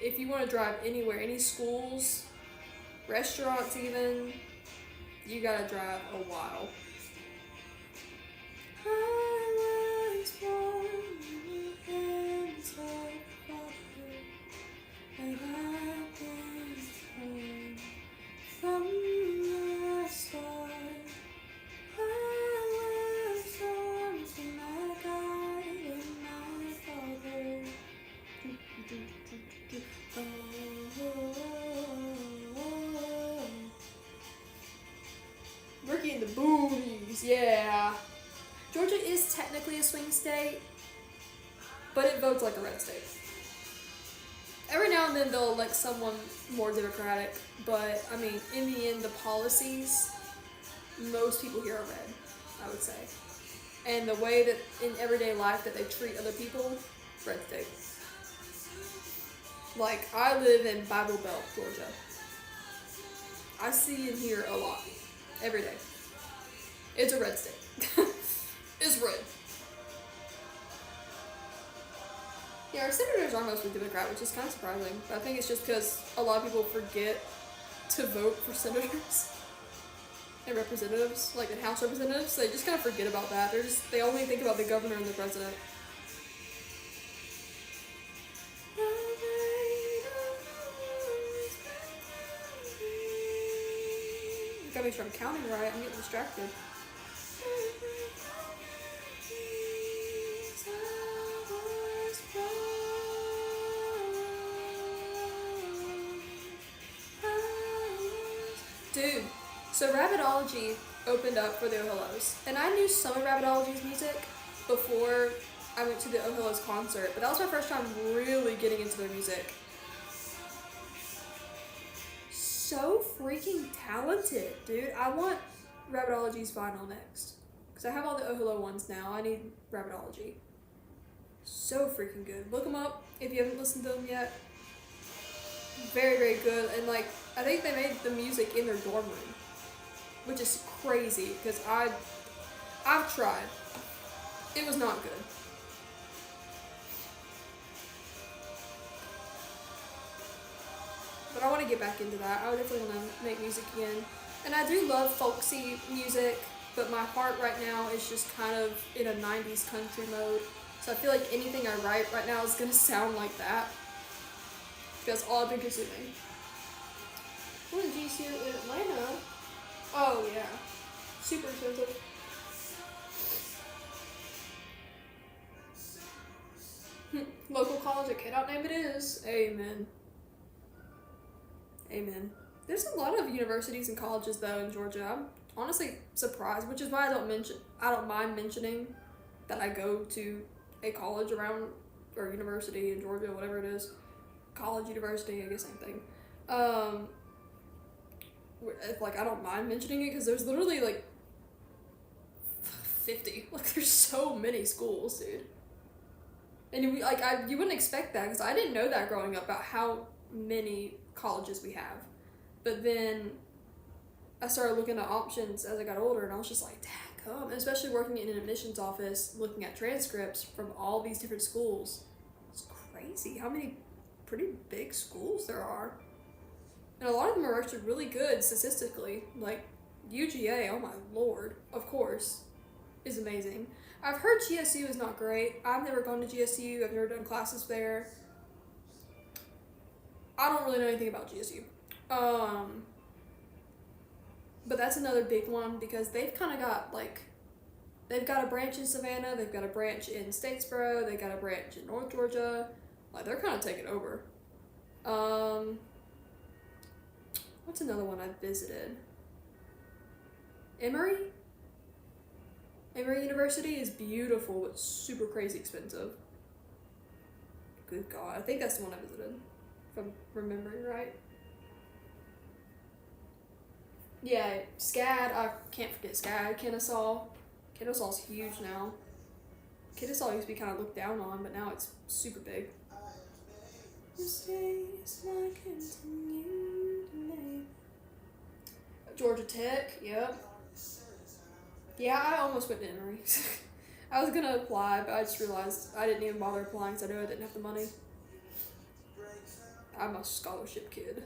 If you want to drive anywhere, any schools, restaurants even, you gotta drive a while. I was born in the hands of Father, and I've been from the start. I was born to my God and my Father. Ricky and the Booties, yeah. Georgia is technically a swing state, but it votes like a red state. Every now and then they'll elect someone more democratic, but I mean, in the end, the policies, most people here are red, I would say. And the way that in everyday life that they treat other people, red state. Like, I live in Bible Belt, Georgia. I see and hear a lot. Every day. It's a red state. It's red. Yeah, our senators are mostly Democrat, which is kind of surprising. But I think it's just because a lot of people forget to vote for senators and representatives, like in House representatives. They just kind of forget about that. They only think about the governor and the president. You got me from counting right. I'm getting distracted. Dude, so Rabbitology opened up for the Ohillos, and I knew some of Rabbitology's music before I went to the Ohillos concert, but that was my first time really getting into their music. So freaking talented, dude. I want Rabbitology's vinyl next, because I have all the Ohillo ones now. I need Rabbitology. So freaking good. Look them up if you haven't listened to them yet. Very, very good. And like, I think they made the music in their dorm room, which is crazy because I've tried. It was not good. But I want to get back into that. I definitely want to make music again. And I do love folksy music, but my heart right now is just kind of in a 90s country mode. So I feel like anything I write right now is going to sound like that. That's all I've been consuming. What is GCU in Atlanta? Oh yeah. Super expensive. Local college, I cannot name it is. Amen. Amen. There's a lot of universities and colleges though in Georgia. I'm honestly surprised, which is why I don't mind mentioning that I go to a college around, or university in Georgia, whatever it is. College, university, I guess same thing. Like, I don't mind mentioning it because there's literally like 50. Like, there's so many schools, dude. And you wouldn't expect that because I didn't know that growing up about how many colleges we have. But then I started looking at options as I got older, and I was just like, dang, especially working in an admissions office, looking at transcripts from all these different schools. It's crazy how many pretty big schools there are. And a lot of them are actually really good statistically. Like UGA, oh my lord, of course, is amazing. I've heard GSU is not great. I've never gone to GSU. I've never done classes there. I don't really know anything about GSU. But that's another big one because they've kind of got they've got a branch in Savannah, they've got a branch in Statesboro, they've got a branch in North Georgia. Like, they're kind of taking over. What's another one I visited? Emory? Emory University is beautiful, but super crazy expensive. Good God. I think that's the one I visited, if I'm remembering right. Yeah, SCAD. I can't forget SCAD. Kennesaw. Kennesaw's huge now. Kennesaw used to be kind of looked down on, but now it's super big. Georgia Tech, yep. Yeah, I almost went to Emory. I was gonna apply, but I just realized I didn't even bother applying because I knew I didn't have the money. I'm a scholarship kid.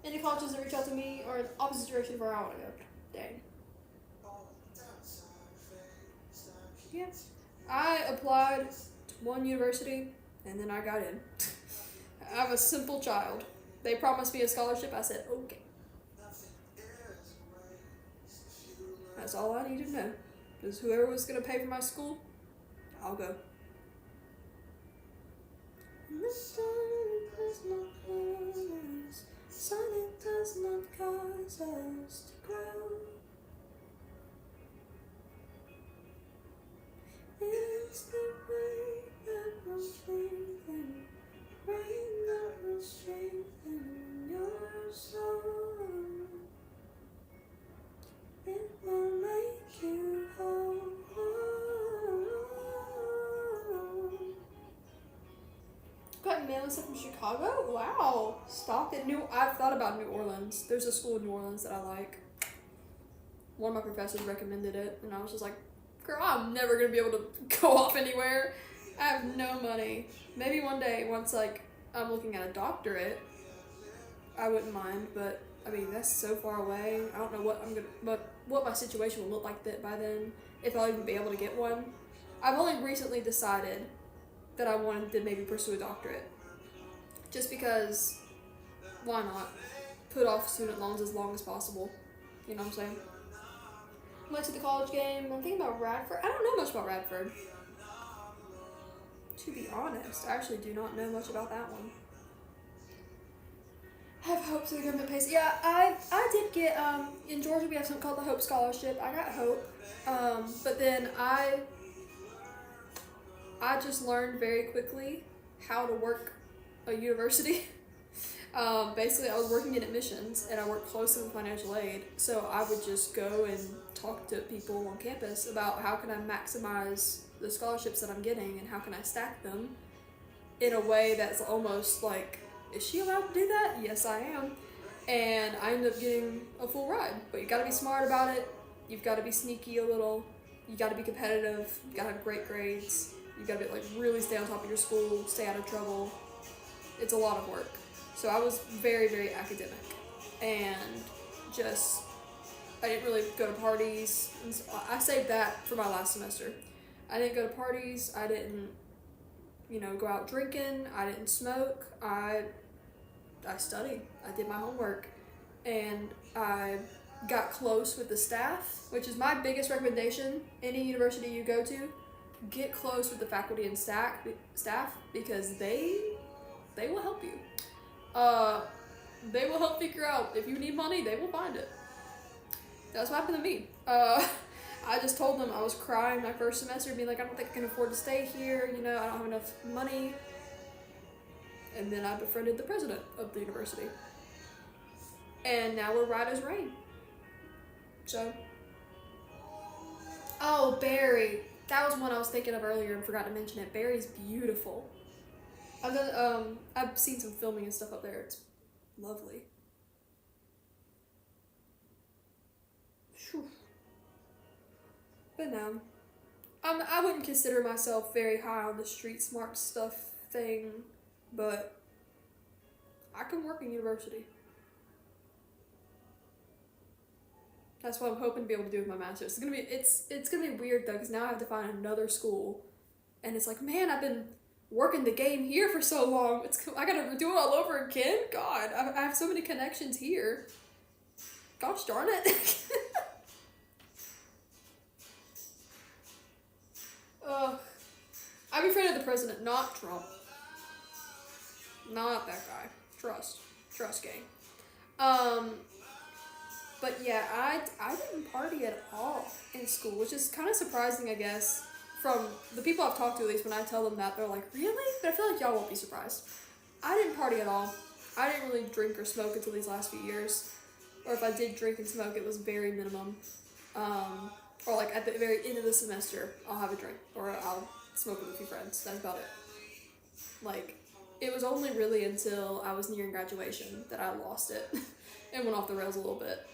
Any colleges that reach out to me are in opposite direction of where I want to go. Dang. Yeah. I applied to one university and then I got in. I'm a simple child. They promised me a scholarship. I said, okay. That's all I need to know. Because whoever was going to pay for my school, I'll go. Sun it does not cause us to grow. It's the rain that will strengthen, rain that will strengthen your soul. It will make you whole. Got mail and stuff from Chicago? Wow. Stop it. I've thought about New Orleans. There's a school in New Orleans that I like. One of my professors recommended it, and I was just like, girl, I'm never going to be able to go off anywhere. I have no money. Maybe one day, once like I'm looking at a doctorate, I wouldn't mind, but I mean that's so far away. I don't know what my situation will look like by then, if I'll even be able to get one. I've only recently decided that I wanted to maybe pursue a doctorate, just because why not put off student loans as long as possible? You know what I'm saying? Went to the college game. I'm thinking about Radford. I don't know much about Radford. To be honest, I actually do not know much about that one. I have hopes that the government pays. Yeah, I did get, in Georgia we have something called the Hope Scholarship. I got Hope. But then I just learned very quickly how to work a university. Basically, I was working in admissions and I worked closely with financial aid. So I would just go and talk to people on campus about how can I maximize the scholarships that I'm getting and how can I stack them in a way that's almost like, is she allowed to do that? Yes, I am. And I ended up getting a full ride. But you gotta be smart about it. You've gotta be sneaky a little. You gotta be competitive. You gotta have great grades. You gotta be, like, really stay on top of your school, stay out of trouble. It's a lot of work. So I was very, very academic. And just, I didn't really go to parties. And so I saved that for my last semester. I didn't go to parties. I didn't, go out drinking. I didn't smoke. I studied. I did my homework. And I got close with the staff, which is my biggest recommendation. Any university you go to, get close with the faculty and staff because they will help you. They will help figure out if you need money, they will find it. That's what happened to me. I just told them I was crying my first semester, being like, I don't think I can afford to stay here, I don't have enough money. And then I befriended the president of the university. And now we're right as rain. So. Oh, Barry. That was one I was thinking of earlier and forgot to mention it. Barry's beautiful. I've seen some filming and stuff up there. It's lovely. Whew. But no, I wouldn't consider myself very high on the street smart stuff thing, but I can work in university. That's what I'm hoping to be able to do with my master's. It's gonna be weird though, because now I have to find another school, and it's like, man, I've been working the game here for so long. I gotta do it all over again. God, I have so many connections here. Gosh darn it. I befriended the president, not Trump. Not that guy. Trust gang. But yeah, I didn't party at all in school, which is kind of surprising, I guess, from the people I've talked to. At least when I tell them that, they're like, really? But I feel like y'all won't be surprised. I didn't party at all. I didn't really drink or smoke until these last few years. Or if I did drink and smoke, it was very minimum. Or like at the very end of the semester, I'll have a drink or I'll smoke with a few friends. That's about it. Like, it was only really until I was nearing graduation that I lost it and went off the rails a little bit.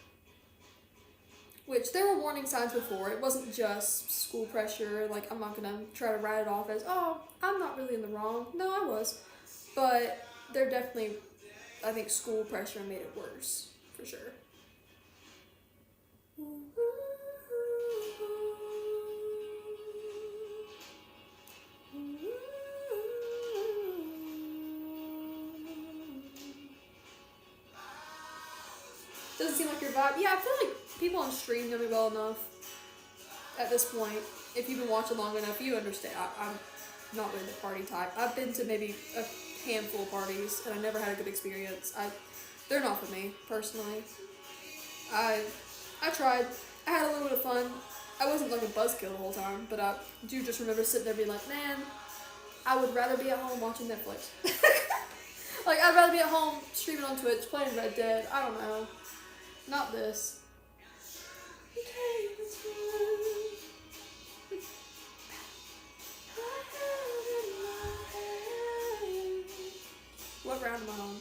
Which there were warning signs before. It wasn't just school pressure. Like, I'm not gonna try to write it off as, oh, I'm not really in the wrong. No, I was. But there definitely, I think school pressure made it worse, for sure. Doesn't seem like your vibe. Yeah, I feel like people on stream know me well enough at this point. If you've been watching long enough, you understand. I'm not really the party type. I've been to maybe a handful of parties, and I never had a good experience. They're not for me, personally. I tried. I had a little bit of fun. I wasn't like a buzzkill the whole time, but I do just remember sitting there being like, man, I would rather be at home watching Netflix. Like, I'd rather be at home streaming on Twitch, playing Red Dead. I don't know. Not this. What round am I on?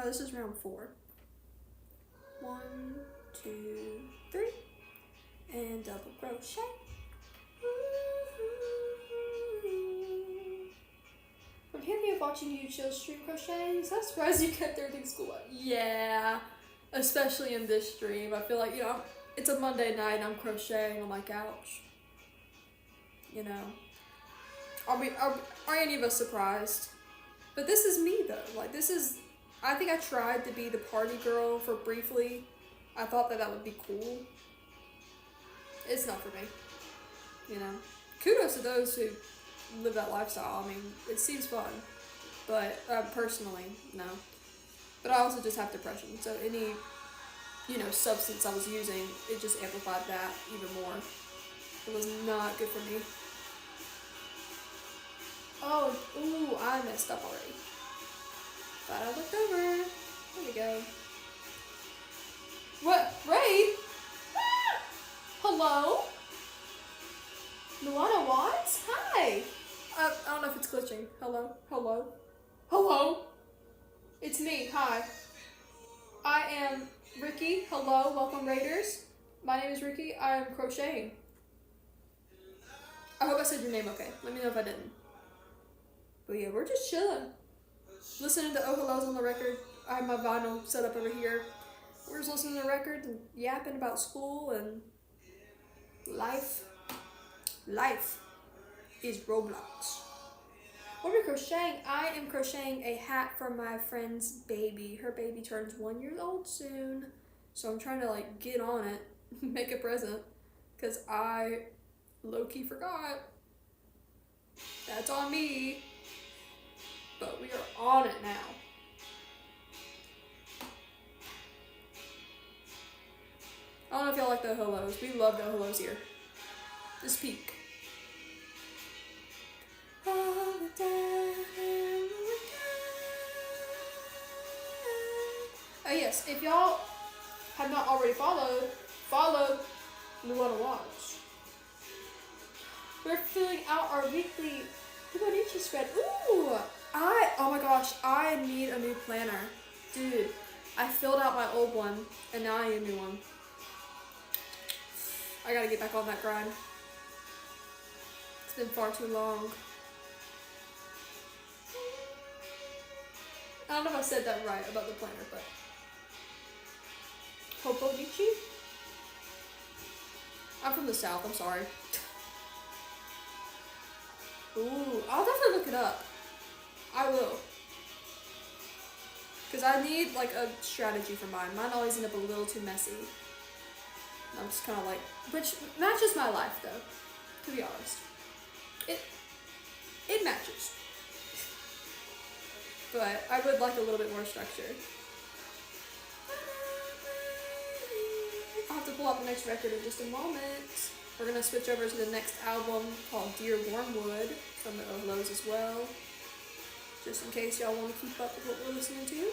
This is round 4. 1, 2, 3, and double crochet. From hearing of watching you chill stream crocheting, so I'm surprised you kept everything school. Yeah, especially in this stream. I feel like, you know, it's a Monday night and I'm crocheting on my couch. You know, are any of us surprised? But this is me though. Like, this is, I think I tried to be the party girl for briefly. I thought that would be cool. It's not for me. You know, kudos to those who live that lifestyle. I mean, it seems fun, but personally, no. But I also just have depression, so any, you know, substance I was using, it just amplified that even more. It was not good for me. Oh, ooh, I messed up already. Thought I looked over. There we go. What? Raid? Ah! Hello? Luana Watts? Hi! I don't know if it's glitching. Hello? Hello? Hello? It's me. Hi. I am Ricky. Hello. Welcome, Raiders. My name is Ricky. I am crocheting. I hope I said your name okay. Let me know if I didn't. But yeah, we're just chilling. Listening to Oh Hello's on the record. I have my vinyl set up over here. We're just listening to the record and yapping about school and life. Life is Roblox. What are we crocheting? I am crocheting a hat for my friend's baby. Her baby turns 1 year old soon. So I'm trying to like get on it, make a present. Cause I low-key forgot. That's on me. But we are on it now. I don't know if y'all like the hellos. We love the hellos here. This peak. Oh yes, if y'all have not already followed, follow Luana Watch. We're filling out our weekly Hibonichi spread. Ooh! Oh my gosh, I need a new planner. Dude, I filled out my old one, and now I need a new one. I gotta get back on that grind. It's been far too long. I don't know if I said that right about the planner, but Hobonichi? I'm from the South, I'm sorry. Ooh, I'll definitely look it up. I will. Because I need like a strategy for mine. Mine always end up a little too messy. I'm just kind of like, which matches my life though, to be honest. It matches. But I would like a little bit more structure. I'll have to pull out the next record in just a moment. We're gonna switch over to the next album called Dear Wormwood from the Ohlos as well. Just in case y'all want to keep up with what we're listening to.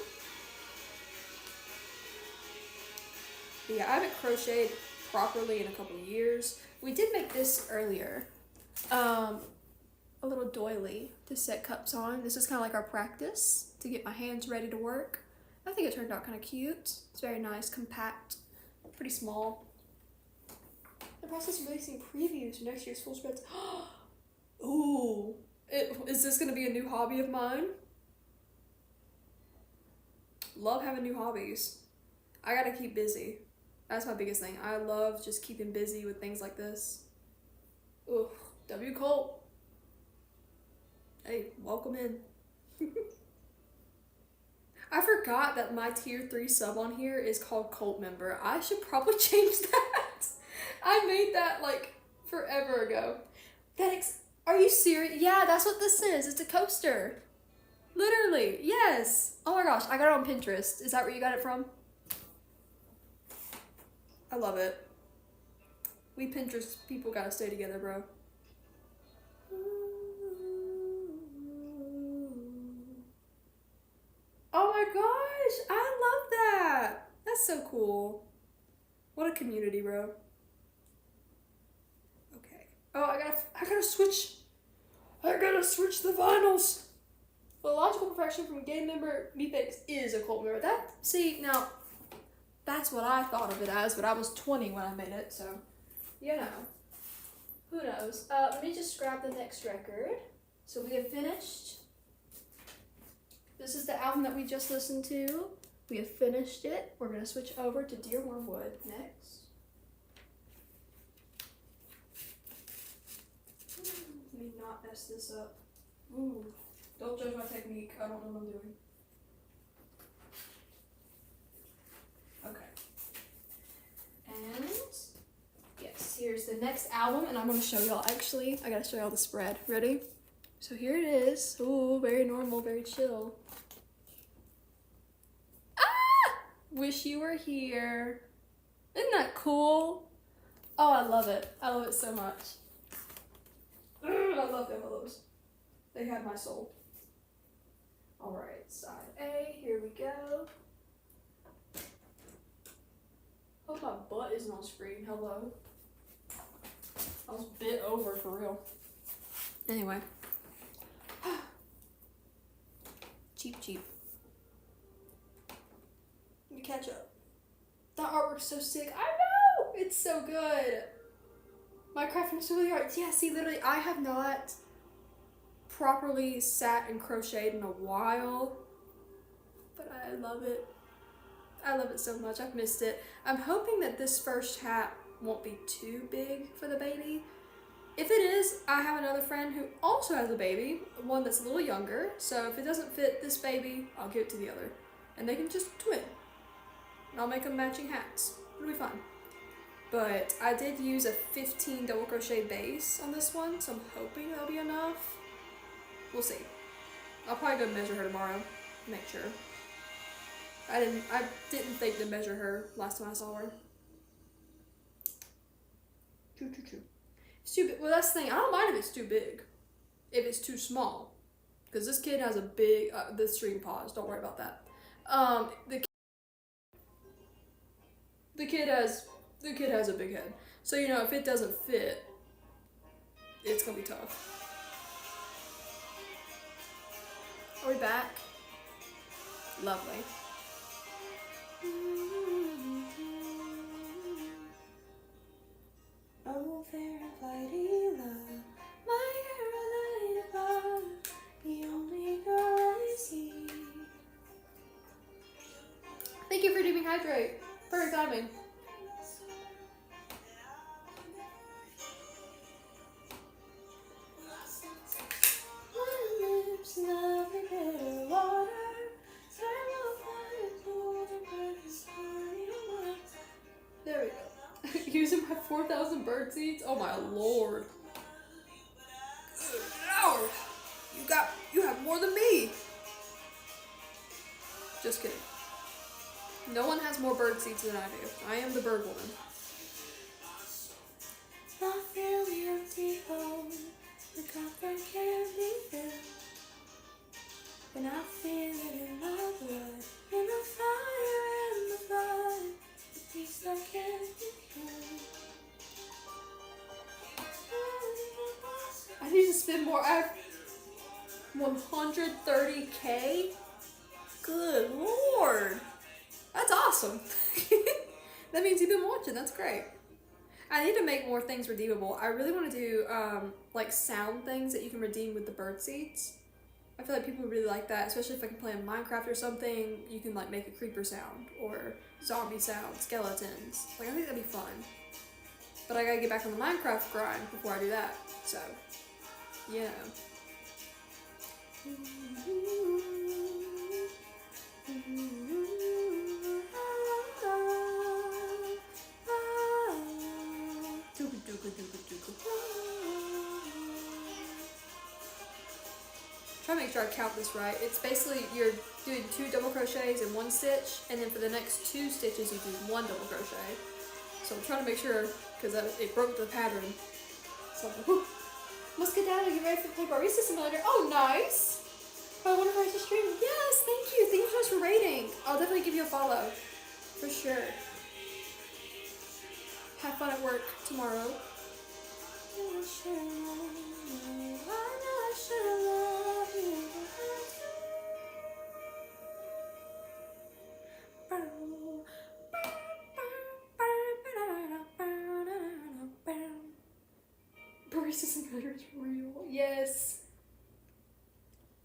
But yeah, I haven't crocheted properly in a couple years. We did make this earlier. A little doily to set cups on. This is kind of like our practice to get my hands ready to work. I think it turned out kind of cute. It's very nice, compact, pretty small. The process of releasing previews for next year's full spreads. Ooh, is this going to be a new hobby of mine? Love having new hobbies. I gotta keep busy. That's my biggest thing. I love just keeping busy with things like this. Ooh, W. Colt. Hey, welcome in. I forgot that my tier 3 sub on here is called Cult Member. I should probably change that. I made that like forever ago. Are you serious? Yeah, that's what this is. It's a coaster. Literally, yes. Oh my gosh, I got it on Pinterest. Is that where you got it from? I love it. We Pinterest people gotta stay together, bro. Oh my gosh, I love that. That's so cool. What a community, bro. Okay. Oh, I gotta switch. I gotta switch the vinyls. The logical perfection from game member methinks is a cult member. See, now, That's what I thought of it as, but I was 20 when I made it, so, you know. Who knows? Let me just grab the next record. So we have finished. This is the album that we just listened to. We have finished it. We're going to switch over to Dear Wormwood next. Let me not mess this up. Ooh, don't judge my technique. I don't know what I'm doing. Okay. And yes, here's the next album, and I'm going to show y'all. Actually, I got to show y'all the spread. Ready? So here it is. Ooh, very normal, very chill. Ah! Wish you were here. Isn't that cool? Oh, I love it. I love it so much. I love envelopes. They have my soul. Alright, side A, here we go. Hope my butt isn't on screen. Hello. I was bit over for real. Anyway. Cheap. Let me catch up. That artwork's so sick. I know! It's so good. My crafting is really hard. Yeah, see, literally, I have not properly sat and crocheted in a while. But I love it. I love it so much. I've missed it. I'm hoping that this first hat won't be too big for the baby. If it is, I have another friend who also has a baby, one that's a little younger, so if it doesn't fit this baby, I'll give it to the other. And they can just twin. And I'll make them matching hats. It'll be fun. But I did use a 15 double crochet base on this one, so I'm hoping that'll be enough. We'll see. I'll probably go measure her tomorrow, make sure. I didn't think to measure her last time I saw her. Choo. It's too big. Well, that's the thing. I don't mind if it's too big. If it's too small. Because this kid has a big, the stream paws. Don't worry about that. The kid has a big head. So, you know, if it doesn't fit, it's going to be tough. Are we back? Lovely. Oh, fair and flighty love, my Carolina love, the only girl I see. Thank you for doing hydrate. Perfect timing. My lips love the bitter water. There we go. Using my 4,000 bird seeds? Oh my lord. Good lord. You have more than me. Just kidding. No one has more bird seeds than I do. I am the bird woman. I feel the empty home. The comfort can't be filled. And I feel it in my blood. In the fire and the blood. The peace that can't be killed. I need to spend more. I have 130K? Good lord. That's awesome. That means you've been watching. That's great. I need to make more things redeemable. I really want to do like sound things that you can redeem with the bird seeds. I feel like people would really like that, especially if I can play in Minecraft or something. You can like make a creeper sound or zombie sound, skeletons. Like I think that'd be fun. But I gotta get back on the Minecraft grind before I do that. So, yeah. Try to make sure I count this right. It's basically you're doing 2 double crochets in 1 stitch, and then for the next 2 stitches you do 1 double crochet. So I'm trying to make sure, because it broke the pattern. So, Muscadella, you ready for the play barista simulator? Oh, nice! Oh, I wonder if I should stream. Yes, thank you. Thank you so much for rating. I'll definitely give you a follow. For sure. Have fun at work tomorrow. matters real. Yes.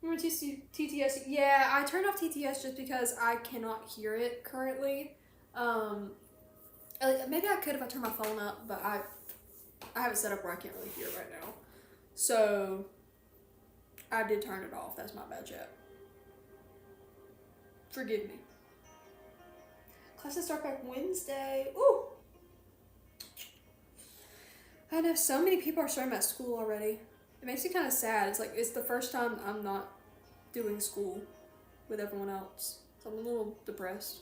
Remember TTS? Yeah, I turned off TTS just because I cannot hear it currently. Maybe I could if I turned my phone up, but I have it set up where I can't really hear it right now. So I did turn it off. That's my bad, chat. Forgive me. Classes start back Wednesday. Ooh! I know so many people are starting at school already. It makes me kind of sad. It's like, it's the first time I'm not doing school with everyone else. So I'm a little depressed.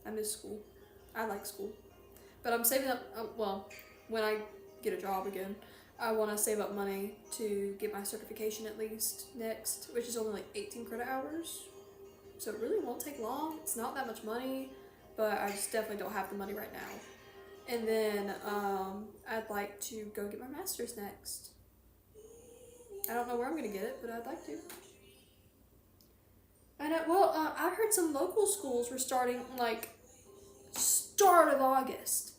I miss school. I like school. But I'm saving up, well, when I get a job again, I want to save up money to get my certification at least next, which is only like 18 credit hours. So it really won't take long. It's not that much money, but I just definitely don't have the money right now. And then I'd like to go get my master's next. I don't know where I'm going to get it, but I'd like to. I know, well, I heard some local schools were starting like start of August.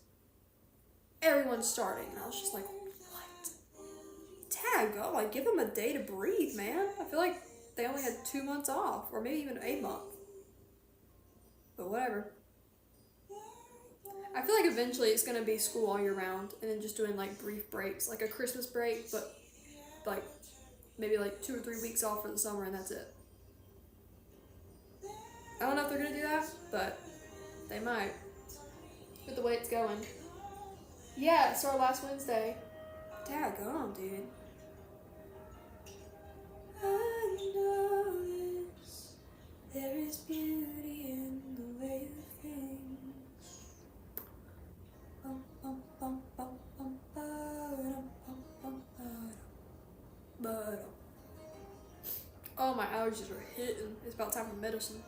Everyone's starting, and I was just like, what? Tag, like give them a day to breathe, man. I feel like they only had 2 months off, or maybe even a month. But whatever. I feel like eventually it's gonna be school all year round, and then just doing like brief breaks, like a Christmas break, but like maybe like 2 or 3 weeks off for the summer, and that's it. I don't know if they're gonna do that, but they might. With the way it's going. Yeah, it started last Wednesday. Daggone, dude. I know this. There is beauty in the way of things. Bum, bum, bum, bum, bum, ba-dum, bum, bum, ba-dum. Oh, my allergies are hitting. It's about time for medicine.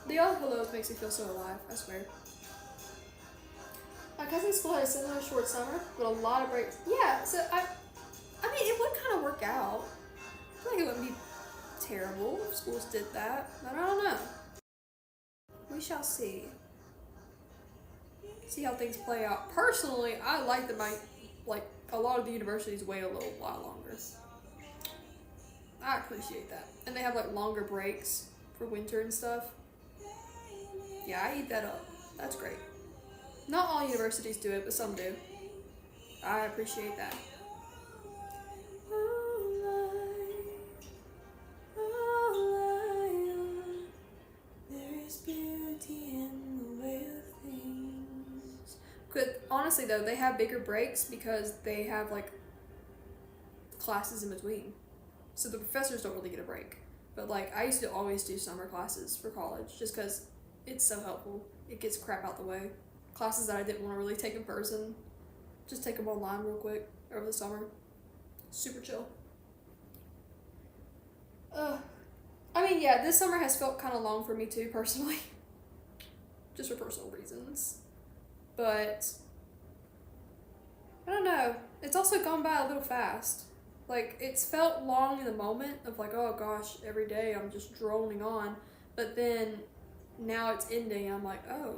The all hellos makes me feel so alive, I swear. My cousin's school had a similar short summer, but a lot of breaks. Yeah, so I mean, it would kind of work out. I feel like it wouldn't be terrible if schools did that, but I don't know. We shall see. See how things play out. Personally, I like that a lot of the universities wait a little while longer. I appreciate that. And they have like longer breaks for winter and stuff. Yeah, I eat that up. That's great. Not all universities do it, but some do. I appreciate that. There is beauty in the way of things. Honestly though, they have bigger breaks because they have like classes in between. So the professors don't really get a break. But like, I used to always do summer classes for college just because it's so helpful. It gets crap out the way. Classes that I didn't want to really take in person, just take them online real quick over the summer. Super chill. I mean, yeah, this summer has felt kind of long for me too, personally. Just for personal reasons. But I don't know. It's also gone by a little fast. Like, it's felt long in the moment of like, oh gosh, every day I'm just droning on. But then now it's ending and I'm like, oh,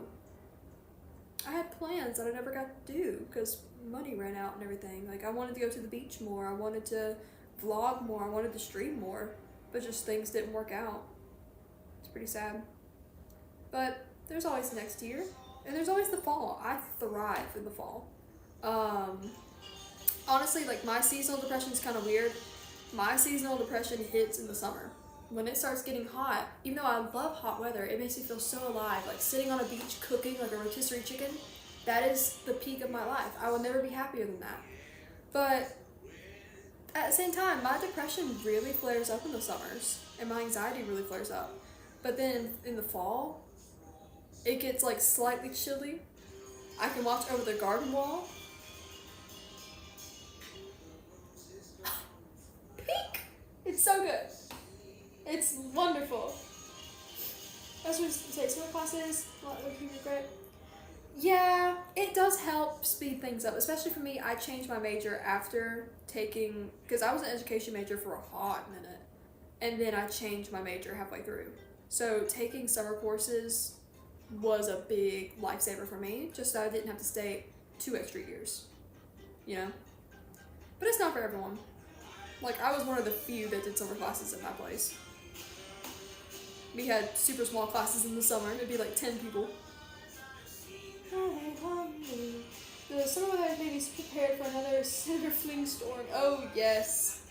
I had plans that I never got to do because money ran out and everything. Like, I wanted to go to the beach more. I wanted to vlog more. I wanted to stream more. But just things didn't work out. It's pretty sad. But there's always next year. And there's always the fall. I thrive in the fall. Honestly, like, my seasonal depression is kind of weird. My seasonal depression hits in the summer. When it starts getting hot, even though I love hot weather, it makes me feel so alive. Like, sitting on a beach cooking like a rotisserie chicken, that is the peak of my life. I will never be happier than that. But at the same time, my depression really flares up in the summers, and my anxiety really flares up. But then in the fall, it gets like slightly chilly. I can watch over the garden wall. Peak! It's so good. It's wonderful. I was going to say, summer classes, what would you regret? Yeah, it does help speed things up, especially for me. I changed my major after taking, because I was an education major for a hot minute. and then I changed my major halfway through. So taking summer courses was a big lifesaver for me, just so I didn't have to stay 2 extra years, you know? But it's not for everyone. Like, I was one of the few that did summer classes at my place. We had super small classes in the summer. It'd be like 10 people. The summer weather made me prepared for another cinder fling storm. Oh, yes.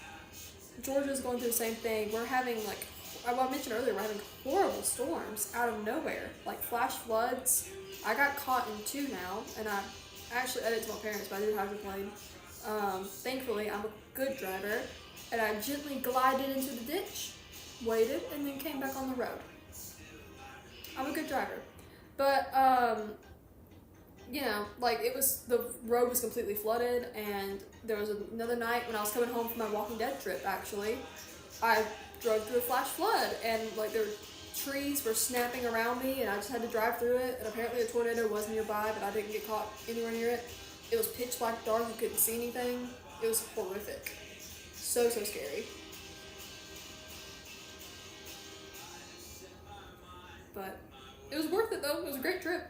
Georgia's going through the same thing. We're having, like, I mentioned earlier, we're having horrible storms out of nowhere. Like, flash floods. I got caught in 2 now, and I actually owe it to my parents, but I did hydroplane. Thankfully, I'm a good driver, and I gently glided into the ditch, waited, and then came back on the road. I'm a good driver. But, you know, like, the road was completely flooded, and there was another night when I was coming home from my Walking Dead trip, actually, I drove through a flash flood, and, like, there were trees were snapping around me, and I just had to drive through it, and apparently a tornado was nearby, but I didn't get caught anywhere near it. It was pitch black dark, you couldn't see anything. It was horrific. So scary. But it was worth it, though. It was a great trip.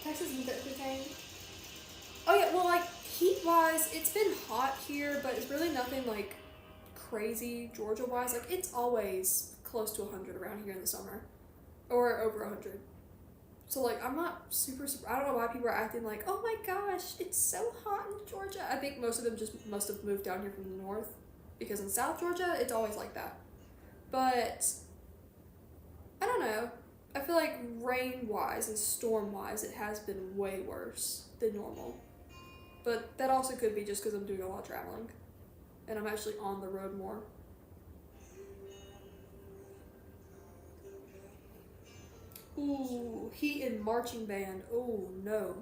Texas isn't that contained. Oh yeah, well, like, heat-wise, it's been hot here, but it's really nothing, like, crazy Georgia-wise. Like, it's always close to 100 around here in the summer. Or over 100. So, like, I'm not super, I don't know why people are acting like, oh my gosh, it's so hot in Georgia. I think most of them just must have moved down here from the north. Because in South Georgia, it's always like that. But, I don't know. I feel like rain-wise and storm-wise, it has been way worse than normal. But that also could be just because I'm doing a lot of traveling. And I'm actually on the road more. Ooh, heat and marching band. Oh, no.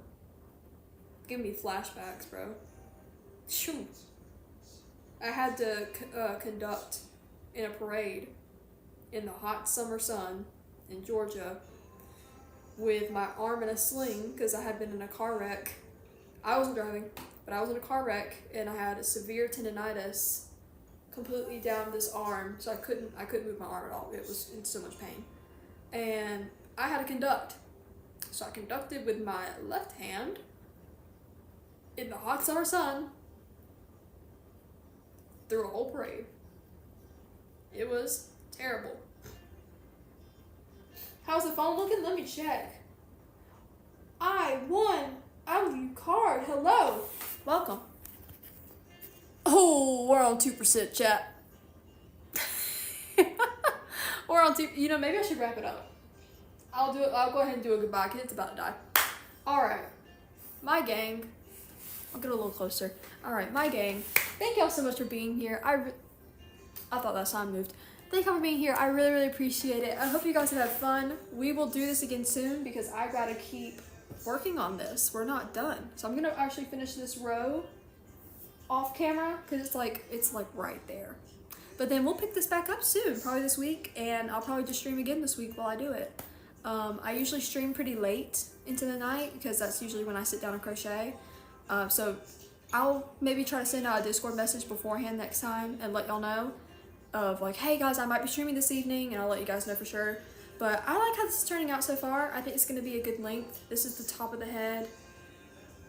Give me flashbacks, bro. Shoo. I had to conduct in a parade in the hot summer sun in Georgia with my arm in a sling because I had been in a car wreck. I wasn't driving, but I was in a car wreck, and I had a severe tendonitis completely down this arm, so I couldn't move my arm at all. It was in so much pain. And I had to conduct. So I conducted with my left hand in the hot summer sun through a whole parade. It was terrible. How's the phone looking? Let me check. I won a new card. Hello. Welcome. Oh, we're on 2%, chat. We're on 2. You know, maybe I should wrap it up. I'll go ahead and do a goodbye because it's about to die. Alright. My gang. I'll get a little closer. Alright, my gang. Thank y'all so much for being here. I thought that sign moved. Thank y'all for being here. I really, really appreciate it. I hope you guys have had fun. We will do this again soon because I gotta keep working on this. We're not done. So I'm gonna actually finish this row off camera because it's like right there. But then we'll pick this back up soon, probably this week, and I'll probably just stream again this week while I do it. I usually stream pretty late into the night because that's usually when I sit down and crochet. So I'll maybe try to send out a Discord message beforehand next time and let y'all know of like, hey guys, I might be streaming this evening, and I'll let you guys know for sure. But I like how this is turning out so far. I think it's going to be a good length. This is the top of the head.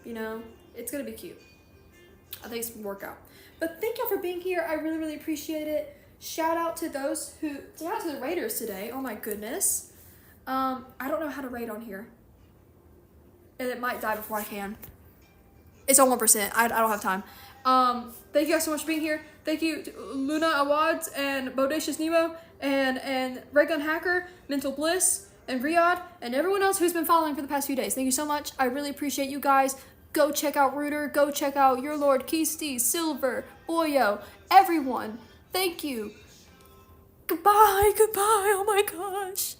You know, it's going to be cute. I think it's going to work out. But thank y'all for being here. I really, really appreciate it. Shout out to the raiders today. Oh my goodness. I don't know how to raid on here. And it might die before I can. It's on 1%. I don't have time. Thank you guys so much for being here. Thank you to Luna Awads and Bodacious Nemo and Raygun Hacker, Mental Bliss, and Riyadh, and everyone else who's been following for the past few days. Thank you so much. I really appreciate you guys. Go check out Rooter. Go check out Your Lord, Keisty, Silver, Boyo, everyone. Thank you. Goodbye. Oh my gosh.